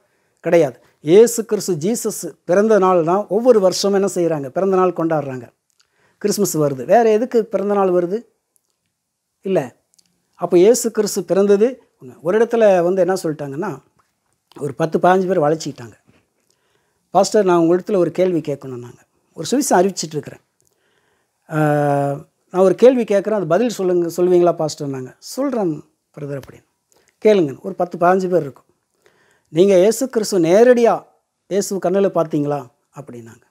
கிடையாது. இயேசு கிறிஸ்து ஜீசஸ் பிறந்த நாள் தான் ஒவ்வொரு வருஷம் என்ன செய்கிறாங்க, பிறந்த நாள் கொண்டாடுறாங்க. கிறிஸ்மஸ் வருது. வேறு எதுக்கு பிறந்த நாள் வருது? இல்லை. அப்போ இயேசு கிறிஸ்து பிறந்தது ஒரு இடத்துல என்ன சொல்லிட்டாங்கன்னா, ஒரு 10-15 பேர் வளைச்சிக்கிட்டாங்க. பாஸ்டர், நான் உங்களிடத்தில் ஒரு கேள்வி கேட்கணும். நாங்கள் ஒரு சுவிசேஷம் அறிவிச்சிட்ருக்கிறேன், நான் ஒரு கேள்வி கேட்குறேன், அது பதில் சொல்லுவீங்களா பாஸ்டர்? நாங்கள் சொல்கிறேன் பிரதர் அப்படின்னு. கேளுங்க. ஒரு 10-15 பேர் இருக்கும். நீங்கள் இயேசு கிறிஸ்து நேரடியாக இயேசு கண்ணில் பார்த்தீங்களா அப்படின்னாங்க.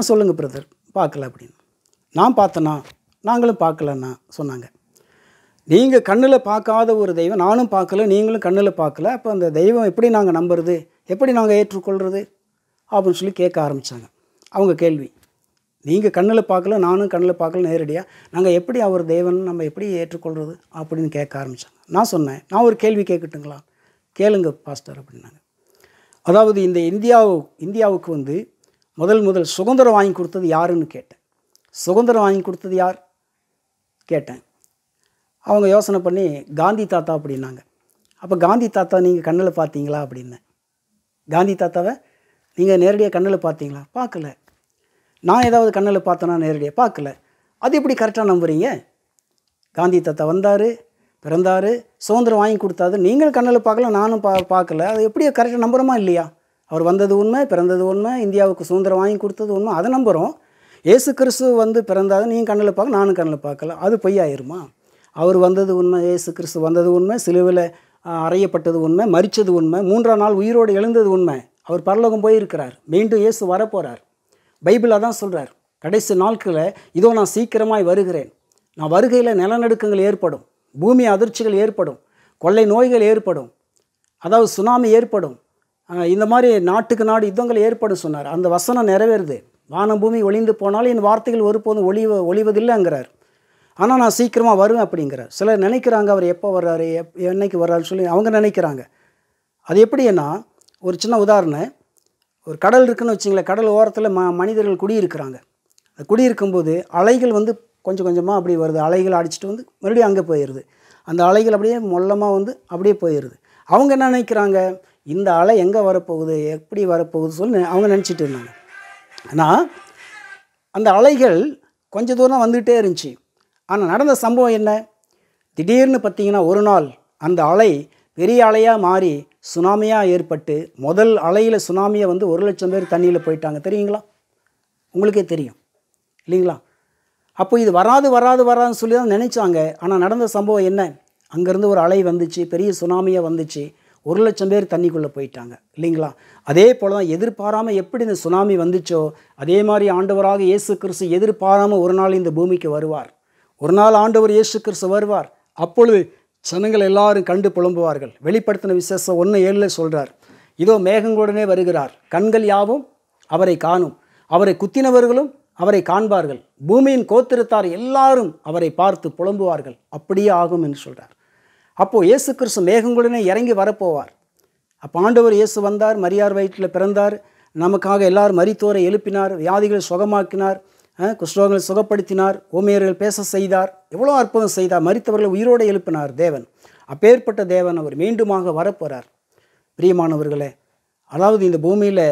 சொல்லுங்கள் பிரதர், பார்க்கல அப்படின்னு. நான் பார்த்தேன்னா, நாங்களும் பார்க்கலன்னா சொன்னாங்க. நீங்கள் கண்ணில் பார்க்காத ஒரு தெய்வம் நானும் பார்க்கல, நீங்களும் கண்ணில் பார்க்கல, அப்போ அந்த தெய்வம் எப்படி நாங்கள் நம்புறது, எப்படி நாங்கள் ஏற்றுக்கொள்கிறது அப்படின்னு சொல்லி கேட்க ஆரம்பித்தாங்க. அவங்க கேள்வி, நீங்கள் கண்ணில் பார்க்கல, நானும் கண்ணில் பார்க்கல, நேரடியாக நாங்கள் எப்படி அவர் தேவன் நம்ம எப்படி ஏற்றுக்கொள்கிறது அப்படின்னு கேட்க ஆரம்பித்தாங்க. நான் சொன்னேன், நான் ஒரு கேள்வி கேட்கட்டுங்களா? கேளுங்க பாஸ்டர் அப்படின்னாங்க. அதாவது இந்த இந்தியாவுக்கு முதல் சுதந்திரம் வாங்கி கொடுத்தது யாருன்னு கேட்டேன். சுதந்திரம் வாங்கி கொடுத்தது யார் கேட்டேன். அவங்க யோசனை பண்ணி காந்தி தாத்தா அப்படின்னாங்க. அப்போ காந்தி தாத்தா நீங்கள் கண்ணில் பார்த்தீங்களா அப்படின்னேன். காந்தி தாத்தாவை நீங்கள் நேரடியாக கண்ணில் பார்த்தீங்களா? பார்க்கல. நான் ஏதாவது கண்ணில் பார்த்தேன்னா நேரடியாக பார்க்கல. அது எப்படி கரெக்டாக நம்புறீங்க? காந்தி தாத்தா வந்தார், பிறந்தார், சுதந்திரம் வாங்கி கொடுத்தாரு, நீங்கள் கண்ணில் பார்க்கல, நானும் பார்க்கல. அது எப்படி கரெக்டாக நம்புகிறோமா இல்லையா? அவர் வந்தது உண்மை, பிறந்தது உண்மை, இந்தியாவுக்கு சுதந்திரம் வாங்கி கொடுத்தது உண்மை, அதை நம்புகிறோம். இயேசு கிறிஸ்து வந்து பிறந்தாத நீங்கள் கண்ணில் பார்க்க, நானும் கண்ணில் பார்க்கல, அது பொய்யாயிருமா? அவர் வந்தது உண்மை, இயேசு கிறிஸ்து வந்தது உண்மை, சிலுவையில் அறையப்பட்டது உண்மை, மரித்தது உண்மை, 3ஆம் நாள் உயிரோடு எழுந்தது உண்மை. அவர் பரலோகம் போயிருக்கிறார், மீண்டும் இயேசு வரப்போகிறார். பைபிள் அதான் சொல்கிறார், கடைசி நாட்களில் இதோ நான் சீக்கிரமாய் வருகிறேன், நான் வருகையில் நிலநடுக்கங்கள் ஏற்படும், பூமி அதிர்ச்சிகள் ஏற்படும், கொள்ளை நோய்கள் ஏற்படும், அதாவது சுனாமி ஏற்படும், இந்த மாதிரி நாட்டுக்கு நாடு யுத்தங்கள் ஏற்படும் சொன்னார். அந்த வசனம் நிறைவேறுது. வானம் பூமி ஒளிந்து போனாலும் என் வார்த்தைகள் ஒருபோதும் ஒளிவதில்லைங்கிறார். ஆனால் நான் சீக்கிரமாக வருவேன் அப்படிங்கிறார். சிலர் நினைக்கிறாங்க அவர் எப்போ வர்றாரு, என்னைக்கு வர்றாருன்னு சொல்லி அவங்க நினைக்கிறாங்க. அது எப்படின்னா, ஒரு சின்ன உதாரணம், ஒரு கடல் இருக்குதுன்னு வச்சிங்களேன், கடல் ஓரத்தில் மனிதர்கள் குடியிருக்கிறாங்க. அது குடியிருக்கும்போது அலைகள் வந்து கொஞ்சம் கொஞ்சமாக அப்படி வருது, அலைகள் அடிச்சுட்டு வந்து மறுபடியும் அங்கே போயிடுது, அந்த அலைகள் அப்படியே மொல்லமாக வந்து அப்படியே போயிடுது. அவங்க என்ன நினைக்கிறாங்க, இந்த அலை எங்கே வரப்போகுது, எப்படி வரப்போகுது சொல்லி அவங்க நினச்சிட்டு இருந்தாங்க. ஆனால் அந்த அலைகள் கொஞ்சம் தூரம் வந்துகிட்டே இருந்துச்சு. ஆனால் நடந்த சம்பவம் என்ன, திடீர்னு பார்த்திங்கன்னா ஒரு நாள் அந்த அலை பெரிய அலையாக மாறி சுனாமியாக ஏற்பட்டு, முதல் அலையில் சுனாமியை வந்து 1,00,000 பேர் தண்ணியில் போயிட்டாங்க. தெரியுங்களா? உங்களுக்கே தெரியும் இல்லைங்களா? அப்போ இது வராதுன்னு சொல்லி தான் நினச்சாங்க. ஆனால் நடந்த சம்பவம் என்ன, அங்கேருந்து ஒரு அலை வந்துச்சு, பெரிய சுனாமியாக வந்துச்சு, 1,00,000 பேர் தண்ணிக்குள்ளே போயிட்டாங்க இல்லைங்களா? அதே போல் தான் எதிர்பாராமல் எப்படி இந்த சுனாமி வந்துச்சோ, அதே மாதிரி ஆண்டவராக இயேசு கிறிஸ்து எதிர்பாராமல் ஒரு நாள் இந்த பூமிக்கு வருவார். ஒரு நாள் ஆண்டவர் இயேசு கிறிஸ்து வருவார். அப்பொழுது ஜனங்கள் எல்லாரும் கண்டு புலம்புவார்கள். வெளிப்படுத்தின விசேஷம் 1:7 சொல்கிறார், இதோ மேகங்களுடனே வருகிறார், கண்கள் யாவும் அவரை காணும், அவரை குத்தினவர்களும் அவரை காண்பார்கள், பூமியின் கோத்திரத்தார் எல்லாரும் அவரை பார்த்து புலம்புவார்கள், அப்படியே ஆகும் என்று சொல்கிறார். அப்போது இயேசு கிறிஸ்து மேகங்களுடனே இறங்கி வரப்போவார். அப்போ ஆண்டவர் இயேசு வந்தார், மரியார் வயிற்றில் பிறந்தார், நமக்காக எல்லாரும் மரித்தோரை எழுப்பினார், வியாதிகளை சுகமாக்கினார், குஷ்டரோகங்களை சுகப்படுத்தினார், ஊமையர்கள் பேச செய்தார், எவ்வளோ அற்புதம் செய்தார், மரித்தவர்களை உயிரோடு எழுப்பினார் தேவன். அப்பேற்பட்ட தேவன் அவர் மீண்டுமாக வரப்போகிறார். பிரியமானவர்களே, அதாவது இந்த பூமியில்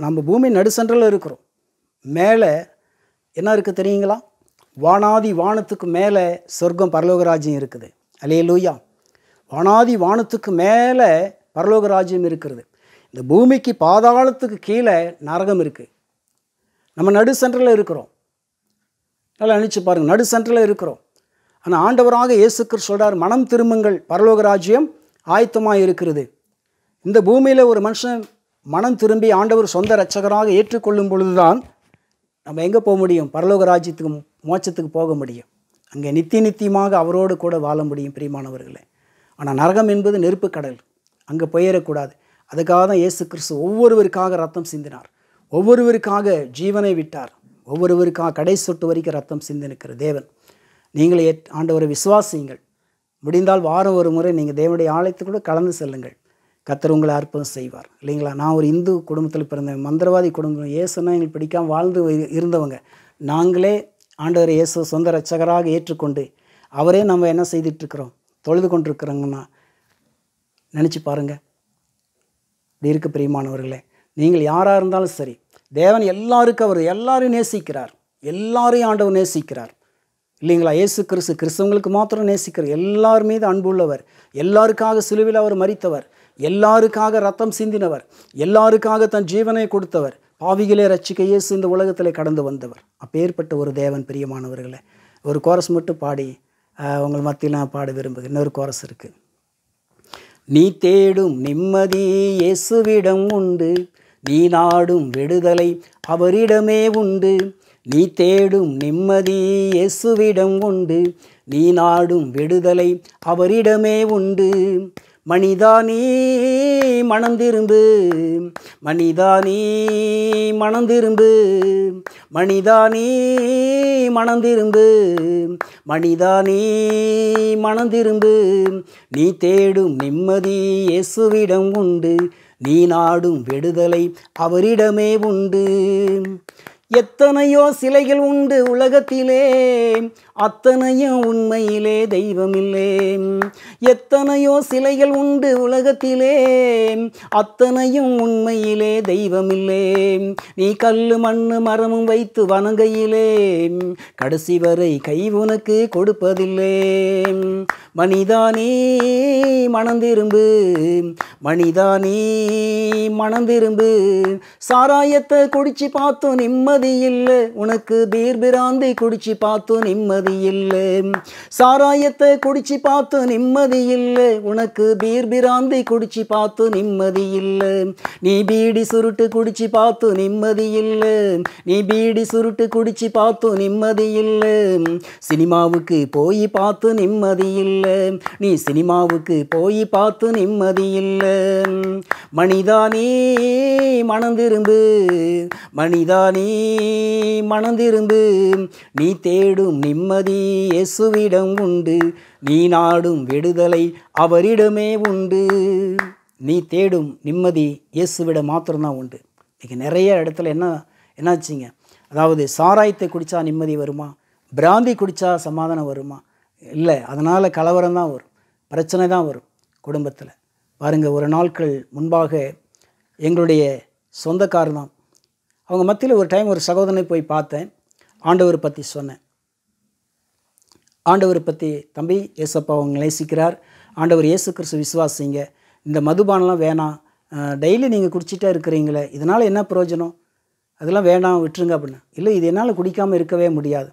நம்ம பூமி நடுசன்றில் இருக்கிறோம். மேலே என்ன இருக்குது தெரியுங்களா? வானாதி வானத்துக்கு மேலே சொர்க்கம் பரலோகராஜ்யம் இருக்குது. அல்லேலூயா! வானாதி வானத்துக்கு மேலே பரலோகராஜ்யம் இருக்கிறது. இந்த பூமிக்கு பாதாளத்துக்கு கீழே நரகம் இருக்குது. நம்ம நடு சென்டரில் இருக்கிறோம். நல்லா நினச்சி பாருங்கள், நடு சென்டரில் இருக்கிறோம். ஆனால் ஆண்டவராக இயேசு கிறிஸ்து சொல்கிறார், மனம் திரும்புங்கள், பரலோகராஜ்யம் ஆயத்தமாக இருக்கிறது. இந்த பூமியில் ஒரு மனுஷன் மனம் திரும்பி ஆண்டவர் சொந்த இரட்சகராக ஏற்றுக்கொள்ளும் பொழுது தான் நம்ம எங்கே போக முடியும், பரலோகராஜ்யத்துக்கு, மோட்சத்துக்கு போக முடியும். அங்கே நித்தியமாக அவரோடு கூட வாழ முடியும். பிரியமானவர்களே, ஆனால் நரகம் என்பது நெருப்பு கடல், அங்கே போயிடக்கூடாது. அதுக்காக தான் இயேசு கிறிஸ்து ஒவ்வொருவருக்காக ரத்தம் சிந்தினார், ஒவ்வொருவருக்காக ஜீவனை விட்டார், ஒவ்வொருவருக்காக கடை சொட்டு வரைக்கும் ரத்தம் சிந்திருக்கிற தேவன். நீங்களே ஆண்டவரை விசுவாசியுங்கள். முடிந்தால் வாரம் ஒரு முறை நீங்கள் தேவனுடைய ஆலயத்துக்கூட கலந்து செல்லுங்கள். கர்த்தர் உங்களை அற்புதம் செய்வார் இல்லைங்களா? நான் ஒரு இந்து குடும்பத்தில் பிறந்தேன், மந்திரவாதி குடும்பம். இயேசுன்னா எங்களுக்கு பிடிக்காமல் வாழ்ந்து இருந்தவங்க. நாங்களே ஆண்டவரை இயேசு சொந்த இரட்சகராக ஏற்றுக்கொண்டு அவரே நம்ம என்ன செய்துட்ருக்குறோம், தொழுது கொண்டிருக்கிறோங்கன்னா நினச்சி பாருங்கள். இப்படி இருக்க பிரியமானவர்களே, நீங்கள் யாராக இருந்தாலும் சரி, தேவன் எல்லாருக்கும் அவர் எல்லாரையும் நேசிக்கிறார், எல்லாரையும் ஆண்டவர் நேசிக்கிறார் இல்லைங்களா? இயேசு கிறிஸ்து கிறிஸ்தவங்களுக்கு மாத்திரம் நேசிக்கிறார், எல்லார் மீது அன்புள்ளவர், எல்லாருக்காக சிலுவையில் அவர் மரித்தவர், எல்லாருக்காக ரத்தம் சிந்தினவர், எல்லாருக்காக தன் ஜீவனை கொடுத்தவர், பாவிகளே ரட்சிக்க இயேசு இந்த உலகத்தில் கடந்து வந்தவர். அப்பேற்பட்ட ஒரு தேவன். பிரியமானவர்களே, ஒரு கோரஸ் மட்டும் பாடி உங்கள் மத்தியில் நான் பாட விரும்புகிறேன். இன்னொரு கோரஸ் இருக்குது. நீ தேடும் நிம்மதி இயேசுவிடம் உண்டு, நீ நாடும் விடுதலை அவரிடமே உண்டு. நீ தேடும் நிம்மதி இயேசுவிடம் உண்டு, நீ நாடும் விடுதலை அவரிடமே உண்டு. மனிதானே மனம் திரும்பு, மனிதானே மனம் திரும்பு, மனிதானே மனம் திரும்பு, மனிதானே மனம் திரும்பு. நீ தேடும் நிம்மதி இயேசுவிடம் உண்டு, நீ நாடும் விடுதலை அவரிடமே உண்டு. எத்தனையோ சிலைகள் உண்டு உலகத்திலே, அத்தனையும் உண்மையிலே தெய்வமில்லே. எத்தனையோ சிலைகள் உண்டு உலகத்திலே, அத்தனையும் உண்மையிலே தெய்வமில்லே. நீ கல்லு மண்ணு மரமும் வைத்து வணங்கையிலே, கடைசி வரை கை உனக்கு கொடுப்பதில்லை. மனிதானே மனம் திரும்பு, மனிதானே மனம் திரும்பு. சாராயத்தை குடிச்சு பார்த்தோம் நிம்மதி நிம்மதி இல்லை, உனக்கு பீர் பிராந்தி குடிச்சு பார்த்து நிம்மதி இல்லை. சாராயத்தை குடிச்சு பார்த்து நிம்மதி இல்லை, உனக்கு பீர் பிராந்தி குடிச்சு பார்த்து நிம்மதி இல்லை. நீ பீடி சுருட்டு குடிச்சு பார்த்து நிம்மதி இல்லை, நீ பீடி சுருட்டு குடிச்சு பார்த்து நிம்மதி இல்லை. சினிமாவுக்கு போய் பார்த்து நிம்மதி இல்லை, நீ சினிமாவுக்கு போய் பார்த்து நிம்மதி இல்லை. மனிதானே மனந்திரும்பு, மனிதானே மனந்திரும்பு, நீ தேடும் நிம்மதி இயேசுவிடம் உண்டு, நீ நாடும் விடுதலை அவரிடமே உண்டு. நீ தேடும் நிம்மதி இயேசுவிடம் மாத்திரம்தான் உண்டு. இன்றைக்கி நிறைய இடத்துல என்னாச்சுங்க, அதாவது சாராயத்தை குடித்தா நிம்மதி வருமா, பிராந்தி குடித்தா சமாதானம் வருமா? இல்லை, அதனால் கலவரம் தான் வரும், பிரச்சனை தான் வரும் குடும்பத்தில். பாருங்கள், ஒரு நாட்கள் முன்பாக எங்களுடைய சொந்தக்காரர் தான், அவங்க மத்தியில் ஒரு டைம் ஒரு சகோதரனை போய் பார்த்தேன். ஆண்டவர் பற்றி சொன்னேன். ஆண்டவர் பற்றி, தம்பி ஏசப்பா அவங்க நேசிக்கிறார், ஆண்டவர் இயேசு கிறிஸ்து விசுவாசிங்க, இந்த மதுபானம்லாம் வேணாம், டெய்லி நீங்கள் குடிச்சிட்டே இருக்கிறீங்களே, இதனால் என்ன பிரயோஜனம், அதெல்லாம் வேணாம் விட்டுருங்க அப்படின்னு. இல்லை, இது என்னால் குடிக்காமல் இருக்கவே முடியாது,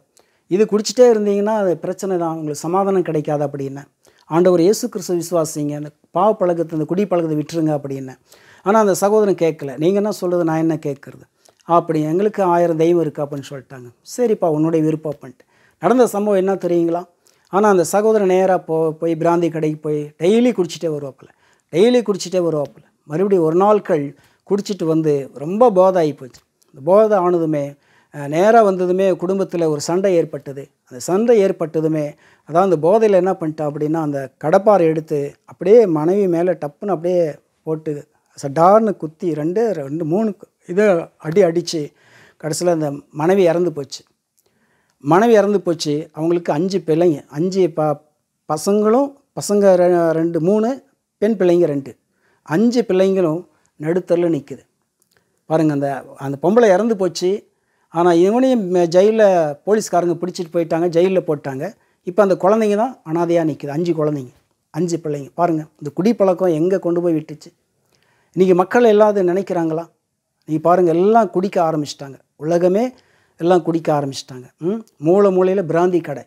இது குடிச்சிட்டே இருந்தீங்கன்னா அது பிரச்சனை தான், உங்களுக்கு சமாதானம் கிடைக்காது அப்படின்னு. ஆண்டவர் இயேசு கிறிஸ்து விசுவாசிங்க, அந்த பாவ பழக்கத்தை, அந்த குடி பழக்கத்தை விட்டுருங்க அப்படின்னு. ஆனால் அந்த சகோதரன் கேட்கல. நீங்கள் என்ன சொல்கிறது, நான் என்ன கேட்குறது, அப்படி எங்களுக்கு 1000 தெய்வம் இருக்குது அப்படின்னு சொல்லிட்டாங்க. சரிப்பா, உன்னுடைய விருப்பம் பண்ணிட்டு நடந்த சம்பவம் என்ன தெரியுங்களா? ஆனால் அந்த சகோதரன் நேராக போய் பிராந்தி கடைக்கு போய் டெய்லி குடிச்சிட்டே வருவாப்பில். மறுபடியும் ஒரு நாட்கள் குடிச்சிட்டு வந்து ரொம்ப போதை ஆகி போச்சு. இந்த போதை ஆனதுமே நேராக வந்ததுமே குடும்பத்தில் ஒரு சண்டை ஏற்பட்டது. அந்த சண்டை ஏற்பட்டதுமே, அதான் அந்த போதையில் என்ன பண்ணிட்டான் அப்படின்னா, அந்த கடப்பாரை எடுத்து அப்படியே மனைவி மேலே டப்புன்னு அப்படியே போட்டு சடார்னு குத்தி 2-3 இதை அடித்து கடைசியில் அந்த மனைவி இறந்து போச்சு. அவங்களுக்கு 5 பிள்ளைங்க, 5 பசங்க 2-3, பெண் பிள்ளைங்க 2, 5 பிள்ளைங்களும் நடுத்தரில் நிற்குது பாருங்கள். அந்த பொம்பளை இறந்து போச்சு. ஆனால் இவனையும் ஜெயிலில் போலீஸ்காரங்க பிடிச்சிட்டு போயிட்டாங்க, ஜெயிலில் போட்டாங்க. இப்போ அந்த குழந்தைங்க தான் அனாதையாக நிற்குது. 5 குழந்தைங்க, 5 பிள்ளைங்க. பாருங்கள், இந்த குடிப்பழக்கம் எங்கே கொண்டு போய் விட்டுச்சு. இன்றைக்கி மக்கள் எல்லாத்தையும் நினைக்கிறாங்களா? நீங்கள் பாருங்கள், எல்லாம் குடிக்க ஆரம்பிச்சிட்டாங்க. உலகமே எல்லாம் குடிக்க ஆரம்பிச்சிட்டாங்க. மூலையில் பிராந்தி கடை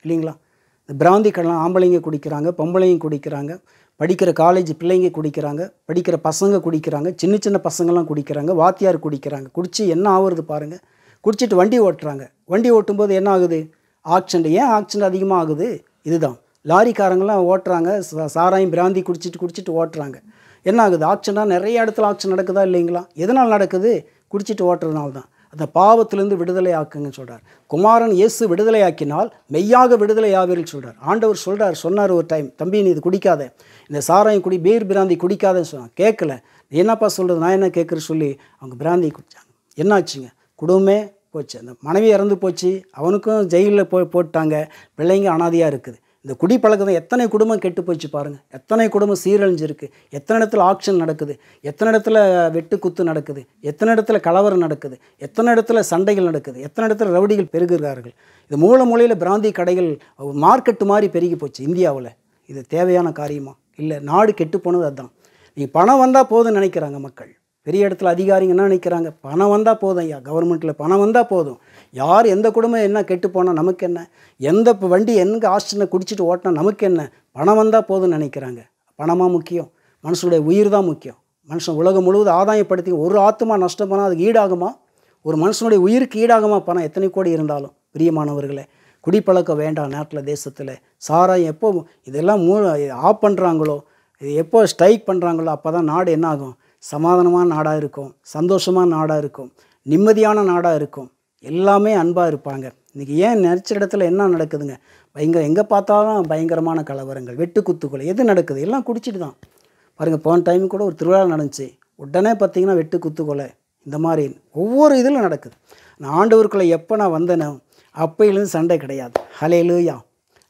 இல்லைங்களா? இந்த பிராந்தி கடைலாம் ஆம்பளைங்க குடிக்கிறாங்க, பொம்பளைங்க குடிக்கிறாங்க, படிக்கிற காலேஜ் பிள்ளைங்க குடிக்கிறாங்க, படிக்கிற பசங்க குடிக்கிறாங்க, சின்ன பசங்கள்லாம் குடிக்கிறாங்க, வாத்தியார் குடிக்கிறாங்க. குடித்து என்ன ஆகுறது பாருங்கள். குடிச்சிட்டு வண்டி ஓட்டுறாங்க. வண்டி ஓட்டும்போது என்ன ஆகுது? ஆக்சிடெண்ட். ஏன் ஆக்சிடெண்ட் அதிகமாக ஆகுது? இதுதான், லாரிக்காரங்களாம் ஓட்டுறாங்க, சாராயம் பிராந்தி குடிச்சிட்டு ஓட்டுறாங்க. என்ன ஆகுது? ஆக்சிடெண்ட்டாக நிறைய இடத்துல ஆக்சிடெண்ட் நடக்குதா இல்லைங்களா? எதனால் நடக்குது? குடிச்சிட்டு ஓட்டுறதுனால தான். அந்த பாவத்திலேருந்து விடுதலை ஆக்குங்கன்னு சொல்கிறார். குமாரன் இயேசு விடுதலை ஆக்கினால் மெய்யாக விடுதலை ஆவீர்கள் சொல்கிறார். ஆண்டவர் சொன்னார் ஒரு டைம், தம்பி நீ இது குடிக்காத, இந்த சாராயம் குடி, பீர் பிராந்தி குடிக்காதன்னு சொன்னான். கேட்கல. என்னப்பா சொல்கிறது, நான் என்ன கேட்குறேன்னு சொல்லி அவங்க பிராந்தி குடித்தாங்க. என்னாச்சுங்க? குடும்பமே போச்சு. அந்த மனைவி இறந்து போச்சு, அவனுக்கும் ஜெயிலில் போட்டாங்க, பிள்ளைங்க அனாதையாக இருக்குது. இந்த குடிப்பழக்கத்தை எத்தனை குடும்பம் கெட்டு போச்சு பாருங்கள். எத்தனை குடும்பம் சீரழிஞ்சிருக்கு. எத்தனை இடத்துல ஆக்ஷன் நடக்குது, எத்தனை இடத்துல வெட்டு குத்து நடக்குது, எத்தனை இடத்துல கலவரம் நடக்குது, எத்தனை இடத்துல சண்டைகள் நடக்குது, எத்தனை இடத்துல ரவுடிகள் பெருகுகிறார்கள். இது மூலையில் பிராந்தி கடைகள் மார்க்கெட்டு மாதிரி பெருகி போச்சு இந்தியாவில். இது தேவையான காரியமா? இல்லை, நாடு கெட்டு போனது அதுதான். நீ பணம் வந்தால் போதும்னு நினைக்கிறாங்க மக்கள். பெரிய இடத்துல அதிகாரிங்க என்ன நினைக்கிறாங்க? பணம் வந்தால் போதும் ஐயா, கவர்மெண்ட்டில் பணம் வந்தால் போதும். யார் எந்த குடும்பம் என்ன கெட்டு போனால் நமக்கு என்ன, எந்த வண்டி எங்கே ஆக்சிடென்ட் குடிச்சிட்டு ஓட்டினா நமக்கு என்ன, பணம் வந்தால் போதும்னு நினைக்கிறாங்க. பணமாக முக்கியம்? மனுஷனுடைய உயிர் தான் முக்கியம். மனுஷன் உலகம் முழுவதும் ஆதாயப்படுத்தி ஒரு ஆத்மா நஷ்டம் பண்ணால் அதுக்கு ஈடாகுமா? ஒரு மனுஷனுடைய உயிருக்கு ஈடாகுமா பணம் எத்தனை கோடி இருந்தாலும்? பிரியமானவர்களே, குடிப்பழக்கம் வேண்டாம் நாட்டில், தேசத்தில். சாராயம் எப்போ இதெல்லாம் ஆஃப் பண்ணுறாங்களோ, இது எப்போ ஸ்ட்ரைக் பண்ணுறாங்களோ அப்போ தான் நாடு என்ன ஆகும்? சமாதானமான நாடாக இருக்கும், சந்தோஷமான நாடாக இருக்கும், நிம்மதியான நாடாக இருக்கும், எல்லாமே அன்பாக இருப்பாங்க. இன்றைக்கி ஏன் நினச்ச இடத்துல என்ன நடக்குதுங்க? எங்கே பார்த்தாலும் பயங்கரமான கலவரங்கள், வெட்டு குத்துக்கள், எது நடக்குது? எல்லாம் குடிச்சிட்டு தான். பாருங்கள், போன டைம் கூட ஒரு திருவிழா நடந்துச்சு, உடனே பார்த்திங்கன்னா வெட்டு குத்துக்கொலை, இந்த மாதிரி ஒவ்வொரு இதில் நடக்குது. நான் ஆண்டவருக்குள்ளே எப்போ நான் வந்தேனோ அப்பையிலேருந்து சண்டை கிடையாது. ஹல்லேலூயா.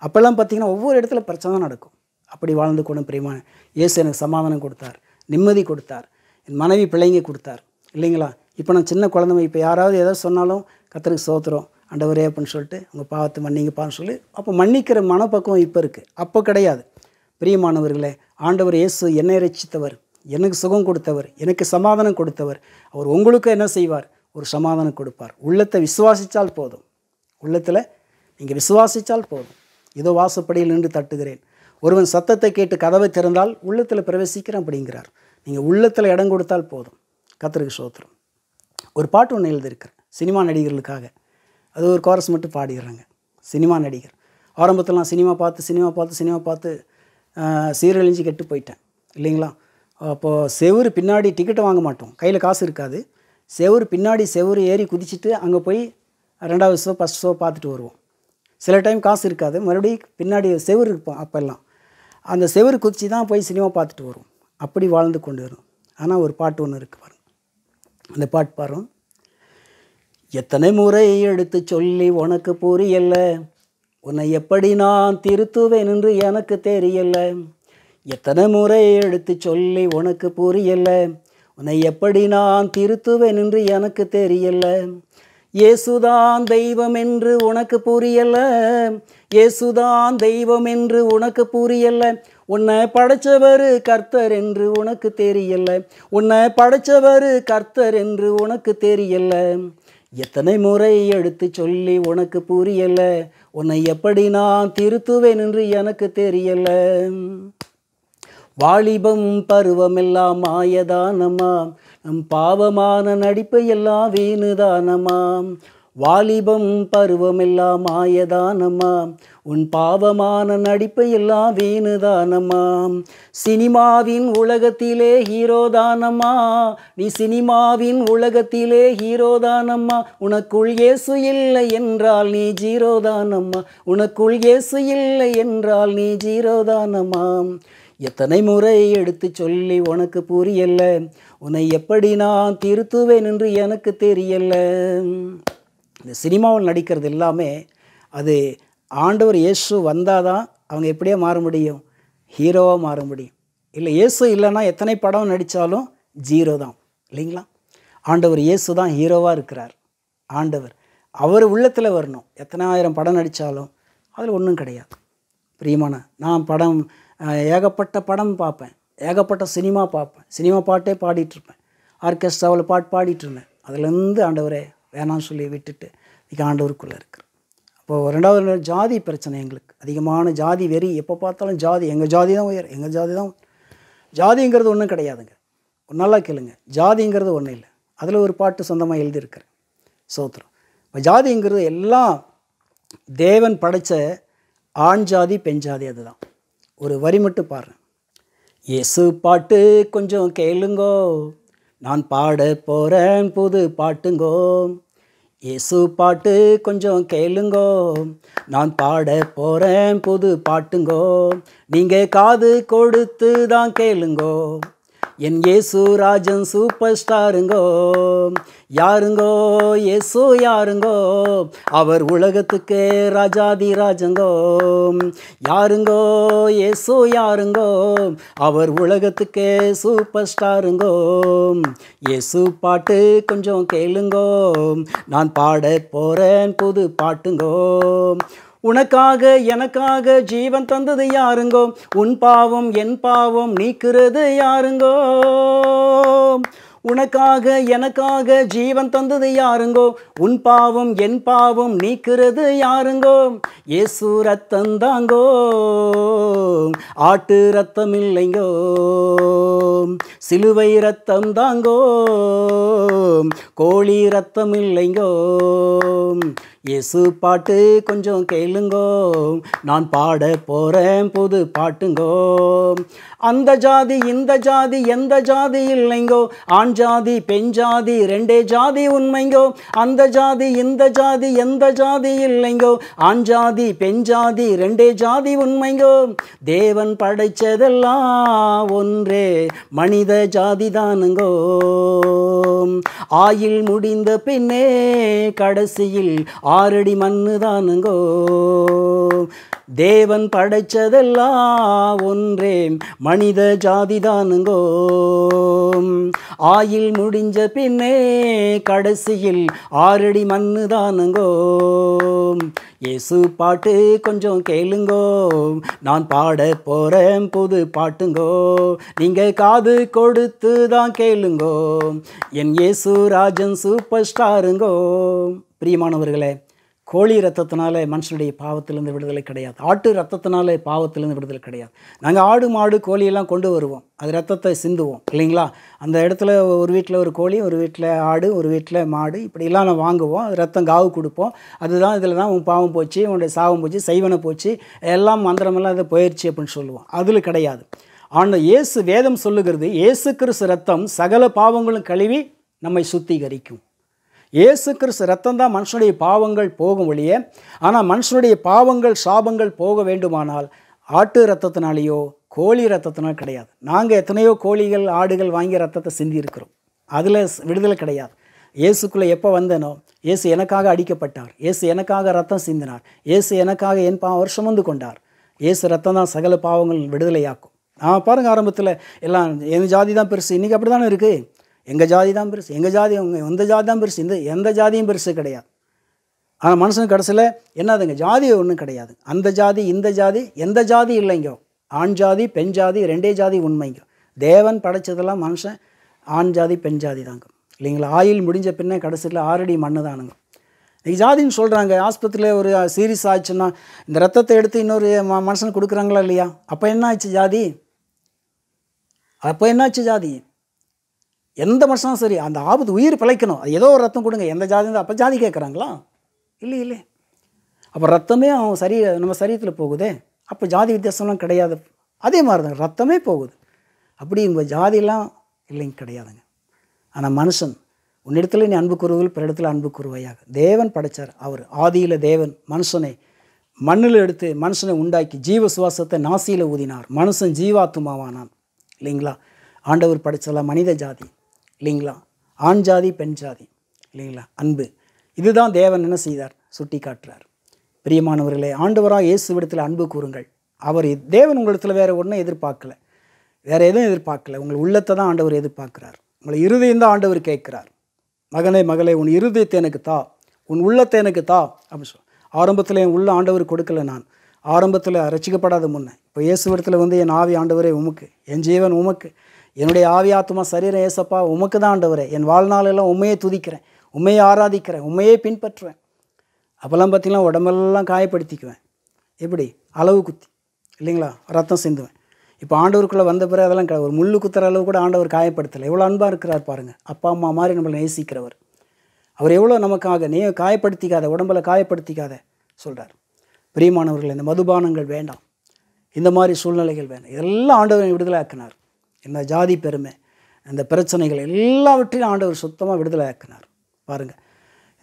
அப்போல்லாம் பார்த்திங்கன்னா ஒவ்வொரு இடத்துல பிரச்சனை தான் நடக்கும். அப்படி வாழ்ந்து கூட பிரியமான இயேசு எனக்கு சமாதானம் கொடுத்தார், நிம்மதி கொடுத்தார், என் மனைவி பிள்ளைங்க கொடுத்தார் இல்லைங்களா? இப்போ நான் சின்ன குழந்தை, இப்போ யாராவது ஏதாவது சொன்னாலும் கர்த்தருக்கு ஸ்தோத்திரம் ஆண்டவரே அப்படின்னு சொல்லிட்டு அவங்க பாவத்தை மன்னிங்கப்பான்னு சொல்லி, அப்போ மன்னிக்கிற மனப்பக்குவம் இப்போ இருக்குது, அப்போ கிடையாது. பிரியமானவர்களே, ஆண்டவர் இயேசு என்னை ரட்சித்தவர், எனக்கு சுகம் கொடுத்தவர், எனக்கு சமாதானம் கொடுத்தவர். அவர் உங்களுக்கு என்ன செய்வார்? ஒரு சமாதானம் கொடுப்பார். உள்ளத்தை விசுவாசித்தால் போதும். உள்ளத்தில் நீங்கள் விசுவாசித்தால் போதும். இதோ வாசப்படியில் நின்று தட்டுகிறேன், ஒருவன் சத்தத்தை கேட்டு கதவை திறந்தால் உள்ளத்தில் பிரவேசிக்கிறேன் அப்படிங்கிறார். நீங்கள் உள்ளத்தில் இடம் கொடுத்தால் போதும். கர்த்தருக்கு ஸ்தோத்திரம். ஒரு பாட்டு ஒன்று எழுதியிருக்கிறேன் சினிமா நடிகர்களுக்காக. அது ஒரு கோரஸ் மட்டும் பாடிடுறாங்க. சினிமா நடிகர் ஆரம்பத்தில் நான் சினிமா பார்த்து சீரழிஞ்சு கெட்டு போயிட்டேன் இல்லைங்களா. அப்போது செவுரு பின்னாடி டிக்கெட்டை வாங்க மாட்டோம், கையில் காசு இருக்காது. செவுரு பின்னாடி செவுரு ஏறி குதிச்சுட்டு அங்கே போய் 2வது ஷோ 1st ஷோ பார்த்துட்டு வருவோம். சில டைம் காசு இருக்காது, மறுபடியும் பின்னாடி செவுரு இருப்போம். அப்போல்லாம் அந்த செவுரு குதிச்சு தான் போய் சினிமா பார்த்துட்டு வருவோம். அப்படி வாழ்ந்து கொண்டு வரும். ஆனால் ஒரு பாட்டு ஒன்று இருக்குது பாருங்க. அந்த பாட்டு பாருங்க. எத்தனை முறை எடுத்து சொல்லி உனக்கு புரியல, உன்னை எப்படி நான் திருத்துவேன் என்று எனக்கு தெரியல. எத்தனை முறை எடுத்து சொல்லி உனக்கு புரியல, உன்னை எப்படி நான் திருத்துவேன் என்று எனக்கு தெரியல. இயேசுதான் தெய்வம் என்று உனக்கு புரியல, இயேசுதான் தெய்வம் என்று உனக்கு புரியல. உன்னை படைச்சவர் கர்த்தர் என்று உனக்கு தெரியல, உன்னை படைச்சவர் கர்த்தர் என்று உனக்கு தெரியல. எத்தனை முறை எடுத்து சொல்லி உனக்கு புரியல, உன்னை எப்படி நான் திருத்துவேன் என்று எனக்கு தெரியல. வாலிபம் பருவமெல்லாம் மாயதானமா, நம் பாவமான நடிப்பு எல்லாம் வீணுதானமாம். வாலிபம் பருவமெல்லாம் மாயதானமாம், உன் பாவமான நடிப்பு எல்லாம் வீணுதானமாம். சினிமாவின் உலகத்திலே ஹீரோதானம்மா, நீ சினிமாவின் உலகத்திலே ஹீரோதானம்மா. உனக்குள் இயேசு இல்லை என்றால் நீ ஜீரோதானம்மா, உனக்குள் இயேசு இல்லை என்றால் நீ ஜீரோதானம்மாம். எத்தனை முறை எடுத்து சொல்லி உனக்கு புரியல, உன்னை எப்படி நான் திருத்துவேன் என்று எனக்கு தெரியல. இந்த சினிமாவில் நடிக்கிறது எல்லாமே அது ஆண்டவர் இயேசு வந்தால் தான் அவங்க எப்படியே மாற முடியும், ஹீரோவாக மாற முடியும். இல்லை இயேசு இல்லைன்னா எத்தனை படம் நடித்தாலும் ஜீரோ தான் இல்லைங்களா. ஆண்டவர் இயேசு தான் ஹீரோவாக இருக்கிறார். ஆண்டவர் அவர் உள்ளத்தில் வரணும். எத்தனை ஆயிரம் படம் நடித்தாலும் அதில் ஒன்றும் கிடையாது. பிரியமான, நான் படம் ஏகப்பட்ட படம் பார்ப்பேன், ஏகப்பட்ட சினிமா பார்ப்பேன், சினிமா பாட்டே பாடிட்டுருப்பேன், ஆர்கெஸ்ட்ராவில் பாட்டு பாடிட்டுருந்தேன். அதுலேருந்து ஆண்டவரே வேணான்னு சொல்லி விட்டுட்டு இன்றைக்கி ஆண்டவருக்குள்ளே இருக்கிறேன். அப்போது 2வது ஜாதி பிரச்சனை, எங்களுக்கு அதிகமான ஜாதி வெறி. எப்போ பார்த்தாலும் ஜாதி, எங்கள் ஜாதி தான் உயர், எங்கள் ஜாதி தான். ஜாதிங்கிறது ஒன்றும் கிடையாதுங்க. நல்லா கேளுங்க, ஜாதிங்கிறது ஒன்றும் இல்லை. அதில் ஒரு பாட்டு சொந்தமாக எழுதியிருக்கிறேன், சோத்திரம். இப்போ ஜாதிங்கிறது எல்லாம் தேவன் படைத்த ஆண் ஜாதி பெண் ஜாதி, அதுதான். ஒரு வரி மட்டும் பாடுறேன். இயேசு பாட்டு கொஞ்சம் கேளுங்கோ, நான் பாட போகிறேன் புது பாட்டுங்கோ. இயேசு பாட்டு கொஞ்சம் கேளுங்கோ, நான் பாட போகிறேன் புது பாட்டுங்கோ. நீங்கள் காது கொடுத்து தான் கேளுங்கோ, என் இயேசு ராஜன் சூப்பர் ஸ்டாருங்கோ. யாருங்கோ இயேசு யாருங்கோ, அவர் உலகத்துக்கே ராஜாதி ராஜங்கோ. யாருங்கோ இயேசு யாருங்கோ, அவர் உலகத்துக்கே சூப்பர் ஸ்டாருங்கோ. இயேசு பாட்டு கொஞ்சம் கேளுங்கோ, நான் பாட போகிறேன் புது பாட்டுங்கோ. உனக்காக எனக்காக ஜீவன் தந்தது யாருங்கோ, உன் பாவம் என் பாவம் நீக்குறது யாருங்கோ. உனக்காக எனக்காக ஜீவன் தந்தது யாருங்கோ, உன் பாவம் என் பாவம் நீக்குறது யாருங்கோ. இயேசு ரத்தம் தாங்கோ, ஆட்டு ரத்தம் இல்லைங்கோ, சிலுவை ரத்தம் தாங்கோ, கோழி ரத்தம் இல்லைங்கோ. இயேசு பாட்டு கொஞ்சம் கேளுங்கோ, நான் பாட போகிறேன் புது பாட்டுங்கோ. அந்த ஜாதி இந்த ஜாதி எந்த ஜாதி இல்லைங்கோ, ஆண் ஜாதி பெண் ஜாதி 2 ஜாதி உண்மைங்கோ. அந்த ஜாதி இந்த ஜாதி எந்த ஜாதி இல்லைங்கோ, ஆண் ஜாதி பெண் ஜாதி 2 ஜாதி உண்மைங்கோ. தேவன் படைச்சதெல்லாம் ஒன்றே மனித ஜாதி தானுங்கோ. ஆயில் முடிந்த பின்னே கடைசியில் 6 அடி மண்ணு தானுங்கோ. தேவன் படைச்சதெல்லாம் ஒன்றே மனித ஜாதி தானுங்கோ. ஆயில் முடிஞ்ச பின்னே கடைசியில் 6 அடி மண்ணு தானுங்கோ. இயேசு பாட்டு கொஞ்சம் கேளுங்கோ, நான் பாட போகிறேன் புது பாட்டுங்கோ, நீங்கள் காது கொடுத்து தான் கேளுங்கோ, என் இயேசு ராஜன் சூப்பர் ஸ்டாருங்கோ. பிரியமானவர்களே, கோழி ரத்தத்தினால மனுஷனுடைய பாவத்திலிருந்து விடுதலை கிடையாது. ஆட்டு ரத்தத்தினால பாவத்திலிருந்து விடுதலை கிடையாது. நாங்கள் ஆடு மாடு கோழியெல்லாம் கொண்டு வருவோம், அது ரத்தத்தை சிந்துவோம் இல்லைங்களா. அந்த இடத்துல ஒரு வீட்டில் ஒரு கோழி, ஒரு வீட்டில் ஆடு, ஒரு வீட்டில் மாடு, இப்படிலாம் நான் வாங்குவோம். அது ரத்தம் காவு கொடுப்போம். அதுதான் இதில் தான் உன் பாவம் போச்சு, உன்னுடைய சாவம் போச்சு, செய்வனை போச்சு, எல்லாம் மந்திரமெல்லாம் அது போயிடுச்சு அப்படின்னு சொல்லுவோம். அதில் கிடையாது. ஆனால் இயேசு வேதம் சொல்லுகிறது, இயேசு கிறிஸ்து ரத்தம் சகல பாவங்களும் கழுவி நம்மை சுத்திகரிக்கும். இயேசு கிறிஸ்து ரத்தம் தான் மனுஷனுடைய பாவங்கள் போகும் வழியே. ஆனால் மனுஷனுடைய பாவங்கள் சாபங்கள் போக வேண்டுமானால் ஆட்டு ரத்தத்தினாலேயோ கோழி ரத்தத்தினால் கிடையாது. நாங்கள் எத்தனையோ கோழிகள் ஆடுகள் வாங்கி ரத்தத்தை சிந்தி இருக்கிறோம், அதில் விடுதலை கிடையாது. இயேசுக்குள்ளே எப்போ வந்தேனோ, இயேசு எனக்காக அடிக்கப்பட்டார், இயேசு எனக்காக ரத்தம் சிந்தினார், இயேசு எனக்காக என் அவர் சுமந்து கொண்டார். இயேசு ரத்தம் தான் சகல பாவங்கள் விடுதலையாக்கும். பாருங்கள், ஆரம்பத்தில் எல்லாம் என் ஜாதி தான் பெருசு, இன்றைக்கி அப்படி தானே இருக்குது. எங்கள் ஜாதி தான் பெருசு, எங்கள் ஜாதி எந்த ஜாதி தான் பெருசு, எந்த ஜாதியும் பெருசு கிடையாது. ஆனால் மனுஷன் கடைசியில் என்னதுங்க, ஜாதி ஒன்றும் கிடையாது. அந்த ஜாதி இந்த ஜாதி எந்த ஜாதி இல்லைங்கோ. ஆண் ஜாதி பெண் ஜாதி ரெண்டே ஜாதி உண்மைங்க. தேவன் படைச்சதெல்லாம் மனுஷன் ஆண் ஜாதி பெண் ஜாதி தாங்க இல்லைங்களா. ஆயில் முடிஞ்ச பின்னே கடைசியில் 6 அடி மண்ணு தானுங்க. இன்றைக்கி ஜாதின்னு சொல்கிறாங்க. ஆஸ்பத்திரியில் ஒரு சீரியஸ் ஆச்சுன்னா இந்த ரத்தத்தை எடுத்து இன்னொரு மனுஷனுக்கு கொடுக்குறாங்களா இல்லையா. அப்போ என்ன ஆச்சு ஜாதி? அப்போ என்னாச்சு ஜாதி? எந்த மனுஷனும் சரி, அந்த ஆபத்து உயிர் பிழைக்கணும், அது ஏதோ ஒரு ரத்தம் கொடுங்க, எந்த ஜாதி தான். அப்போ ஜாதி கேட்குறாங்களா? இல்லை. அப்போ ரத்தமே அவன் நம்ம சரீரத்தில் போகுதே, அப்போ ஜாதி வித்தியாசம்லாம் கிடையாது. அதே மாதிரி தான் ரத்தமே போகுது. அப்படி உங்கள் ஜாதியெல்லாம் இல்லைங்க, கிடையாதுங்க. ஆனால் மனுஷன் உன்னிடத்தில் நீ அன்பு கூறுவதில் பிற இடத்துல அன்பு கூறுவையாக. தேவன் படைத்தார். அவர் ஆதியில் தேவன் மனுஷனை மண்ணில் எடுத்து மனுஷனை உண்டாக்கி ஜீவ சுவாசத்தை நாசியில் ஊதினார். மனுஷன் ஜீவாத்துமாவானான் இல்லைங்களா. ஆண்டவர் படைச்சலாம் மனித ஜாதி இல்லைங்களா, ஆண் ஜாதி பெண் ஜாதி இல்லைங்களா. அன்பு இதுதான் தேவன் என்ன செய்தார், சுட்டி காட்டுறார். பிரியமானவர்களே, ஆண்டவராக இயேசுவிடத்தில் அன்பு கூறுங்கள். தேவன் உங்களிடத்தில் வேறு ஒன்றும் எதிர்பார்க்கல, வேறு எதுவும் எதிர்பார்க்கல. உங்கள் உள்ளத்தை தான் ஆண்டவர் எதிர்பார்க்குறார். உங்களை இருதயம் தான் ஆண்டவர் கேட்குறார். மகனே மகளே, உன் இருதயத்தை எனக்கு தா, உன் உள்ளத்தை எனக்கு தா அப்படின்னு சொல்லி. ஆரம்பத்தில் என் உள்ள ஆண்டவர் கொடுக்கல. நான் ஆரம்பத்தில் ரசிக்கப்படாத முன்னே இப்போ இயேசுவிடத்தில் வந்து என் ஆவி ஆண்டவரே உமக்கு, என் ஜீவன் உமக்கு, என்னுடைய ஆவி ஆத்மா சரீரம் ஏசப்பா உமக்கு தான் ஆண்டவரே, என் வாழ்நாளெல்லாம் உண்மையை துதிக்கிறேன், உண்மையை ஆராதிக்கிறேன், உண்மையை பின்பற்றுவேன். அப்போல்லாம் பார்த்திங்கன்னா உடம்பெல்லாம் காயப்படுத்திக்குவேன். எப்படி அளவு குத்தி இல்லைங்களா, ரத்தம் சிந்துவேன். இப்போ ஆண்டவருக்குள்ளே வந்த பிறகு அதெல்லாம் ஒரு முள்ளு குத்துற அளவு கூட ஆண்டவர் காயப்படுத்தலை. எவ்வளோ அன்பாக இருக்கிறார் பாருங்கள். அப்பா அம்மா மாதிரி நம்மளை நேசிக்கிறவர். அவர் எவ்வளோ நமக்காக நீ காயப்படுத்திக்காத, உடம்பில் காயப்படுத்திக்காத சொல்கிறார். பிரியமானவர்கள், இந்த மதுபானங்கள் வேண்டாம், இந்த மாதிரி சூழ்நிலைகள் வேண்டாம். இதெல்லாம் ஆண்டவரை விடுதலை ஆக்கினார். இந்த ஜாதி பெருமை, இந்த பிரச்சனைகள் எல்லாவற்றையும் ஆண்டவர் சுத்தமாக விடுதலை ஆக்கினார். பாருங்கள்,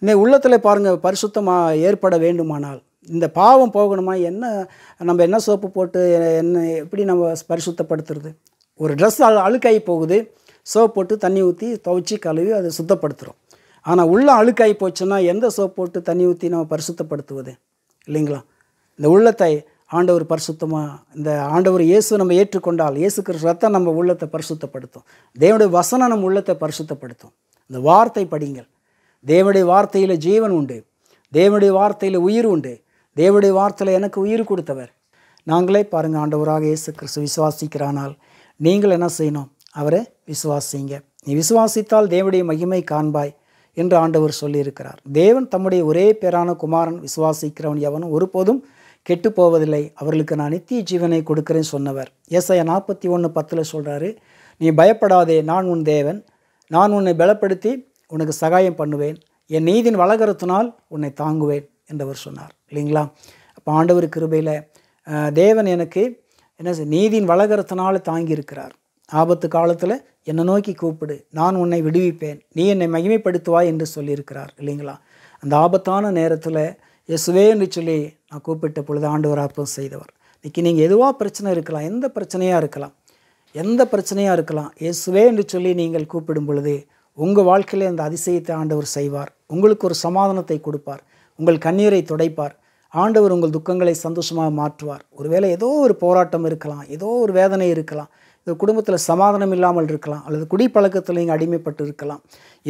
இந்த உள்ளத்தில் பாருங்கள், பரிசுத்தமாக ஏற்பட வேண்டுமானால், இந்த பாவம் போகணுமா, நம்ம என்ன சோப்பு போட்டு எப்படி நம்ம பரிசுத்தப்படுத்துறது? ஒரு ட்ரெஸ் அழுக்காகி போகுது, சோப் போட்டு தண்ணி ஊற்றி துவைச்சி கழுவி அதை சுத்தப்படுத்துகிறோம். ஆனால் உள்ள அழுக்காகி போச்சுன்னா எந்த சோப் போட்டு தண்ணி ஊற்றி நம்ம பரிசுத்தப்படுத்துவது இல்லைங்களா. இந்த உள்ளத்தை ஆண்டவர் பரிசுத்தமாக, இந்த ஆண்டவர் இயேசு நம்ம ஏற்றுக்கொண்டால் இயேசு கிறிஸ்து ரத்தம் நம்ம உள்ளத்தை பரிசுத்தப்படுத்தும். தேவனுடைய வசனம் நம்ம உள்ளத்தை பரிசுத்தப்படுத்தும். இந்த வார்த்தை படிங்கள். தேவனுடைய வார்த்தையில் ஜீவன் உண்டு, தேவனுடைய வார்த்தையில் உயிர் உண்டு, தேவனுடைய வார்த்தையில் எனக்கு உயிர் கொடுத்தவர். நாங்களே பாருங்கள், ஆண்டவராக இயேசு கிறிஸ்து விசுவாசிக்கிறானால் நீங்கள் என்ன செய்யணும், அவரை விசுவாசிங்க. நீ விசுவாசித்தால் தேவனுடைய மகிமை காண்பாய் என்று ஆண்டவர் சொல்லியிருக்கிறார். தேவன் தம்முடைய ஒரே பேரான குமாரன் விசுவாசிக்கிறவன் எவனும் ஒருபோதும் கெட்டு போவதில்லை, அவர்களுக்கு நான் நித்திய ஜீவனை கொடுக்குறேன்னு சொன்னவர். ஏசாயா 41:10 சொல்கிறாரு, நீ பயப்படாதே, நான் உன் தேவன், நான் உன்னை பலப்படுத்தி உனக்கு சகாயம் பண்ணுவேன், என் நீதின் வலகரத்தினால் உன்னை தாங்குவேன் என்றவர் சொன்னார் இல்லைங்களா. அப்போ ஆண்டவர் கிருபையில் தேவன் எனக்கு நீதியின் வலகரத்தினால் தாங்கியிருக்கிறார். ஆபத்து காலத்தில் என்னை நோக்கி கூப்பிடு, நான் உன்னை விடுவிப்பேன், நீ என்னை மகிமைப்படுத்துவாய் என்று சொல்லியிருக்கிறார் இல்லைங்களா. அந்த ஆபத்தான நேரத்தில் இயேசுவே என்று சொல்லி நான் கூப்பிட்ட பொழுது ஆண்டவர் அற்புதம் செய்தவர். இன்றைக்கி நீங்கள் எதுவாக பிரச்சனை இருக்கலாம், எந்த பிரச்சனையாக இருக்கலாம், இயேசுவே என்று சொல்லி நீங்கள் கூப்பிடும் பொழுது உங்கள் வாழ்க்கையில் அந்த அதிசயத்தை ஆண்டவர் செய்வார். உங்களுக்கு ஒரு சமாதானத்தை கொடுப்பார், உங்கள் கண்ணீரை துடைப்பார். ஆண்டவர் உங்கள் துக்கங்களை சந்தோஷமாக மாற்றுவார். ஒருவேளை ஏதோ ஒரு போராட்டம் இருக்கலாம், ஏதோ ஒரு வேதனை இருக்கலாம், இந்த குடும்பத்தில் சமாதானம் இல்லாமல் இருக்கலாம், அல்லது குடிப்பழக்கத்தில் நீங்கள் அடிமைப்பட்டு இருக்கலாம்,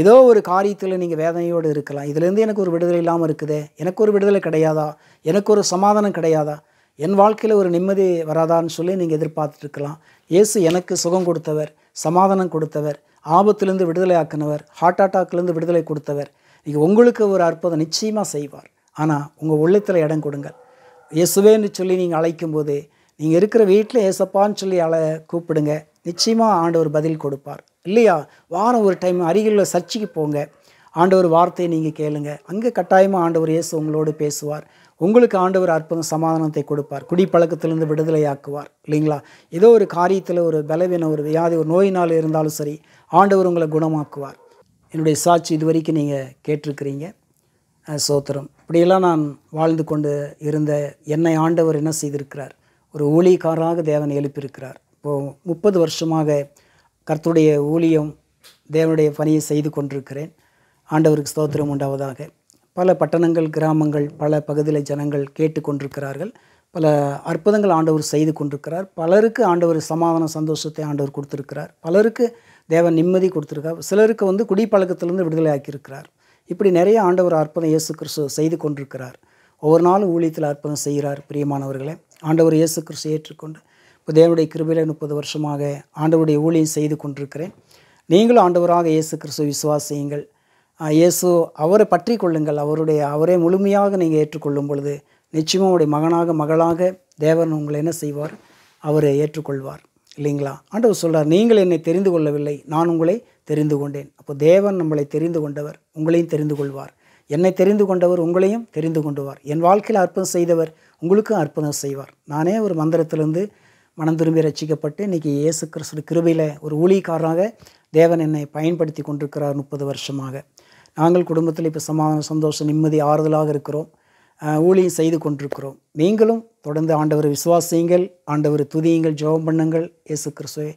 ஏதோ ஒரு காரியத்தில் நீங்கள் வேதனையோடு இருக்கலாம். இதுலேருந்து எனக்கு ஒரு விடுதலை இல்லாமல் இருக்குதே, எனக்கு ஒரு விடுதலை கிடையாதா, எனக்கு ஒரு சமாதானம் கிடையாதா, என் வாழ்க்கையில் ஒரு நிம்மதி வராதான்னு சொல்லி நீங்கள் எதிர்பார்த்துருக்கலாம். இயேசு எனக்கு சுகம் கொடுத்தவர், சமாதானம் கொடுத்தவர், ஆபத்துலேருந்து விடுதலை ஆக்கினவர், ஹார்ட் அட்டாக்லேருந்து விடுதலை கொடுத்தவர். நீங்கள் உங்களுக்கு ஒரு அற்புதம் நிச்சயமாக செய்வார். ஆனால் உங்கள் உள்ளத்தில் இடம் கொடுங்கள். இயேசுவேன்னு சொல்லி நீங்கள் அழைக்கும்போது, நீங்கள் இருக்கிற வீட்டில் ஏசப்பான்னு சொல்லி கூப்பிடுங்க. நிச்சயமாக ஆண்டவர் பதில் கொடுப்பார். இல்லையா, வாரம் ஒரு டைம் அருகில் சர்ச்சுக்கு போங்க, ஆண்டவர் வார்த்தையை நீங்கள் கேளுங்க. அங்கே கட்டாயமாக ஆண்டவர் இயேசு உங்களோடு பேசுவார். உங்களுக்கு ஆண்டவர் அற்புதம் சமாதானத்தை கொடுப்பார். குடிப்பழக்கத்திலிருந்து விடுதலையாக்குவார். இல்லைங்களா, ஏதோ ஒரு காரியத்தில் ஒரு பலவீனம், ஒரு வியாதி, ஒரு நோயினால் இருந்தாலும் சரி, ஆண்டவர் உங்களை குணமாக்குவார். என்னுடைய சாட்சி இது வரைக்கும் நீங்கள் கேட்டிருக்கிறீங்க. சோத்திரம். இப்படியெல்லாம் நான் வாழ்ந்து கொண்டு இருந்த என்னை ஆண்டவர் என்ன செய்திருக்கிறார், ஒரு ஊழியக்காரராக தேவன் எழுப்பியிருக்கிறார். இப்போது 30 வருஷமாக கர்த்தருடைய ஊழியம், தேவனுடைய பணியை செய்து கொண்டிருக்கிறேன். ஆண்டவருக்கு ஸ்தோத்திரம் உண்டாவதாக. பல பட்டணங்கள், கிராமங்கள், பல பகுதியில் ஜனங்கள் கேட்டு கொண்டிருக்கிறார்கள். பல அற்புதங்கள் ஆண்டவர் செய்து கொண்டிருக்கிறார். பலருக்கு ஆண்டவர் சமாதான சந்தோஷத்தை ஆண்டவர் கொடுத்துருக்கிறார். பலருக்கு தேவன் நிம்மதி கொடுத்துருக்கார். சிலருக்கு குடிப்பழக்கத்திலிருந்து விடுதலை ஆக்கியிருக்கிறார். இப்படி நிறைய ஆண்டவர் அற்புதம் இயேசு கிறிஸ்து செய்து கொண்டிருக்கிறார். ஒவ்வொரு நாளும் ஊழியத்தில் அற்புதம் செய்கிறார். பிரியமானவர்களே, ஆண்டவர் இயேசு கிறிஸ்து ஏற்றுக்கொண்டு இப்போ தேவனுடைய கிருபையில் 30 வருஷமாக ஆண்டவருடைய ஊழியம் செய்து கொண்டிருக்கிறேன். நீங்களும் ஆண்டவராக இயேசு கிறிஸ்துவை விசுவாசியுங்கள். இயேசு அவரை பற்றி கொள்ளுங்கள். அவரே முழுமையாக நீங்கள் ஏற்றுக்கொள்ளும் பொழுது நிச்சயமாக அவருடைய மகனாக, மகளாக தேவன் உங்களை என்ன செய்வார், அவரை ஏற்றுக்கொள்வார். இல்லைங்களா, ஆண்டவர் சொல்கிறார், நீங்கள் என்னை தெரிந்து கொள்ளவில்லை, நான் உங்களை தெரிந்து கொண்டேன். அப்போ தேவன் நம்மளை தெரிந்து கொண்டவர், உங்களையும் தெரிந்து கொள்வார். என்னை தெரிந்து கொண்டவர் உங்களையும் தெரிந்து கொண்டுவார். என் வாழ்க்கையில் அற்புதம் செய்தவர் உங்களுக்கும் அற்புதம் செய்வார். நானே ஒரு மந்திரத்திலிருந்து மனம் திரும்பி ரட்சிக்கப்பட்டு இன்றைக்கி இயேசு கிறிஸ்து கிருபையில் ஒரு ஊழியக்காரராக தேவன் என்னை பயன்படுத்தி கொண்டிருக்கிறார் 30 வருஷமாக. நாங்கள் குடும்பத்தில் இப்போ சமாதானம், சந்தோஷம், நிம்மதி, ஆறுதலாக இருக்கிறோம். ஊழியம் செய்து கொண்டிருக்கிறோம். நீங்களும் தொடர்ந்து ஆண்டவரை விசுவாசியுங்கள், ஆண்டவரை துதியுங்கள், ஜெபம் பண்ணுங்கள், இயேசு கிறிஸ்துவை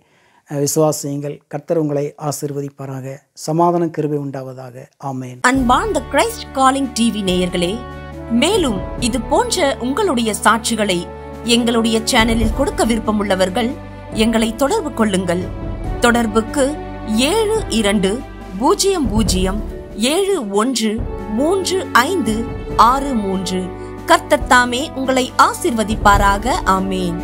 விசுவாசியுங்கள். கர்த்தர் உங்களை ஆசீர்வதிப்பாராக. சமாதானம், கிருபை உண்டாவதாக. ஆமென். அன்பார்ந்த கிரைஸ்ட் காலிங் டிவி நேயர்களே, மேலும் இது போன்ற உங்களுடைய சாட்சிகளை எங்களுடைய சேனலில் கொடுக்க விருப்பமுள்ளவர்கள் எங்களை தொடர்பு கொள்ளுங்கள். தொடர்புக்கு 7200713563. கர்த்தர் தாமே உங்களை ஆசீர்வதிப்பாராக. ஆமென்.